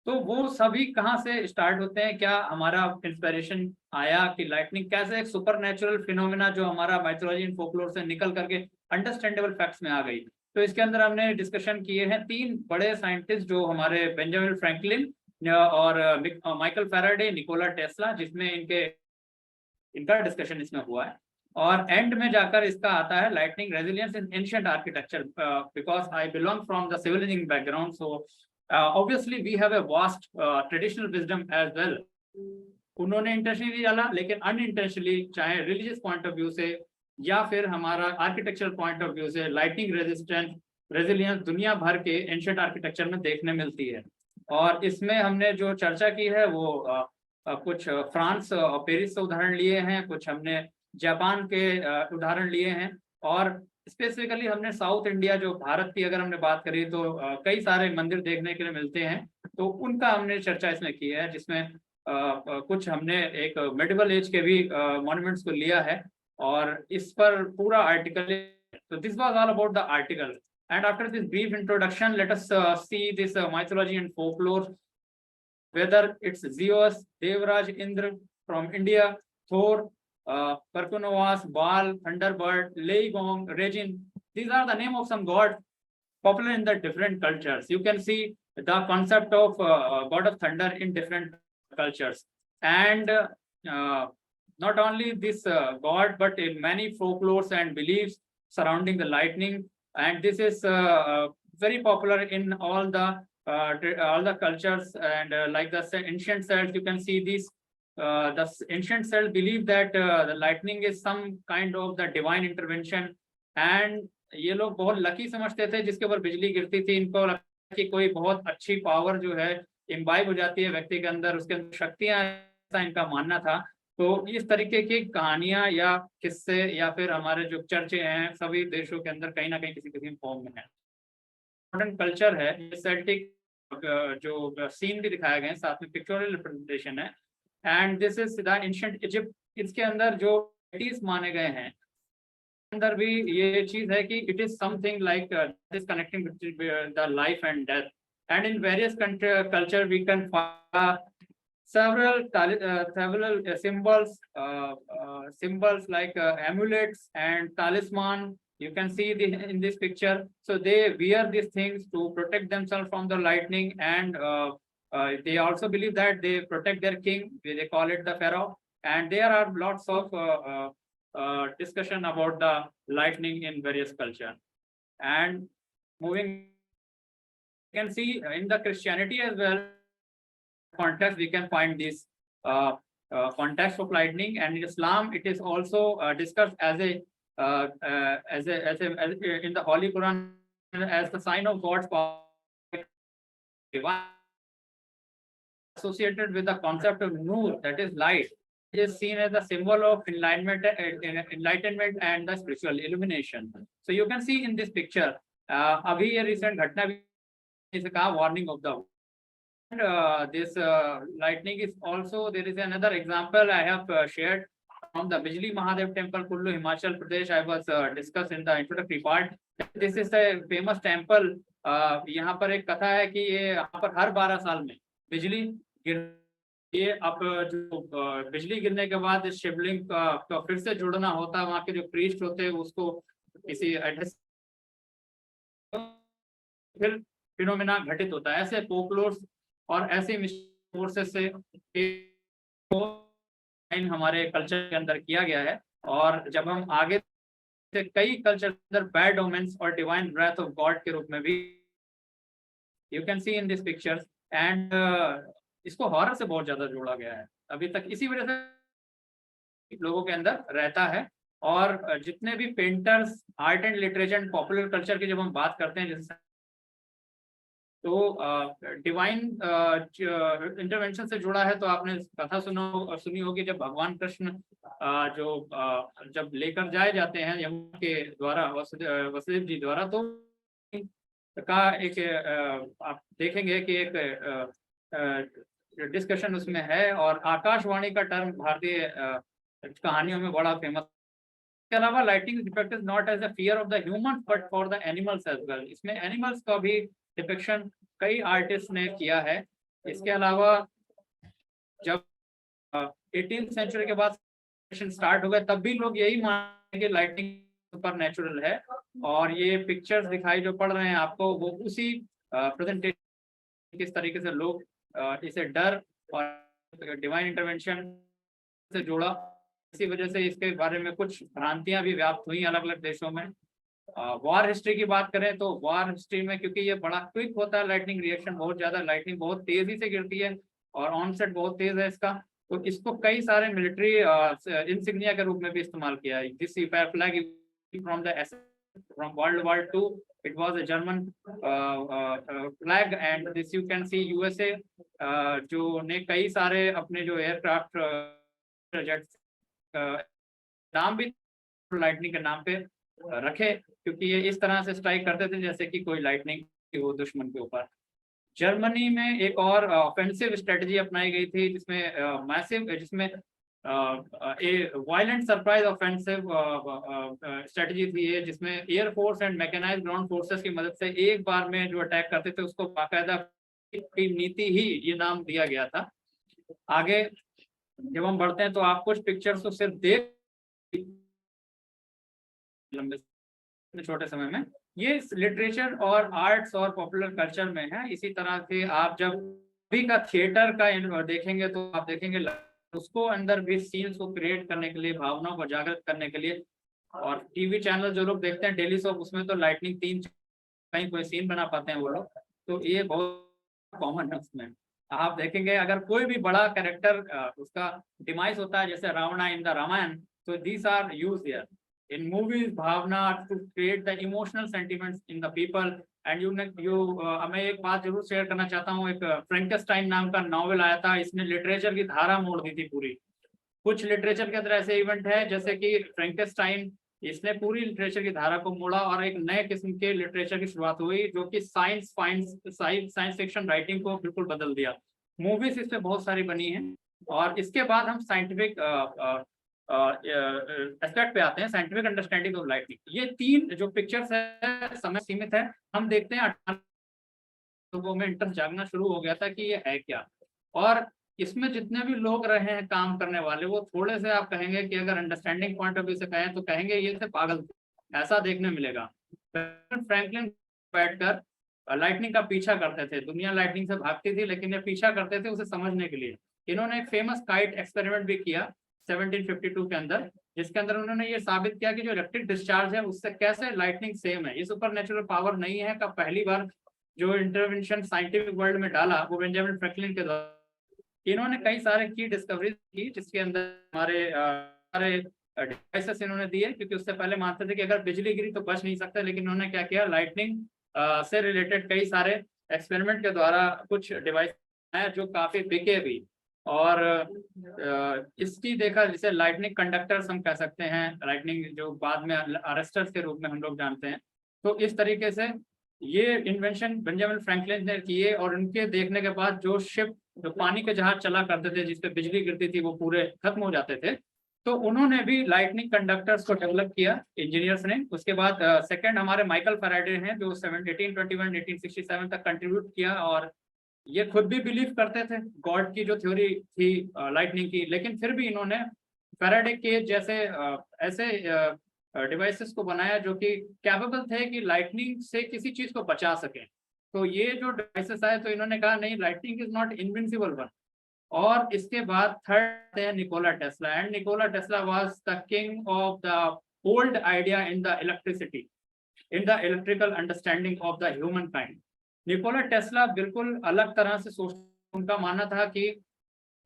तो वो सभी कहाँ से स्टार्ट होते हैं? क्या हमारा इंस्पिरेशन आया कि लाइटनिंग कैसे एक सुपर नेचुरल फिनोमेना जो हमारा माइथोलॉजी एंड फोकलोर से निकल करके अंडरस्टैंडेबल फैक्ट्स में आ गई? तो इसके अंदर हमने डिस्कशन किए हैं 3 बड़े साइंटिस्ट जो हमारे बेंजामिन फ्रैंकलिन और माइकल फैराडे, निकोला टेस्ला, जिसमें इनका डिस्कशन इसमें हुआ है। और एंड में जाकर इसका आता है lightning resilience in ancient architecture, because I belong from the civil engineering background, so obviously we have a vast traditional wisdom as well. उन्होंने इंटेंशनली डाला, लेकिन अनइंटेंशनली, चाहे रिलीजियस पॉइंट ऑफ व्यू से या फिर हमारा आर्किटेक्चरल पॉइंट ऑफ व्यू से, लाइटिंग रेजिलियंस दुनिया भर के एंशिएंट आर्किटेक्चर में देखने मिलती है। और इसमें हमने जो चर्चा की है वो कुछ फ्रांस और पेरिस से उदाहरण लिए हैं, कुछ हमने जापान के उदाहरण लिए हैं, और स्पेसिफिकली हमने साउथ इंडिया, जो भारत की अगर हमने बात करी तो कई सारे मंदिर देखने के लिए मिलते हैं, तो उनका हमने चर्चा इसमें की है, जिसमें कुछ हमने एक मेडिवल एज के भी मॉन्यूमेंट्स को लिया है और इस पर पूरा आर्टिकल। तो this was all about the article, and after this brief introduction, let us see this mythology and folklore, whether it's Zeus, Devraj, Indra from India, Thor, Perkunovas, Baal, Thunderbird, Leigong, Regin. These are the name of some gods popular in the different cultures. You can see the concept of god of thunder in different cultures, and not only this god, but in many folklores and beliefs surrounding the lightning. And this is very popular in all the cultures, and like the ancient Celts, you can see this. The ancient Celts believe that the lightning is some kind of the divine intervention, and ये लोग बहुत लकी समझते थे जिसके ऊपर बिजली गिरती थी। इनको लगता कि कोई बहुत अच्छी पावर जो है इम्बाइब हो जाती है व्यक्ति के अंदर, उसके अंदर शक्तियां, ऐसा इनका मानना था। तो इस तरीके की कहानियां या किस्से या फिर हमारे जो चर्चे हैं सभी देशों के अंदर कहीं ना कहीं किसी फॉर्म में है। मॉडर्न कल्चर है, सेल्टिक जो सीन भी दिखाया गया है, साथ में पिक्चोरल रिप्रेजेंटेशन है। And this is the ancient Egypt. इसके अंदर जो डेटीज माने गए हैं अंदर भी ये चीज है कि it is something like this connecting the life and death. And in various culture we can find several symbols like amulets and talisman. You can see in this picture. So they wear these things to protect themselves from the lightning, and they also believe that they protect their king. They call it the pharaoh. And there are lots of discussion about the lightning in various culture. And moving, you can see in the Christianity as well context, we can find this context of lightning. And in Islam it is also discussed as a in the Holy Quran as the sign of God's power, associated with the concept of nur, that is light. It is seen as a symbol of enlightenment and the spiritual illumination. So you can see in this picture, abhi ye recent ghatna is a warning of the. And this lightning is also, there is another example I have shared from the Bijli Mahadev temple, Kullu, Himachal Pradesh. I was discussed in the introductory part. This is a famous temple. यहाँ पर एक कथा है कि ये यहाँ पर हर 12 साल में बिजली गिर, ये अब जो बिजली गिरने के बाद इस शिवलिंग का फिर से जुड़ना होता है। वहाँ के जो प्रीस्ट होते हैं उसको किसी एड्रेस फिर फिनोमेना घटित होता है। ऐसे फोकलोर्स और ऐसे सोर्सेस से हमारे कल्चर के अंदर किया गया है। और जब हम आगे से कई कल्चर के अंदर बैड ओमेंस और डिवाइन ब्रेथ ऑफ गॉड के रूप में भी you can see in this pictures. And इसको हॉरर से बहुत ज्यादा जोड़ा गया है अभी तक, इसी वजह से लोगों के अंदर रहता है। और जितने भी painters, art and literature and popular culture की जब हम बात करते हैं जैसे, तो डिवाइन इंटरवेंशन से जुड़ा है। तो आपने कथा सुनी होगी जब भगवान कृष्ण जब लेकर जाए जाते हैं यमुना के द्वारा, वसुदेव जी द्वारा, तो का एक आप देखेंगे कि एक डिस्कशन उसमें है। और आकाशवाणी का टर्म भारतीय कहानियों में बड़ा फेमस। इसके अलावा lighting depict is not as a fear of the human but for the animals as well. इसमें एनिमल्स का भी डिपिक्शन कई आर्टिस्ट ने किया है। इसके अलावा जब 18th सेंचुरी के बाद स्टार्ट हो गए तब भी लोग यही माने कि लाइटिंग सुपर नेचुरल है। और ये पिक्चर्स दिखाई जो पड़ रहे हैं आपको, वो उसी प्रेजेंटेशन किस तरीके से लोग इसे डर और डिवाइन इंटरवेंशन से जोड़ा। इसी वजह से इसके बारे में कुछ भ्रांतियां भी व्याप्त हुई अलग अलग देशों में। वॉर हिस्ट्री की बात करें तो वॉर हिस्ट्री में क्योंकि ये बड़ा क्विक होता है, लाइटनिंग रिएक्शन बहुत ज्यादा, लाइटनिंग बहुत तेजी से गिरती है और ऑनसेट बहुत तेज है इसका, तो इसको कई सारे मिलिट्री इंसिग्निया के रूप में भी इस्तेमाल किया है। This flag from the from World War II, it was a German flag, and this you can see USA जो ने कई सारे अपने जो एयरक्राफ्ट प्रोजेक्ट्स नाम भी लाइटनिंग के नाम पे रखे, क्योंकि ये इस तरह से स्ट्राइक करते थे जैसे कि कोई लाइटनिंग की हो दुश्मन के ऊपर। जर्मनी में एक और ऑफेंसिव स्ट्रेटजी अपनाई गई थी जिसमें जिसमें a violent surprise offensive strategy थी ये, जिसमें air force and mechanised ground forces की मदद से एक बार में जो अटैक करते थे उसको बाकायदा की नीति ही ये नाम दिया गया था। आगे जब हम बढ़ते हैं तो आप कुछ पिक्चर्स को सिर्फ देख लंबे छोटे समय में, ये लिटरेचर और आर्ट्स और पॉपुलर कल्चर में है। इसी तरह से आप जब भी का थिएटर का देखेंगे तो आप देखेंगे उसको अंदर भी सीन्स को क्रिएट करने के लिए, भावनाओं को जागृत करने के लिए। और टीवी चैनल जो लोग देखते हैं डेली सोप, उसमें तो लाइटनिंग 3 कहीं कोई सीन बना पाते हैं वो लोग, तो ये बहुत कॉमन है उसमें। आप देखेंगे अगर कोई भी बड़ा कैरेक्टर उसका डिमाइस होता है जैसे रावणा इन द रामायण, तो these are used here in movies bhavna to create the emotional sentiments in the people and मैं एक बात जरूर शेयर करना चाहता हूँ। एक फ्रैंकेस्टाइन नाम का नॉवेल आया था, इसने लिटरेचर की धारा मोड़ दी थी पूरी। कुछ लिटरेचर के अंदर ऐसे इवेंट है जैसे कि फ्रैंकेस्टाइन, इसने पूरी लिटरेचर की धारा को मोड़ा और एक नए किस्म के लिटरेचर की शुरुआत हुई जो कि साइंस फिक्शन राइटिंग को बिल्कुल बदल दिया। मूवीज इस पे बहुत सारी बनी हैं। और इसके बाद हम साइंटिफिक एस्पेक्ट पे आते हैं, साइंटिफिक अंडरस्टैंडिंग ऑफ लाइटनिंग। ये 3 जो पिक्चर्स है समय सीमित है, हम देखते हैं लोगों में इंटरेस्ट जागना शुरू हो गया था कि ये है क्या। और इसमें जितने भी लोग रहे हैं काम करने वाले, वो थोड़े से आप कहेंगे कि अगर अंडरस्टैंडिंग पॉइंट ऑफ व्यू से कहें तो कहेंगे ये से पागल, ऐसा देखने मिलेगा। फ्रैंकलिन बैठकर लाइटनिंग का पीछा करते थे, दुनिया लाइटनिंग से भागती थी लेकिन ये पीछा करते थे उसे समझने के लिए। इन्होंने एक फेमस काइट एक्सपेरिमेंट भी किया 1752 के अंदर, जिसके अंदर उन्होंने ये साबित किया कि जो इलेक्ट्रिक डिस्चार्ज है उससे कैसे लाइटनिंग सेम है, ये सुपर नेचुरल पावर नहीं है। का पहली बार जो इंटरवेंशन साइंटिफिक वर्ल्ड में डाला वो बेंजामिन फ्रैंकलिन के द्वारा। इन्होंने कई सारे की डिस्कवरीज की जिसके अंदर हमारे डिवाइसेस इन्होंने दिए, क्योंकि उससे पहले मानते थे कि अगर बिजली गिरी तो बच नहीं सकते, लेकिन उन्होंने क्या किया, लाइटनिंग से रिलेटेड कई सारे एक्सपेरिमेंट के द्वारा कुछ डिवाइस बनाया जो काफी बिके भी। और इसकी देखा जिसे लाइटनिंग कंडक्टर्स हम कह सकते हैं, लाइटनिंग जो बाद में अरेस्टर्स के रूप में हम लोग जानते हैं। तो इस तरीके से ये इन्वेंशन बेंजामिन फ्रैंकलिन ने किए और उनके देखने के बाद जो शिप, जो पानी के जहाज चला करते थे जिसपे बिजली गिरती थी वो पूरे खत्म हो जाते थे, तो उन्होंने भी लाइटनिंग कंडक्टर्स को डेवलप किया इंजीनियर्स ने। उसके बाद सेकंड हमारे माइकल फैराडे हैं जो 1821-1867 तक कंट्रीब्यूट किया, और ये खुद भी बिलीव करते थे गॉड की जो थ्योरी थी लाइटनिंग की, लेकिन फिर भी इन्होंने फैराडे के जैसे ऐसे डिवाइसेस को बनाया जो कि कैपेबल थे कि लाइटनिंग से किसी चीज को बचा सके। तो ये जो डिवाइसेस आए तो इन्होंने कहा नहीं, lightning is not invincible one. और इसके बाद थर्ड है Nikola Tesla, and Nikola Tesla was the king of the old idea in the electricity, in the electrical understanding of the human kind. Nikola Tesla बिल्कुल अलग तरह से सोच, उनका मानना था कि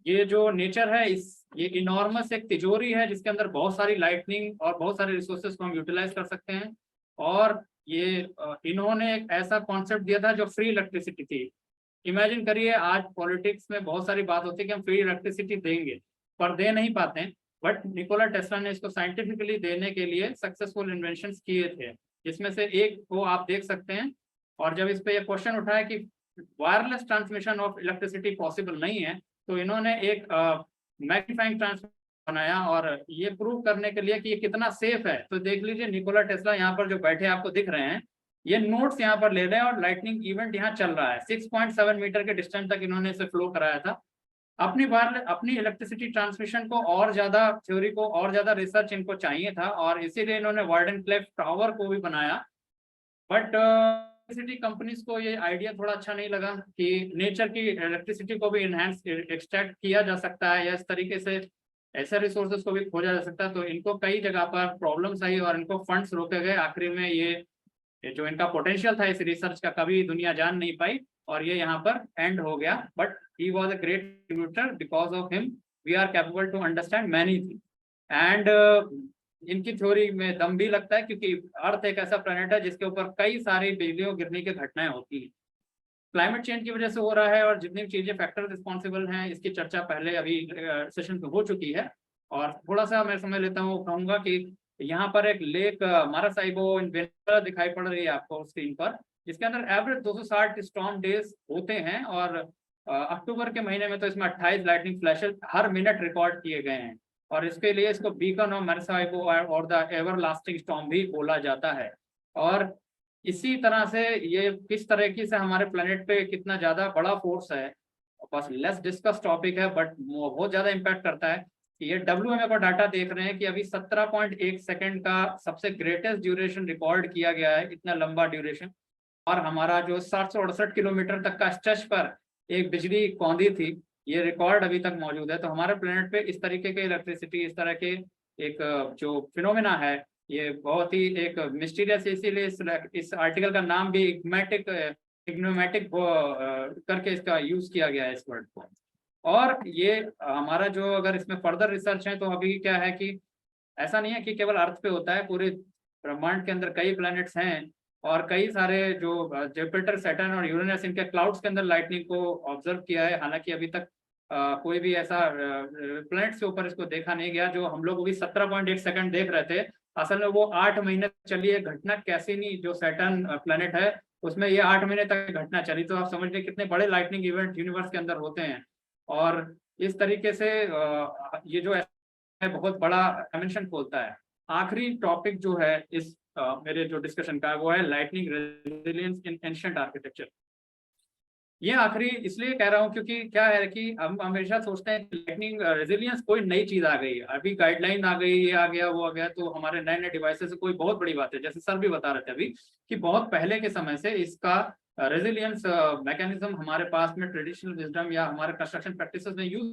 ये जो नेचर है ये इनॉर्मस एक तिजोरी है जिसके अंदर बहुत सारी लाइटनिंग और बहुत सारे रिसोर्सेज को हम यूटिलाइज कर सकते हैं। और ये इन्होंने एक ऐसा कॉन्सेप्ट दिया था जो फ्री इलेक्ट्रिसिटी थी। इमेजिन करिए आज पॉलिटिक्स में बहुत सारी बात होती है कि हम फ्री इलेक्ट्रिसिटी देंगे, पर दे नहीं पाते हैं, बट निकोला टेस्ला ने इसको साइंटिफिकली देने के लिए सक्सेसफुल इन्वेंशन किए थे, जिसमें से एक को आप देख सकते हैं। और जब इस पे ये क्वेश्चन उठा है कि wireless transmission of electricity possible नहीं है, तो इन्होंने एक मैग्नीफाइंग ट्रांसमिशन बनाया और ये प्रूव करने के लिए कि ये कितना सेफ है। तो देख लीजिए निकोला टेस्ला यहाँ पर जो बैठे आपको दिख रहे हैं, ये नोट्स यहाँ पर ले रहे हैं और लाइटनिंग इवेंट यहाँ चल रहा है। 6.7 मीटर के डिस्टेंस तक इन्होंने इसे फ्लो कराया था। अपनी इलेक्ट्रिसिटी ट्रांसमिशन को और ज्यादा थ्योरी को और ज्यादा रिसर्च इनको चाहिए था, और इसीलिए इन्होंने वार्डन क्लेफ टावर को भी बनाया। बट इलेक्ट्रिसिटी कंपनीज को ये आइडिया थोड़ा अच्छा नहीं लगा कि नेचर की इलेक्ट्रिसिटी को भी इनहेंस एक्सट्रैक्ट किया जा सकता है या इस तरीके से ऐसे रिसोर्सेज को भी खोजा जा सकता है। तो इनको कई जगह पर प्रॉब्लम्स आई और इनको फंड्स रोके गए। आखिरी में ये जो इनका पोटेंशियल था इस रिसर्च का कभी दुनिया जान नहीं पाई और ये यहाँ पर एंड हो गया। But he was a great contributor, because of him we are capable to understand many things. And इनकी थ्योरी में दम भी लगता है क्योंकि अर्थ एक ऐसा प्लेनेट है जिसके ऊपर कई सारी बिजलियों गिरने की घटनाएं होती हैं। क्लाइमेट चेंज की वजह से हो रहा है और जितनी चीजें फैक्टर रिस्पॉन्सिबल हैं इसकी चर्चा पहले अभी सेशन में हो चुकी है। और थोड़ा सा मैं समझ लेता हूँ, कहूँगा कि यहाँ पर एक लेक मारासाइबो इन वेनेजुएला दिखाई पड़ रही है आपको स्क्रीन पर, जिसके अंदर एवरेज 260 स्टॉर्म डेज होते हैं, और अक्टूबर के महीने में तो इसमें 28 लाइटनिंग फ्लैशेस हर मिनट रिकॉर्ड किए गए हैं, और इसके लिए इसको बीकन ऑफ मारासाइबो और द एवरलास्टिंग स्टॉर्म भी बोला जाता है। और इसी तरह से ये किस तरीके से हमारे प्लेनेट पे कितना ज्यादा बड़ा फोर्स है, बस लेस डिस्कस टॉपिक है, बट बहुत ज्यादा इम्पैक्ट करता है। ये WMA का डाटा देख रहे हैं कि अभी 17.1 सेकंड का सबसे ग्रेटेस्ट ड्यूरेशन रिकॉर्ड किया गया है, इतना लंबा ड्यूरेशन। और हमारा जो 768 किलोमीटर तक का स्ट्रेच पर एक बिजली कौंधी थी, ये रिकॉर्ड अभी तक मौजूद है। तो हमारे प्लेनेट पे इस तरीके के इलेक्ट्रिसिटी, इस तरह के एक जो फिनोमेना है, ये बहुत ही एक मिस्टीरियस, इसीलिए इस आर्टिकल का नाम भी इग्नोमेटिक करके इसका यूज किया गया है इस वर्ड को। और ये हमारा जो अगर इसमें फर्दर रिसर्च है तो अभी क्या है कि ऐसा नहीं है कि केवल अर्थ पे होता है, पूरे ब्रह्मांड के अंदर कई प्लैनेट्स हैं, और कई सारे जो जुपिटर, सैटर्न और यूरेनस, इनके क्लाउड्स के अंदर लाइटनिंग को ऑब्जर्व किया है। हालांकि अभी तक कोई भी ऐसा प्लैनेट से ऊपर इसको देखा नहीं गया। जो हम लोग अभी 17.1 सेकंड देख रहे थे, असल में वो 8 महीने चली है घटना। कैसिनी जो सैटर्न प्लैनेट है, उसमें ये 8 महीने तक घटना चली। तो आप समझ लीजिए कितने बड़े लाइटनिंग इवेंट यूनिवर्स के अंदर होते हैं। और इस तरीके से ये जो है बहुत बड़ा डायमेंशन खोलता है। आखिरी टॉपिक जो है इस मेरे जो डिस्कशन का, वो है lightning resilience in ancient architecture. ये आखिरी इसलिए कह रहा हूँ क्योंकि क्या है कि हम हमेशा सोचते हैं कि लाइटनिंग रेजिलियंस कोई नई चीज आ गई है, अभी गाइडलाइन आ गई, ये आ गया, वो आ गया, तो हमारे नए नए डिवाइसेस से कोई बहुत बड़ी बात है। जैसे सर भी बता रहे थे अभी कि बहुत पहले के समय से इसका रेजिलियंस मैकेनिज्म हमारे पास में ट्रेडिशनल विजडम या हमारे कंस्ट्रक्शन प्रैक्टिसेस में यूज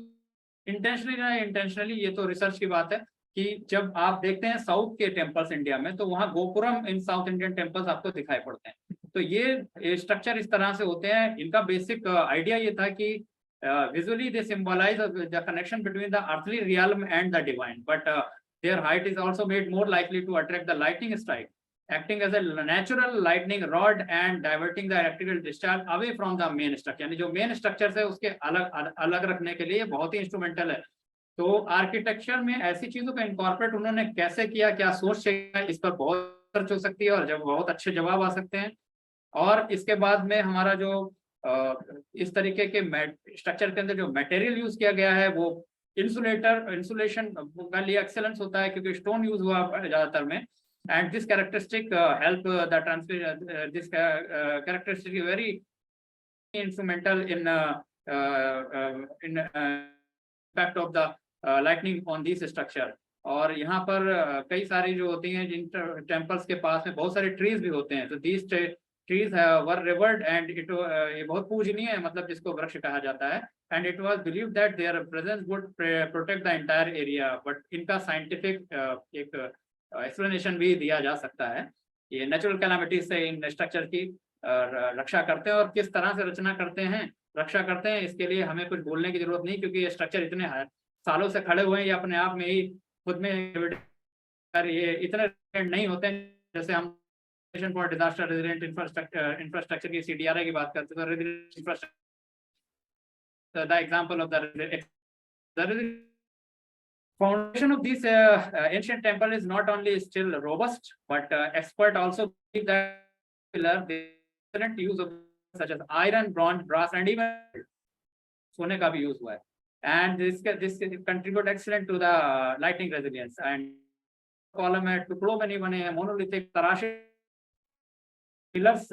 इंटेंशनली ना इंटेंशनली, ये तो रिसर्च की बात है कि जब आप देखते हैं साउथ के टेम्पल्स इंडिया में, तो वहाँ गोपुरम इन साउथ इंडियन टेम्पल्स आपको दिखाई पड़ते हैं। तो ये स्ट्रक्चर इस तरह से होते हैं। इनका बेसिक आइडिया ये था कि visually they symbolise the connection between the earthly realm and the divine, but their height is also made more likely to attract the lightning strike, acting as a natural lightning rod and diverting the electrical discharge away from the main structure। यानी जो मेन स्ट्रक्चर है उसके अलग अलग रखने के लिए बहुत ही इंस्ट्रूमेंटल है। तो आर्किटेक्चर में ऐसी चीजों का इनकॉर्पोरेट उन्होंने कैसे किया, क्या सोच किया, इस पर बहुत सर्च हो सकती है और जब बहुत अच्छे जवाब आ सकते हैं। और इसके बाद में हमारा जो इस तरीके के स्ट्रक्चर के अंदर जो मटेरियल यूज किया गया है, वो इंसुलेशन का लिए एक्सेलेंस होता है, क्योंकि स्टोन यूज हुआ ज्यादातर में। And this characteristic help the this characteristic is very instrumental in impact of the lightning on this structure। और यहाँ पर कई सारी जो होती हैं, जिन टेम्पल्स के पास में बहुत सारे ट्रीज भी होते हैं, तो these trees were revered and it ये बहुत पूजनीय है, मतलब जिसको वृक्ष कहा जाता है। And it was believed that their presence would protect the entire area, but इनका साइंटिफिक एक एक्सप्लेनेशन भी दिया जा सकता है। ये नेचुरल कैलामिटी से इन स्ट्रक्चर की रक्षा करते हैं, और किस तरह से रचना करते हैं, रक्षा करते हैं, इसके लिए हमें कुछ बोलने की जरूरत नहीं, क्योंकि ये स्ट्रक्चर इतने सालों से खड़े हुए हैं, ये अपने आप में ही खुद में ये इतने नहीं होते हैं। जैसे हम फॉर डिजास्टर रेजिलिएंट इंफ्रास्ट्रक्चर की CDRI की बात करते हैं, तो the example of the foundation of this ancient temple is not only still robust, but expert also believe that pillar the excellent use of such as iron, bronze, brass, and even सोने का भी यूज हुआ है। And this contribute excellent to the lightning resilience। And column है, टुकड़ों में नहीं बने हैं, monolithic तराशे pillars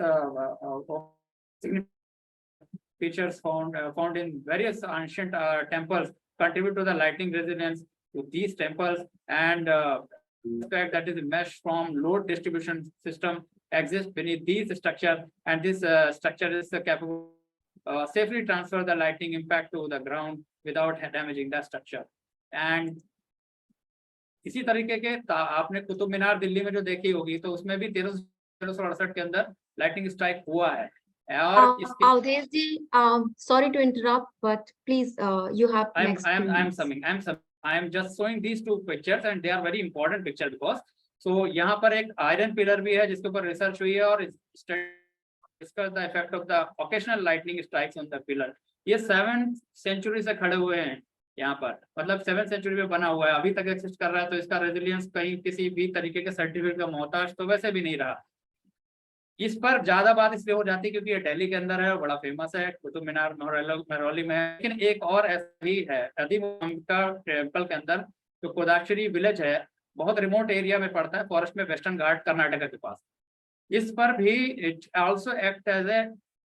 features found in various ancient temples contribute to the lightning resilience to these temples। And fact that is mesh from load distribution system exists beneath these structures, and this structure is capable safely transfer the lightning impact to the ground without damaging the structure। And इसी तरीके के आपने कुतुब मीनार दिल्ली में जो देखी होगी, तो उसमें भी 1368 के अंदर लाइटनिंग स्ट्राइक हुआ है। Avdesh ji, sorry to interrupt, but please, you have next. I am just showing these two pictures and they are very important picture because so यहाँ पर एक आयरन पिलर भी है जिसके ऊपर रिसर्च हुई है, और discuss the effect of the occasional lightning strikes on the pillar। ये 7th century से खड़े हुए हैं, यहाँ पर, मतलब 7th सेंचुरी में बना हुआ है, अभी तक एक्सिस्ट कर रहा है, तो इसका रेजिलियंस कहीं किसी भी तरीके के सर्टिफिकेट का मोहताज तो वैसे भी नहीं रहा। इस पर ज्यादा बात इसलिए हो जाती है क्योंकि ये दिल्ली के अंदर है, बड़ा फेमस है, कुतुब मीनार महरौली में है। लेकिन एक और ऐसा भी है का टेम्पल के अंदर, जो कोदाक्षरी विलेज है, बहुत रिमोट एरिया में पड़ता है, फॉरेस्ट में, वेस्टर्न घाट कर्नाटक के पास। इस पर भी it also act as a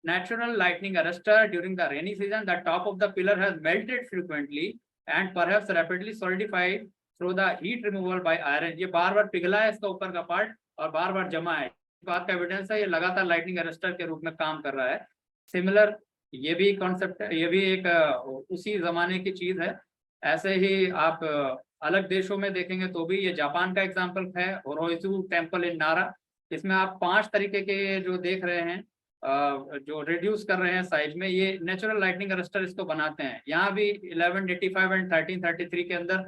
natural lightning arrestor during the rainy season. The top of the pillar has melted frequently and perhaps rapidly solidified through the heat removal by iron. ये बार बार पिघला है इसका ऊपर का पार्ट और बार बार जमा है। इस बात का एविडेंस है, ये लगातार लाइटनिंग अरेस्टर के रूप में काम कर रहा है। सिमिलर ये भी कॉन्सेप्ट है, ये भी एक उसी जमाने की चीज है। ऐसे ही आप अलग देशों में देखेंगे तो भी, ये जापान का एग्जाम्पल है, होरोइजू टेम्पल इन नारा। इसमें आप 5 तरीके के जो देख रहे हैं, जो रिड्यूस कर रहे हैं साइज में, ये नेचुरल लाइटनिंग अरेस्टर इसको बनाते हैं। यहाँ भी 1185 एंड 1333 के अंदर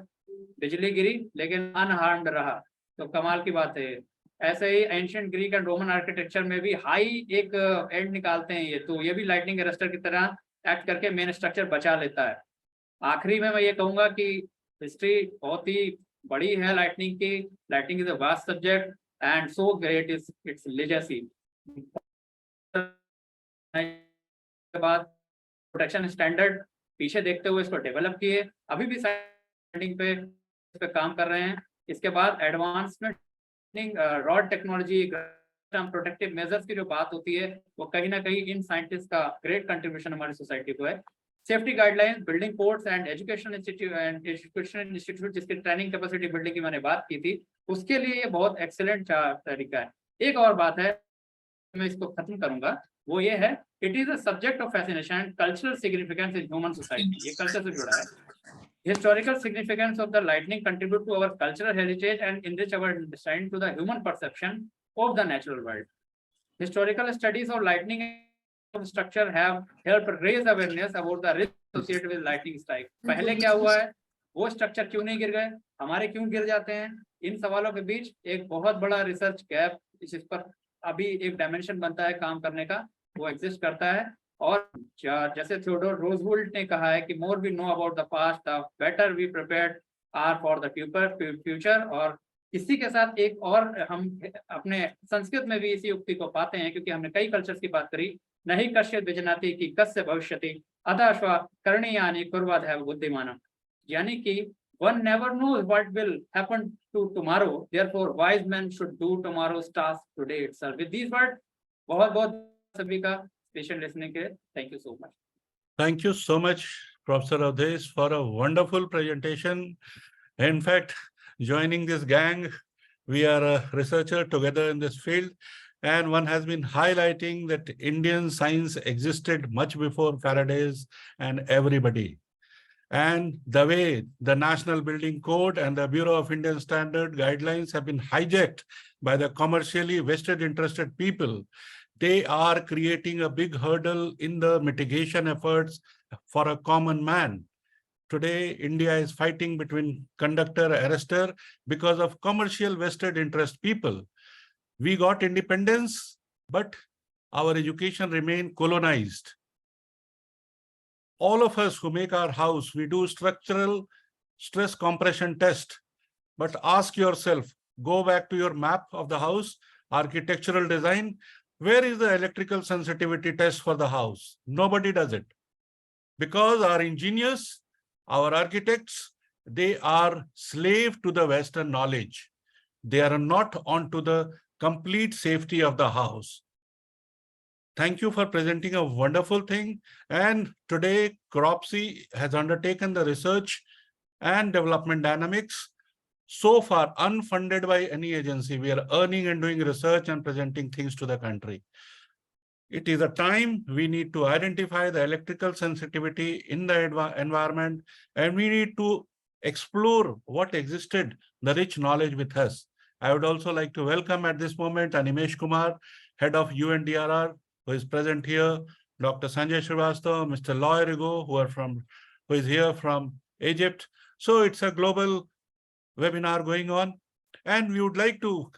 बिजली गिरी लेकिन अनहार्म्ड रहा, तो कमाल की बात है। ऐसे ही ancient Greek and Roman architecture में भी हाई एक एंड निकालते हैं ये, तो ये भी लाइटनिंग अरेस्टर की तरह एक्ट करके मेन स्ट्रक्चर बचा लेता है। आखिरी में मैं ये कहूंगा कि हिस्ट्री बहुत ही बड़ी है लाइटनिंग की। Lightning is a vast subject and so great is it's legacy. के बाद प्रोटेक्शन स्टैंडर्ड पीछे देखते हुए इसको डेवलप किए, अभी भी साइटिंग पे इस पे काम कर रहे हैं। इसके बाद advancement rod technology, protective measures की जो बात होती है, वो कहीं ना कहीं इन साइंटिस्ट का ग्रेट कंट्रीब्यूशन हमारी सोसाइटी को है। Safety guidelines, building codes and education institute जिसकी ट्रेनिंग कैपेसिटी बिल्डिंग की मैंने बात की थी, उसके लिए ये बहुत एक्सीलेंट तरीका है। एक और बात है, मैं इसको खत्म करूंगा, वो ये है, it is a subject of fascination and cultural significance in human society. ये कल्चर से जुड़ा है। Historical significance of the lightning contribute to our cultural heritage and enrich our understanding to the human perception of the natural world. Historical studies of lightning structure have helped raise awareness about the risk associated with lightning strike. पहले क्या हुआ है, वो स्ट्रक्चर क्यों नहीं गिर गए, हमारे क्यों गिर जाते हैं, इन सवालों के बीच एक बहुत बड़ा रिसर्च गैप, इस पर अभी एक डायमेंशन बनता है काम करने का, वो एग्जिस्ट करता है। और जैसे थियोडोर रोजवेल्ट ने कहा है कि more we know about the past the better we prepared are for the future. और इसी के साथ एक और हम अपने संस्कृत में भी इसी उक्ति को पाते हैं, क्योंकि हमने कई कल्चर्स की बात करी, नहीं कश्य विजनाति की कस्य भविष्यति अदाश्वा करणीयानि कुर्वधैव बुद्धिमानम। यानी कि one never knows what will happen to tomorrow, therefore wise men should do tomorrow's task today itself. With these words, बहुत बहुत सभी का patient listening के लिए thank you so much. Thank you so much, Professor Avdesh, for a wonderful presentation. In fact, joining this gang, we are a researcher together in this field, and one has been highlighting that Indian science existed much before Faraday's and everybody. And the way the National Building Code and the Bureau of Indian Standard Guidelines have been hijacked by the commercially vested interested people, they are creating a big hurdle in the mitigation efforts for a common man. Today, India is fighting between conductor and arrestor because of commercial vested interest people. We got independence, but our education remained colonized. All of us who make our house, we do structural stress compression test. But ask yourself, go back to your map of the house, architectural design, where is the electrical sensitivity test for the house? Nobody does it. Because our engineers, our architects, they are slave to the Western knowledge. They are not onto the complete safety of the house. Thank you for presenting a wonderful thing. And today, Cropsey has undertaken the research and development dynamics. So far, unfunded by any agency, we are earning and doing research and presenting things to the country. It is a time we need to identify the electrical sensitivity in the environment, and we need to explore what existed, the rich knowledge with us. I would also like to welcome at this moment Animesh Kumar, head of UNDRR, who is present here, Dr. Sanjay Srivastava, Mr. Loy Rigo, who is here from Egypt. So it's a global webinar going on, and we would like to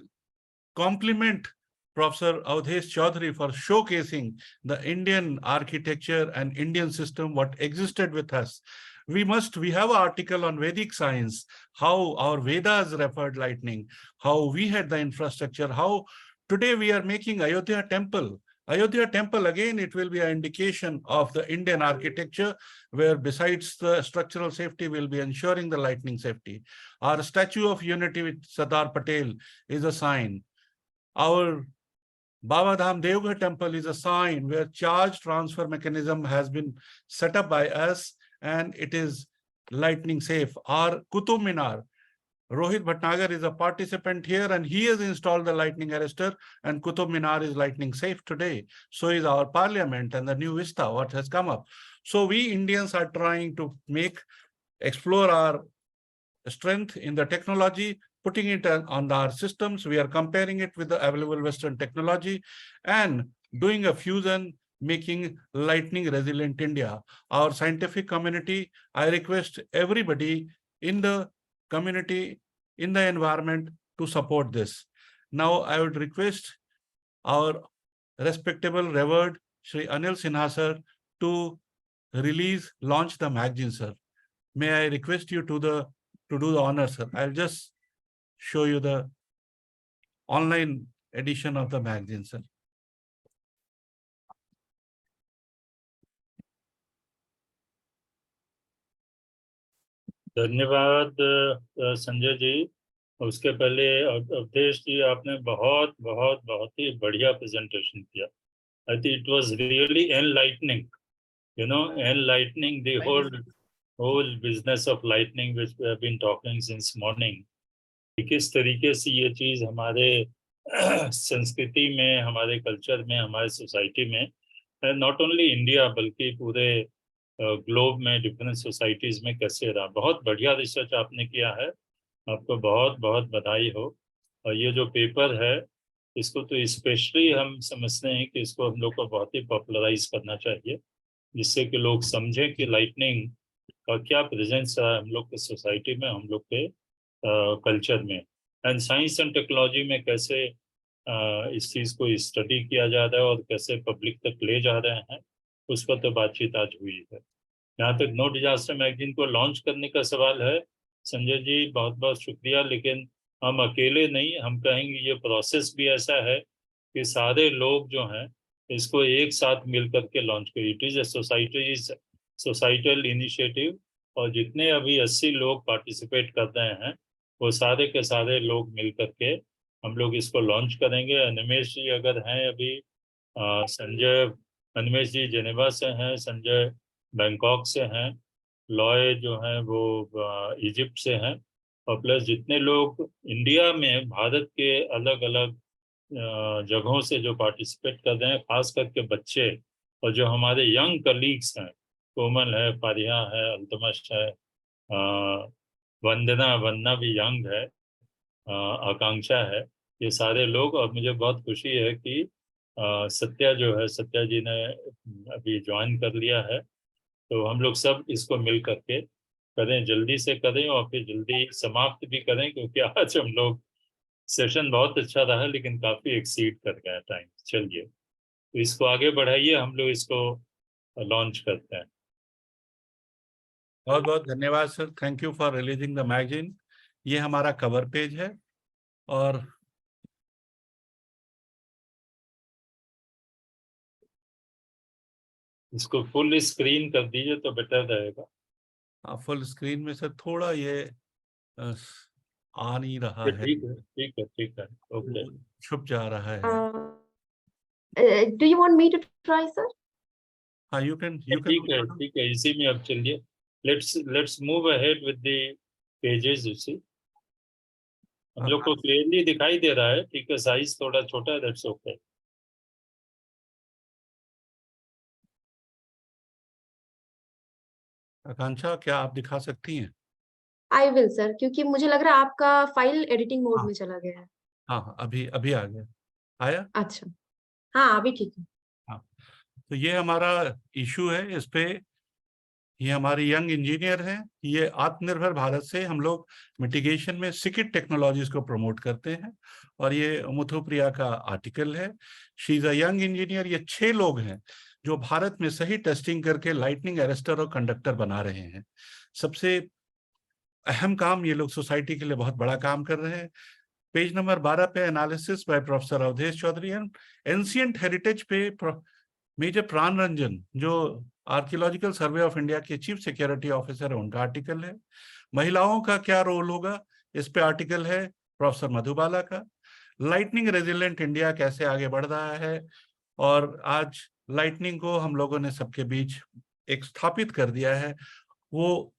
compliment Professor Avdesh Chaudhary for showcasing the Indian architecture and Indian system, what existed with us. We have an article on Vedic science, how our Vedas referred lightning, how we had the infrastructure, how today we are making Ayodhya temple. Ayodhya temple, again, it will be an indication of the Indian architecture, where besides the structural safety, we'll be ensuring the lightning safety. Our Statue of Unity with Sardar Patel is a sign. Our Baba Dham Devgarh temple is a sign where charge transfer mechanism has been set up by us, and it is lightning safe. Our Qutub Minar, Rohit Bhatnagar is a participant here, and he has installed the lightning arrestor, and Qutub Minar is lightning safe today. So is our parliament and the new vista, what has come up. So we Indians are trying to explore our strength in the technology, putting it on our systems. We are comparing it with the available Western technology and doing a fusion, making lightning resilient India. Our scientific community, I request everybody in the community, in the environment, to support this. Now, I would request our respectable, revered Shri Anil Sinha sir to launch the magazine, sir. May I request you to do the honor, sir. I'll just show you the online edition of the magazine, sir. धन्यवाद संजय जी। उसके पहले अवधेश जी, आपने बहुत बहुत बहुत ही बढ़िया प्रेजेंटेशन किया। I think it was really enlightening, you know, enlightening the whole business of lightning which we have been talking since morning. किस तरीके से ये चीज हमारे संस्कृति में, हमारे कल्चर में, हमारे सोसाइटी में, नॉट ओनली इंडिया बल्कि पूरे ग्लोब में डिफरेंट सोसाइटीज में कैसे रहा। बहुत बढ़िया रिसर्च आपने किया है, आपको बहुत बहुत बधाई हो। और ये जो पेपर है, इसको तो स्पेशली हम समझते हैं कि इसको हम लोग को बहुत ही पॉपुलराइज करना चाहिए, जिससे कि लोग समझें कि लाइटनिंग का क्या प्रेजेंस है हम लोग के सोसाइटी में, हम लोग के कल्चर में, एंड साइंस एंड टेक्नोलॉजी में कैसे इस चीज़ को स्टडी किया जा रहा है और कैसे पब्लिक तक ले जा रहे हैं, उस पर तो बातचीत आज हुई है। यहाँ तक नो डिजास्टर मैगजीन को लॉन्च करने का सवाल है, संजय जी बहुत बहुत शुक्रिया, लेकिन हम अकेले नहीं, हम कहेंगे ये प्रोसेस भी ऐसा है कि सारे लोग जो हैं इसको एक साथ मिल करके लॉन्च करें। It is a societal initiative, और जितने अभी 80 लोग पार्टिसिपेट कर रहे हैं वो सारे के सारे लोग मिल करके हम लोग इसको लॉन्च करेंगे। अनिमेश जी अगर हैं अभी, संजय, अनिमेश जी जेनेवा से हैं, संजय बैंकॉक से हैं, लॉय जो हैं वो इजिप्ट से हैं, और प्लस जितने लोग इंडिया में भारत के अलग अलग जगहों से जो पार्टिसिपेट कर रहे हैं, खास करके बच्चे, और जो हमारे यंग कलीग्स हैं, कोमल है, पारिया है, अल्तमश है, वंदना भी यंग है, आकांक्षा है, ये सारे लोग। और मुझे बहुत खुशी है कि सत्या जो है, सत्या जी ने अभी ज्वाइन कर लिया है, तो हम लोग सब इसको मिल करके करें, जल्दी से करें और फिर जल्दी समाप्त भी करें, क्योंकि आज हम लोग सेशन बहुत अच्छा रहा लेकिन काफ़ी एक्सीड कर गया टाइम। चलिए, तो इसको आगे बढ़ाइए, हम लोग इसको लॉन्च करते हैं। बहुत बहुत धन्यवाद sir, thank you for releasing the magazine. ये हमारा कवर पेज है, और इसको फुल स्क्रीन कर दीजिए तो बेटर रहेगा। फुल स्क्रीन में सर थोड़ा ये आ नहीं रहा है। ठीक है, ठीक है, ठीक है, ओके, छुप जा रहा है। Do you want me to try, sir? हाँ, you can. ठीक है, इसी में अब चलिए, let's move ahead with the pages. उसी हम लोग को क्लियरली दिखाई दे रहा है, ठीक है, साइज थोड़ा छोटा है, दैट्स ओके। आकांक्षा, क्या आप दिखा सकती हैं? I will, sir, क्योंकि मुझे लग रहा है आपका फाइल एडिटिंग मोड में चला गया है। हाँ, अभी आ गया। आया? अच्छा, हाँ अभी ठीक है। हाँ, तो ये हमारा इशू है, इस पे ये हमारे यंग इंजीनियर हैं, ये आत्मनिर्भर भारत से हम लोग मिटिगेशन में सिकिट टेक्नोलॉजीज को प्रमोट करते हैं, और ये मुथु प्रिया का आर्टिकल है। She is a young engineer. ये 6 लोग हैं जो भारत में सही टेस्टिंग करके लाइटनिंग अरेस्टर और कंडक्टर बना रहे हैं। सबसे अहम काम ये लोग सोसाइटी के लिए बहुत बड़ा काम कर रहे हैं। पेज नंबर 12 पे analysis by professor Awadhesh Chaudhary and ancient heritage पे मेजर प्राण रंजन, जो आर्कियोलॉजिकल सर्वे ऑफ इंडिया के चीफ सिक्योरिटी ऑफिसर है, उनका आर्टिकल है। महिलाओं का क्या रोल होगा, इस पे आर्टिकल है प्रोफेसर मधुबाला का। लाइटनिंग रेजिलेंट इंडिया कैसे आगे बढ़ रहा है, और आज लाइटनिंग को हम लोगों ने सबके बीच एक स्थापित कर दिया है, वो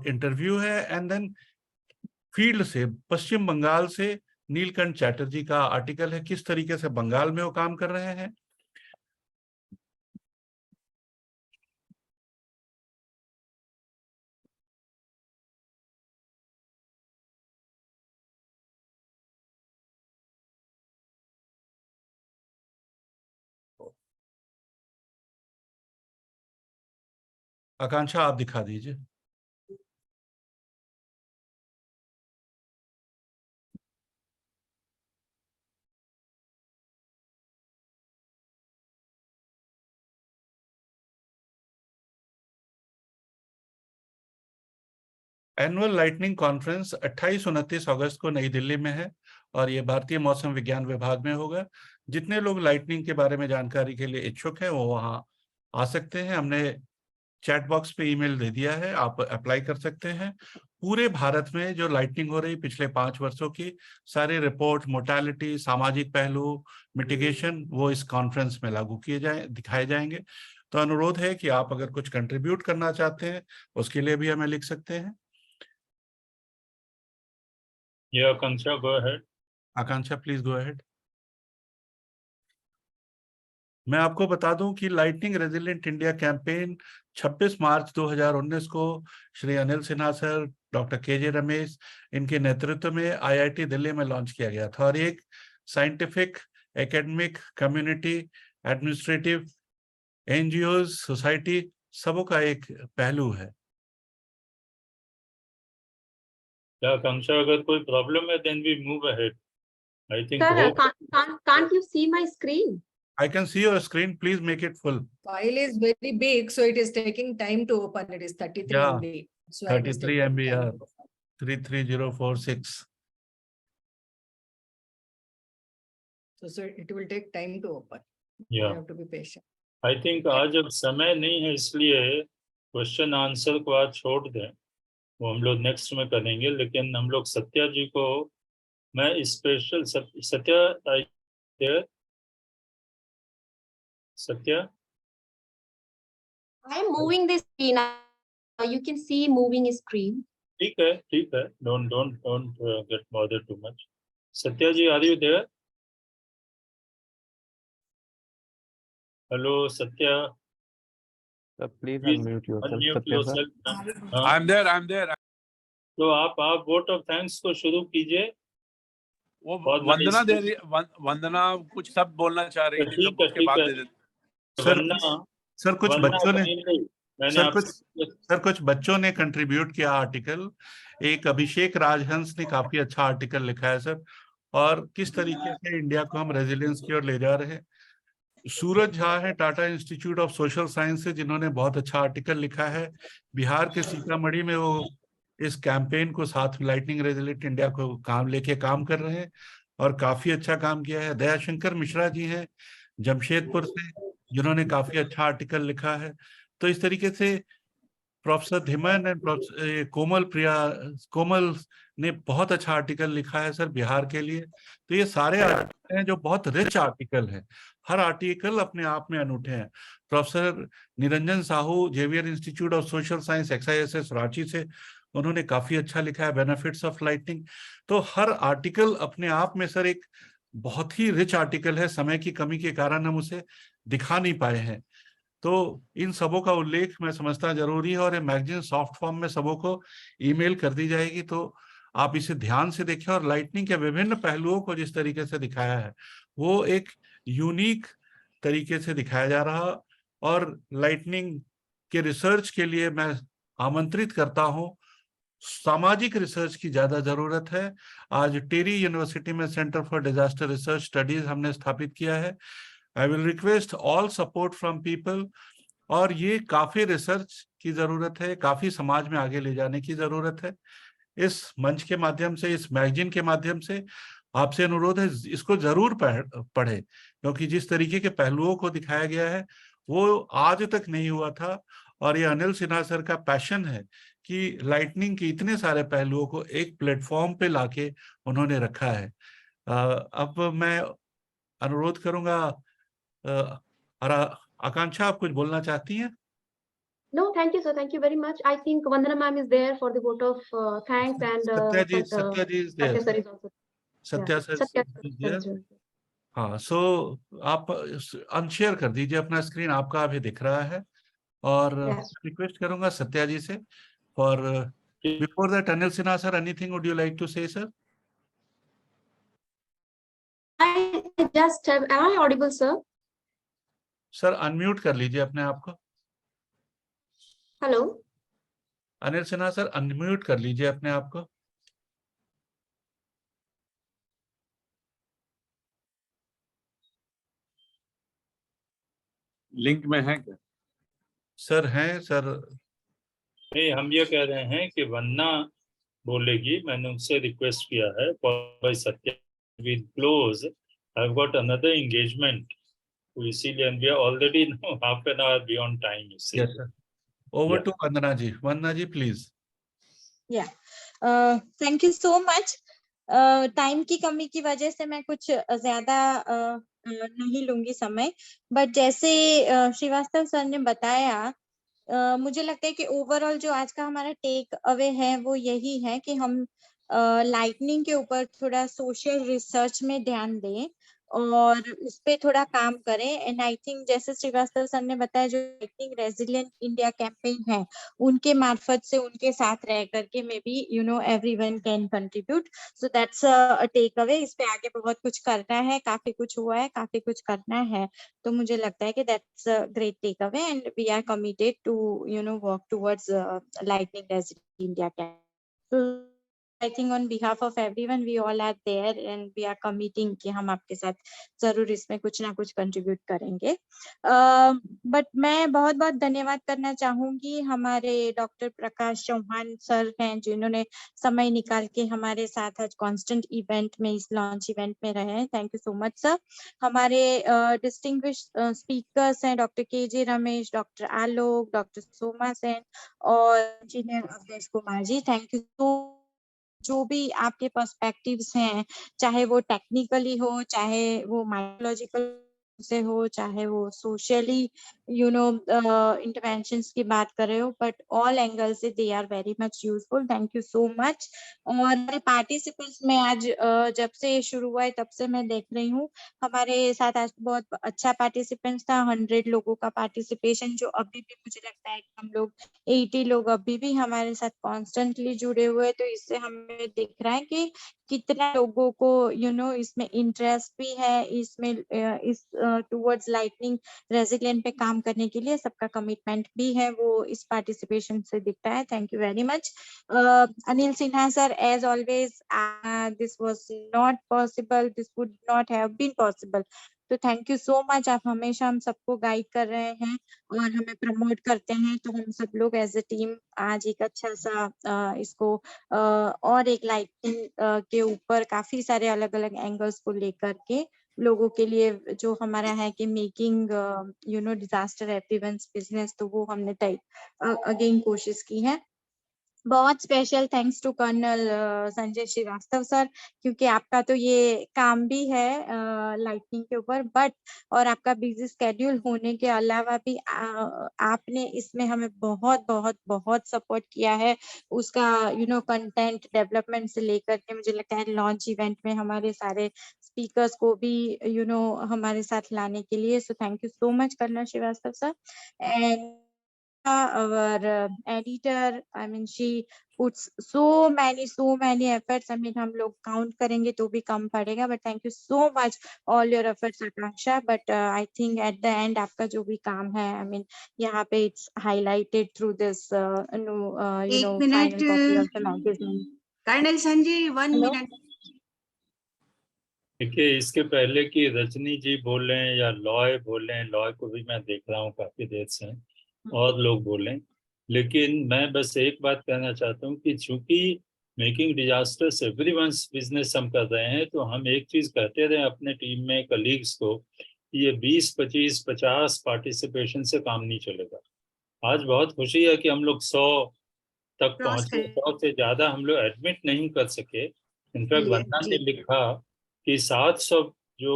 इंटरव्यू है। एंड देन फील्ड से पश्चिम बंगाल से नीलकंठ चैटर्जी का आर्टिकल है, किस तरीके से बंगाल में वो काम कर रहे हैं। आकांक्षा आप दिखा दीजिए। एनुअल लाइटनिंग कॉन्फ्रेंस 28-29 अगस्त को नई दिल्ली में है, और ये भारतीय मौसम विज्ञान विभाग में होगा। जितने लोग लाइटनिंग के बारे में जानकारी के लिए इच्छुक हैं वो वहाँ आ सकते हैं। हमने चैट बॉक्स पे ईमेल दे दिया है, आप अप्लाई कर सकते हैं। पूरे भारत में जो लाइटनिंग हो रही पिछले 5 वर्षों की सारे रिपोर्ट, मोर्टालिटी, सामाजिक पहलू, मिटिगेशन, वो इस कॉन्फ्रेंस में लागू किए दिखाए जाएंगे। तो अनुरोध है कि आप अगर कुछ कंट्रीब्यूट करना चाहते हैं उसके लिए भी हमें लिख सकते हैं। Akanksha, go ahead. Akanksha please go ahead. मैं आपको बता दूं कि lightning resilient India campaign 26 March 2019 को श्री अनिल सिन्हा सर, डॉक्टर के रमेश, इनके नेतृत्व में आईआईटी दिल्ली में लॉन्च किया गया था, और एक scientific, academic, community, administrative, NGO, society, सबों का एक पहलू है। आकांक्षा, अगर कोई प्रॉब्लम है then we move ahead. I think can't you see my screen? I can see your screen. Please make it full. File is very big, so it is taking time to open. It is 33 Yeah, MB. So I was 33 taking MB, time yeah. to open. 33046. So it will take time to open. Yeah. You have to be patient. I think आज अब समय नहीं है, इसलिए क्वेश्चन आंसर को आज छोड़ दें, वो हम लोग नेक्स्ट में करेंगे। लेकिन हम लोग सत्या जी को मैं special Satya Satya I am moving this screen. You can see moving screen. ठीक है, don't get bothered too much. Satya ji, are you there? Hello Satya, Please please unmute yourself. unmute Satya sir. yourself. हाँ, I'm there. तो आप वोट ऑफ थैंक्स को शुरू कीजिए। वो बहुत वंदना बड़ी दे रही, वंदना कुछ सब बोलना चाह रही थी, ठीक तो है, उसके ठीक बाद है। दे देते। सर कुछ वरना बच्चों ने मैंने सर आपसे कुछ बच्चों ने कंट्रीब्यूट किया आर्टिकल। एक अभिषेक राजहंस ने काफी अच्छा आर्टिकल लिखा है सर, और किस तरीके से इंडिया को हम रेजिलियंस की ओर ले जा रहे हैं। सूरज झा है Tata institute of Social science से, जिन्होंने बहुत अच्छा आर्टिकल लिखा है। बिहार के सीतामढ़ी में वो इस कैंपेन को साथ लाइटनिंग रेजिलेंट इंडिया को काम कर रहे हैं, और काफी अच्छा काम किया है। दयाशंकर मिश्रा जी हैं जमशेदपुर से, जिन्होंने काफी अच्छा आर्टिकल लिखा है। तो इस तरीके से प्रोफेसर धिमन एंड कोमल ने बहुत अच्छा आर्टिकल लिखा है सर बिहार के लिए। तो ये सारे आर्टिकल हैं जो बहुत रिच आर्टिकल हैं, हर आर्टिकल अपने आप में अनूठे हैं। Professor Niranjan Sahu, Xavier Institute of Social Science, XISS Ranchi से, उन्होंने काफी अच्छा लिखा है बेनिफिट्स ऑफ लाइटनिंग। तो हर आर्टिकल अपने आप में सर एक बहुत ही रिच आर्टिकल है। समय की कमी के कारण हम उसे दिखा नहीं पाए हैं, तो इन सबों का उल्लेख मैं समझता जरूरी है, और ये मैगजीन सॉफ्ट फॉर्म में सबों को ईमेल कर दी जाएगी, तो आप इसे ध्यान से देखें। और लाइटनिंग के विभिन्न पहलुओं को जिस तरीके से दिखाया है वो एक यूनिक तरीके से दिखाया जा रहा, और लाइटनिंग के रिसर्च के लिए मैं आमंत्रित करता हूं। सामाजिक रिसर्च की ज्यादा जरूरत है। आज टेरी यूनिवर्सिटी में centre for disaster research studies हमने स्थापित किया है। I will request all support from people. और ये काफी रिसर्च की जरूरत है, काफी समाज में आगे ले जाने की जरूरत है। इस मंच के माध्यम से, इस मैगजीन के माध्यम से आपसे अनुरोध है, इसको जरूर पढ़े, क्योंकि जिस तरीके के पहलुओं को दिखाया गया है वो आज तक नहीं हुआ था। और ये अनिल सिन्हा सर का पैशन है कि लाइटनिंग के इतने सारे पहलुओं को एक प्लेटफॉर्म पे लाके उन्होंने रखा है। अब मैं अनुरोध करूंगा, आकांक्षा, आप कुछ बोलना चाहती हैं? No, thank you, sir. Thank you very much. I think Vandana ma'am is there for the vote of thanks, and Satya ji is there. Satya sir is also. Satya Yeah. sir Satya is sir there. is there. हाँ, सो आप अनशेयर कर दीजिए अपना स्क्रीन, आपका अभी दिख रहा है। और रिक्वेस्ट करूंगा सत्या जी से for before that, Anil Sinha sir, anything would you like to say sir? I just have, am I audible, sir? Sir unmute कर लीजिए अपने आप को। Hello. Anil Sinha sir unmute कर लीजिए अपने आप को। लिंक में है क्या? सर हैं सर। नहीं, हम ये कह रहे हैं कि वन्ना बोलेगी, मैंने उनसे रिक्वेस्ट किया है by Satya will close, I have got another engagement, तो इसीलिए we are already half an hour beyond time. Yes sir, over to Vandana ji. Vandana ji please. Thank you so much. Time की कमी की वजह से मैं कुछ ज्यादा नहीं लूंगी समय, बट जैसे श्रीवास्तव सर ने बताया, मुझे लगता है कि ओवरऑल जो आज का हमारा टेक अवे है वो यही है कि हम लाइटनिंग के ऊपर थोड़ा सोशल रिसर्च में ध्यान दें और उस पे थोड़ा काम करें। एंड आई थिंक जैसे श्रीवास्तव सर ने बताया, जो लाइटनिंग रेजिलिएंट इंडिया कैंपेन है उनके मार्फत से उनके साथ रह करके maybe everyone can contribute. So that's a takeaway. इस पे आगे बहुत कुछ करना है, काफी कुछ हुआ है, काफी कुछ करना है, तो मुझे लगता है कि that's a great takeaway and we are committed to work towards lightning resilient India campaign. I think on behalf of everyone, we all are there and we are committing कि हम आपके साथ जरूर इसमें कुछ ना कुछ कंट्रीब्यूट करेंगे। बट मैं बहुत बहुत धन्यवाद करना चाहूंगी हमारे डॉक्टर प्रकाश चौहान सर हैं, जिन्होंने समय निकाल के हमारे साथ आज कॉन्स्टेंट इवेंट में, इस लॉन्च इवेंट में रहे हैं। Thank you so much sir. हमारे डिस्टिंग्विश स्पीकर्स हैं डॉक्टर के रमेश, डॉक्टर आलोक, डॉक्टर सोमा सेन और engineer Awadhesh Kumar ji. Thank you so. जो भी आपके पर्सपेक्टिव्स हैं, चाहे वो टेक्निकली हो, चाहे वो माइकोलॉजिकल से हो, चाहे वो सोशली इंटरवेंशंस की बात कर रहे हो, बट ऑल एंगल से they are very much useful. Thank you so much. और हमारे पार्टिसिपेंट्स में आज जब से शुरू हुआ है तब से मैं देख रही हूँ हमारे साथ आज बहुत अच्छा पार्टिसिपेंट्स था। 100 लोगों का पार्टिसिपेशन, जो अभी भी मुझे लगता है कि हम लोग 80 लोग अभी भी हमारे साथ कॉन्स्टेंटली जुड़े हुए, तो इससे हमें दिख रहा है कि कितना लोगों को इसमें इंटरेस्ट भी है, इसमें इस टुवर्ड्स लाइटनिंग रेजिलिएंट पे काम करने के लिए सबका कमिटमेंट भी है, वो इस पार्टिसिपेशन से दिखता है। Thank you very much. Anil Sinha sir, as always this was not possible, this would not have been possible, तो थैंक यू सो मच। आप हमेशा हम सबको गाइड कर रहे हैं और हमें प्रमोट करते हैं, तो हम सब लोग एज ए टीम आज एक अच्छा सा इसको और एक लाइटिंग के ऊपर काफी सारे अलग अलग एंगल्स को लेकर के लोगों के लिए जो हमारा है कि मेकिंग डिजास्टर एवरीवन्स बिजनेस, तो वो हमने अगेन कोशिश की है। बहुत special thanks to colonel Sanjay Srivastava sir, क्योंकि आपका तो ये काम भी है लाइटनिंग के ऊपर, बट और आपका बिजी स्केड्यूल होने के अलावा भी आपने इसमें हमें बहुत बहुत बहुत सपोर्ट किया है। उसका कंटेंट डेवलपमेंट से लेकर के मुझे लगता है लॉन्च इवेंट में हमारे सारे स्पीकर्स को भी हमारे साथ लाने के लिए। So thank you so much colonel Srivastava sir. And our editor, I mean she puts so many efforts, I mean हम लोग count करेंगे तो भी कम पड़ेगा, but thank you so much all your efforts Akansha, but I think at the end आपका जो भी काम है, I mean यहाँ पे it's highlighted through this final copy of the magazine. Colonel Sanjay, 1 minute. देखिए, इसके पहले कि रजनी जी बोलें या लॉय बोलें, लॉय को भी मैं देख रहा हूँ काफी देर से, और लोग बोलें, लेकिन मैं बस एक बात कहना चाहता हूँ कि चूंकि मेकिंग डिजास्टर्स एवरीवन्स बिजनेस हम कर रहे हैं, तो हम एक चीज कहते रहे अपने टीम में कलीग्स को, ये 20, 25, 50 पार्टिसिपेशन से काम नहीं चलेगा। आज बहुत खुशी है कि हम लोग 100 तक क्रॉस पहुंचे, कर 100 से ज्यादा हम लोग एडमिट नहीं कर सके। इनफैक्ट लिए वंदना ने जी लिखा कि 700 जो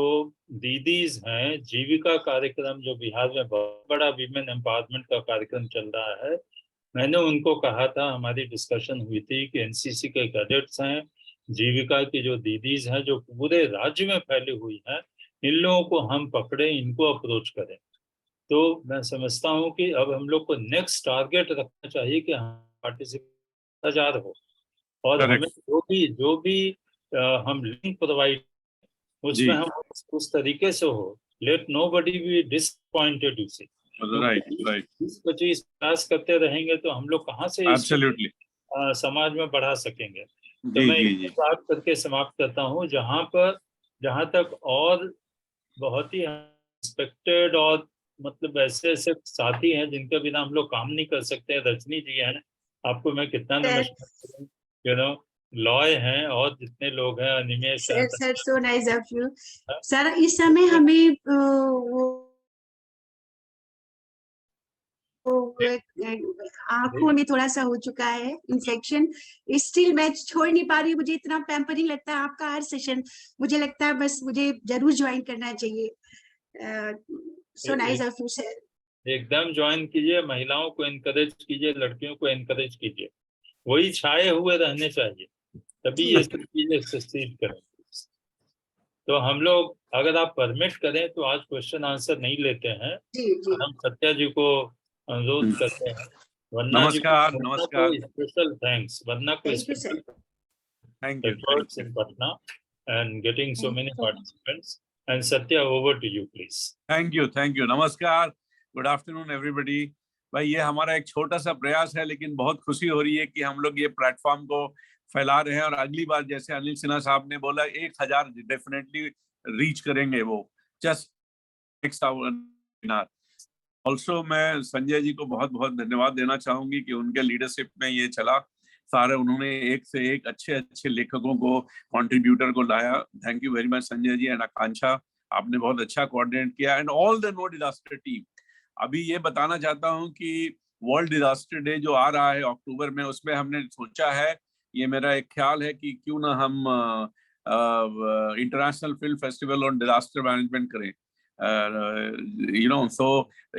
दीदीज हैं, जीविका कार्यक्रम जो बिहार में बहुत बड़ा विमेन एम्पावरमेंट का कार्यक्रम चल रहा है, मैंने उनको कहा था, हमारी डिस्कशन हुई थी कि एनसीसी के कैडेट्स हैं, जीविका की जो दीदीज हैं जो पूरे राज्य में फैली हुई हैं, इन लोगों को हम पकड़े, इनको अप्रोच करें। तो मैं समझता हूँ कि अब हम लोग को नेक्स्ट टारगेट रखना चाहिए कि हम पार्टिसिपेट 1000 हो, और हमें जो भी हम लिंक प्रोवाइड, उसमें हम उस तरीके से हो, let nobody be disappointed you see. Right, right, 20-25 class करते रहेंगे तो हम लोग कहाँ से इसको एब्सोल्युटली, समाज में बढ़ा सकेंगे। तो जी मैं जी एक जी, बात करके समाप्त करता हूँ, जहाँ तक और बहुत ही रिस्पेक्टेड और मतलब ऐसे ऐसे साथी हैं जिनके बिना हम लोग काम नहीं कर सकते। रजनी जी हैं, आपको मैं कितना नमस्कार करूं, यू नो, लॉय हैं, और जितने लोग हैं, अनिमेश हैं, sir so nice of you sir. इस समय हमें आंखों में थोड़ा सा हो चुका है इन्फेक्शन, स्टिल मैं छोड़ नहीं पा रही। मुझे इतना पैम्परिंग लगता है आपका हर सेशन, मुझे लगता है बस मुझे जरूर ज्वाइन करना चाहिए। So nice of you sir. एकदम ज्वाइन कीजिए, महिलाओं को एनकरेज कीजिए, लड़कियों को एनकरेज कीजिए, वही छाए हुए रहने चाहिए, तभी ये सब चीजें सक्सीड करें। तो हम लोग, अगर आप परमिट करें तो आज क्वेश्चन आंसर नहीं लेते हैं, जी जी हम सत्या जी को अनुरोध करते हैं, वरना जी को, नमस्कार, वरना को नमस्कार, स्पेशल थैंक्स, वरना को thank you special sir. Thank you, efforts in Patna and getting so thank many you participants. And Satya, over to you, please. Thank you, नमस्कार, गुड आफ्टरनून एवरीबॉडी। भाई, ये हमारा एक छोटा सा प्रयास है, लेकिन बहुत खुशी हो रही है कि हम लोग ये प्लेटफॉर्म को फैला रहे हैं, और अगली बार जैसे अनिल सिन्हा साहब ने बोला 1000 डेफिनेटली रीच करेंगे वो, जस्ट नेक्स्ट आवर। ऑल्सो मैं संजय जी को बहुत बहुत धन्यवाद देना चाहूंगी कि उनके लीडरशिप में ये चला, सारे उन्होंने एक से एक अच्छे अच्छे लेखकों को, कंट्रीब्यूटर को लाया। Thank you very much Sanjay ji and Akanksha, आपने बहुत अच्छा कोऑर्डिनेट किया, and all the no disaster team. अभी ये बताना चाहता हूँ कि वर्ल्ड डिजास्टर डे जो आ रहा है अक्टूबर में, उसमें हमने सोचा है, ये मेरा एक ख्याल है कि क्यों ना हम international film festival on disaster management करें, सो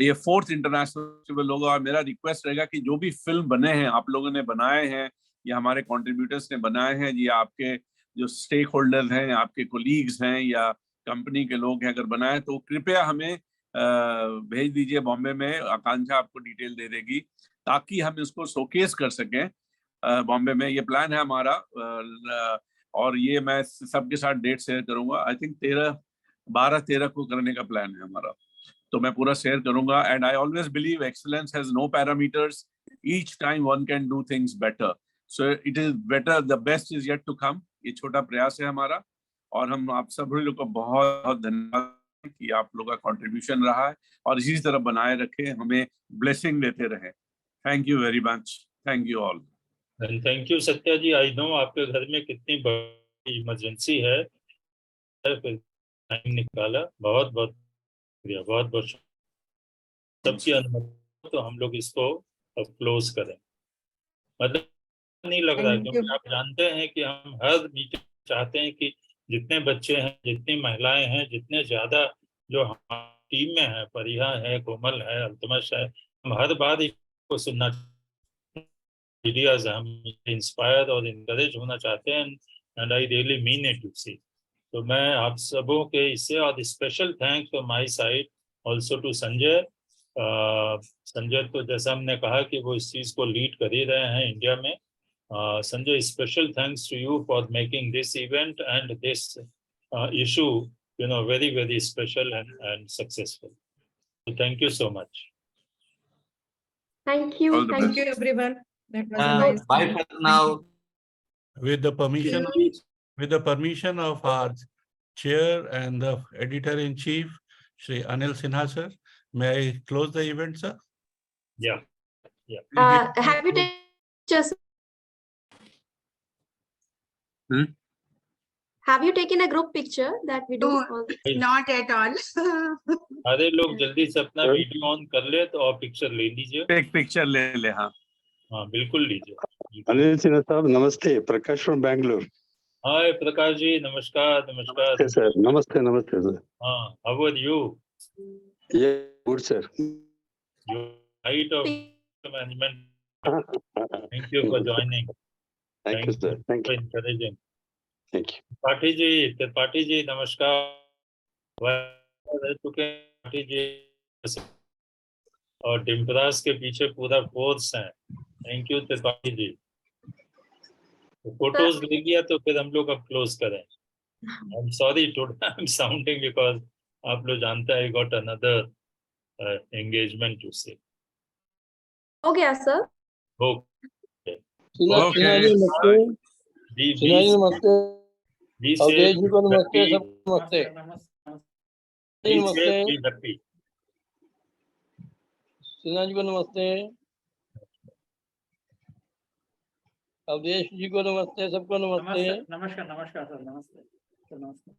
ये 4th इंटरनेशनल फेस्टिवल होगा। और मेरा रिक्वेस्ट रहेगा कि जो भी फिल्म बने हैं, आप लोगों ने बनाए हैं या हमारे कंट्रीब्यूटर्स ने बनाए हैं, या आपके जो स्टेक होल्डर्स हैं, आपके कोलीग्स हैं या कंपनी के लोग हैं, अगर बनाए तो कृपया हमें भेज दीजिए बॉम्बे में। आकांक्षा आपको डिटेल दे देगी, ताकि हम इसको शोकेस कर सकें बॉम्बे में। ये प्लान है हमारा, और ये मैं सबके साथ डेट शेयर करूंगा। आई थिंक 12-13 को करने का प्लान है हमारा, तो मैं पूरा शेयर करूंगा। And I always believe excellence has no parameters, each time one can do things better, so it is better, the best is yet to come. ये छोटा प्रयास है हमारा, और हम आप सभी लोग को बहुत बहुत धन्यवाद कि आप लोगों का कंट्रीब्यूशन रहा है, और इसी तरह बनाए रखे, हमें ब्लेसिंग देते रहे। Thank you very much, thank you all. And thank you, Satya ji. I know आपके घर में कितनी बड़ी इमरजेंसी है, फिर टाइम निकाला, बहुत बहुत शुक्रिया, बहुत बहुत सबकी अनुमति तो हम लोग इसको अब क्लोज करें। मतलब नहीं लग रहा है, थैंक यू। क्योंकि आप जानते हैं कि हम हर मीटिंग चाहते हैं कि जितने बच्चे हैं, जितनी महिलाएं हैं, जितने ज्यादा जो हमारी टीम में है, परिहा है, कोमल है, अल्तमश है, हम हर बार इसको सुनना, आइडियाज हम इंस्पायर और इनकरेज होना चाहते हैं, and I really mean it, you see. तो मैं आप सबों के इससे, और special thanks from my side also to Sanjay. Sanjay तो जैसा हमने कहा कि वो इस चीज को लीड कर ही रहे हैं इंडिया में। Sanjay, special thanks to you for making this event and this issue, very, very special and successful. So thank you so much. Thank you. All the Thank best. you, everyone. That was a nice. Bye time. for now. With the permission of our Chair and the Editor-in-Chief, Shri Anil Sinha, sir. May I close the event, sir? Yeah. Yeah. Have you taken just Have you taken a group picture that we do? No, not at all. सारे लोग जल्दी से अपना वीडियो ऑन कर ले तो और पिक्चर ले लीजिए। एक पिक्चर ले ले। हाँ हाँ बिल्कुल लीजिए। अनिल सिन्हा साहब नमस्ते, प्रकाश फ्रॉम बैंगलोर। हाय प्रकाश जी, नमस्कार नमस्कार। नमस्ते सर, नमस्ते नमस्ते सर। हाँ, how are you? Yeah, good sir. You height of management. Thank you for joining. Thank you sir. Thank for you. encouraging. Thank you. Tripathi ji नमस्कार। रह चुके हैं त्रिपाठी जी और डिम्पराज के पीछे पूरा फोर्स है। Thank you Tripathi ji. तो फोटोज ले लिया तो फिर हम लोग अब क्लोज करें। I am sorry today I am sounding because आप लोग जानते हैं I got another engagement to से। हो गया सर? ओके सिन्हा जी नमस्ते। सिन्हा जी नमस्ते। अवधेश जी को नमस्ते। सब नमस्ते। नमस्ते। सिन्हा जी को नमस्ते। अवधेश जी को नमस्ते। सबको नमस्ते। नमस्कार नमस्कार सर, नमस्ते नमस्ते।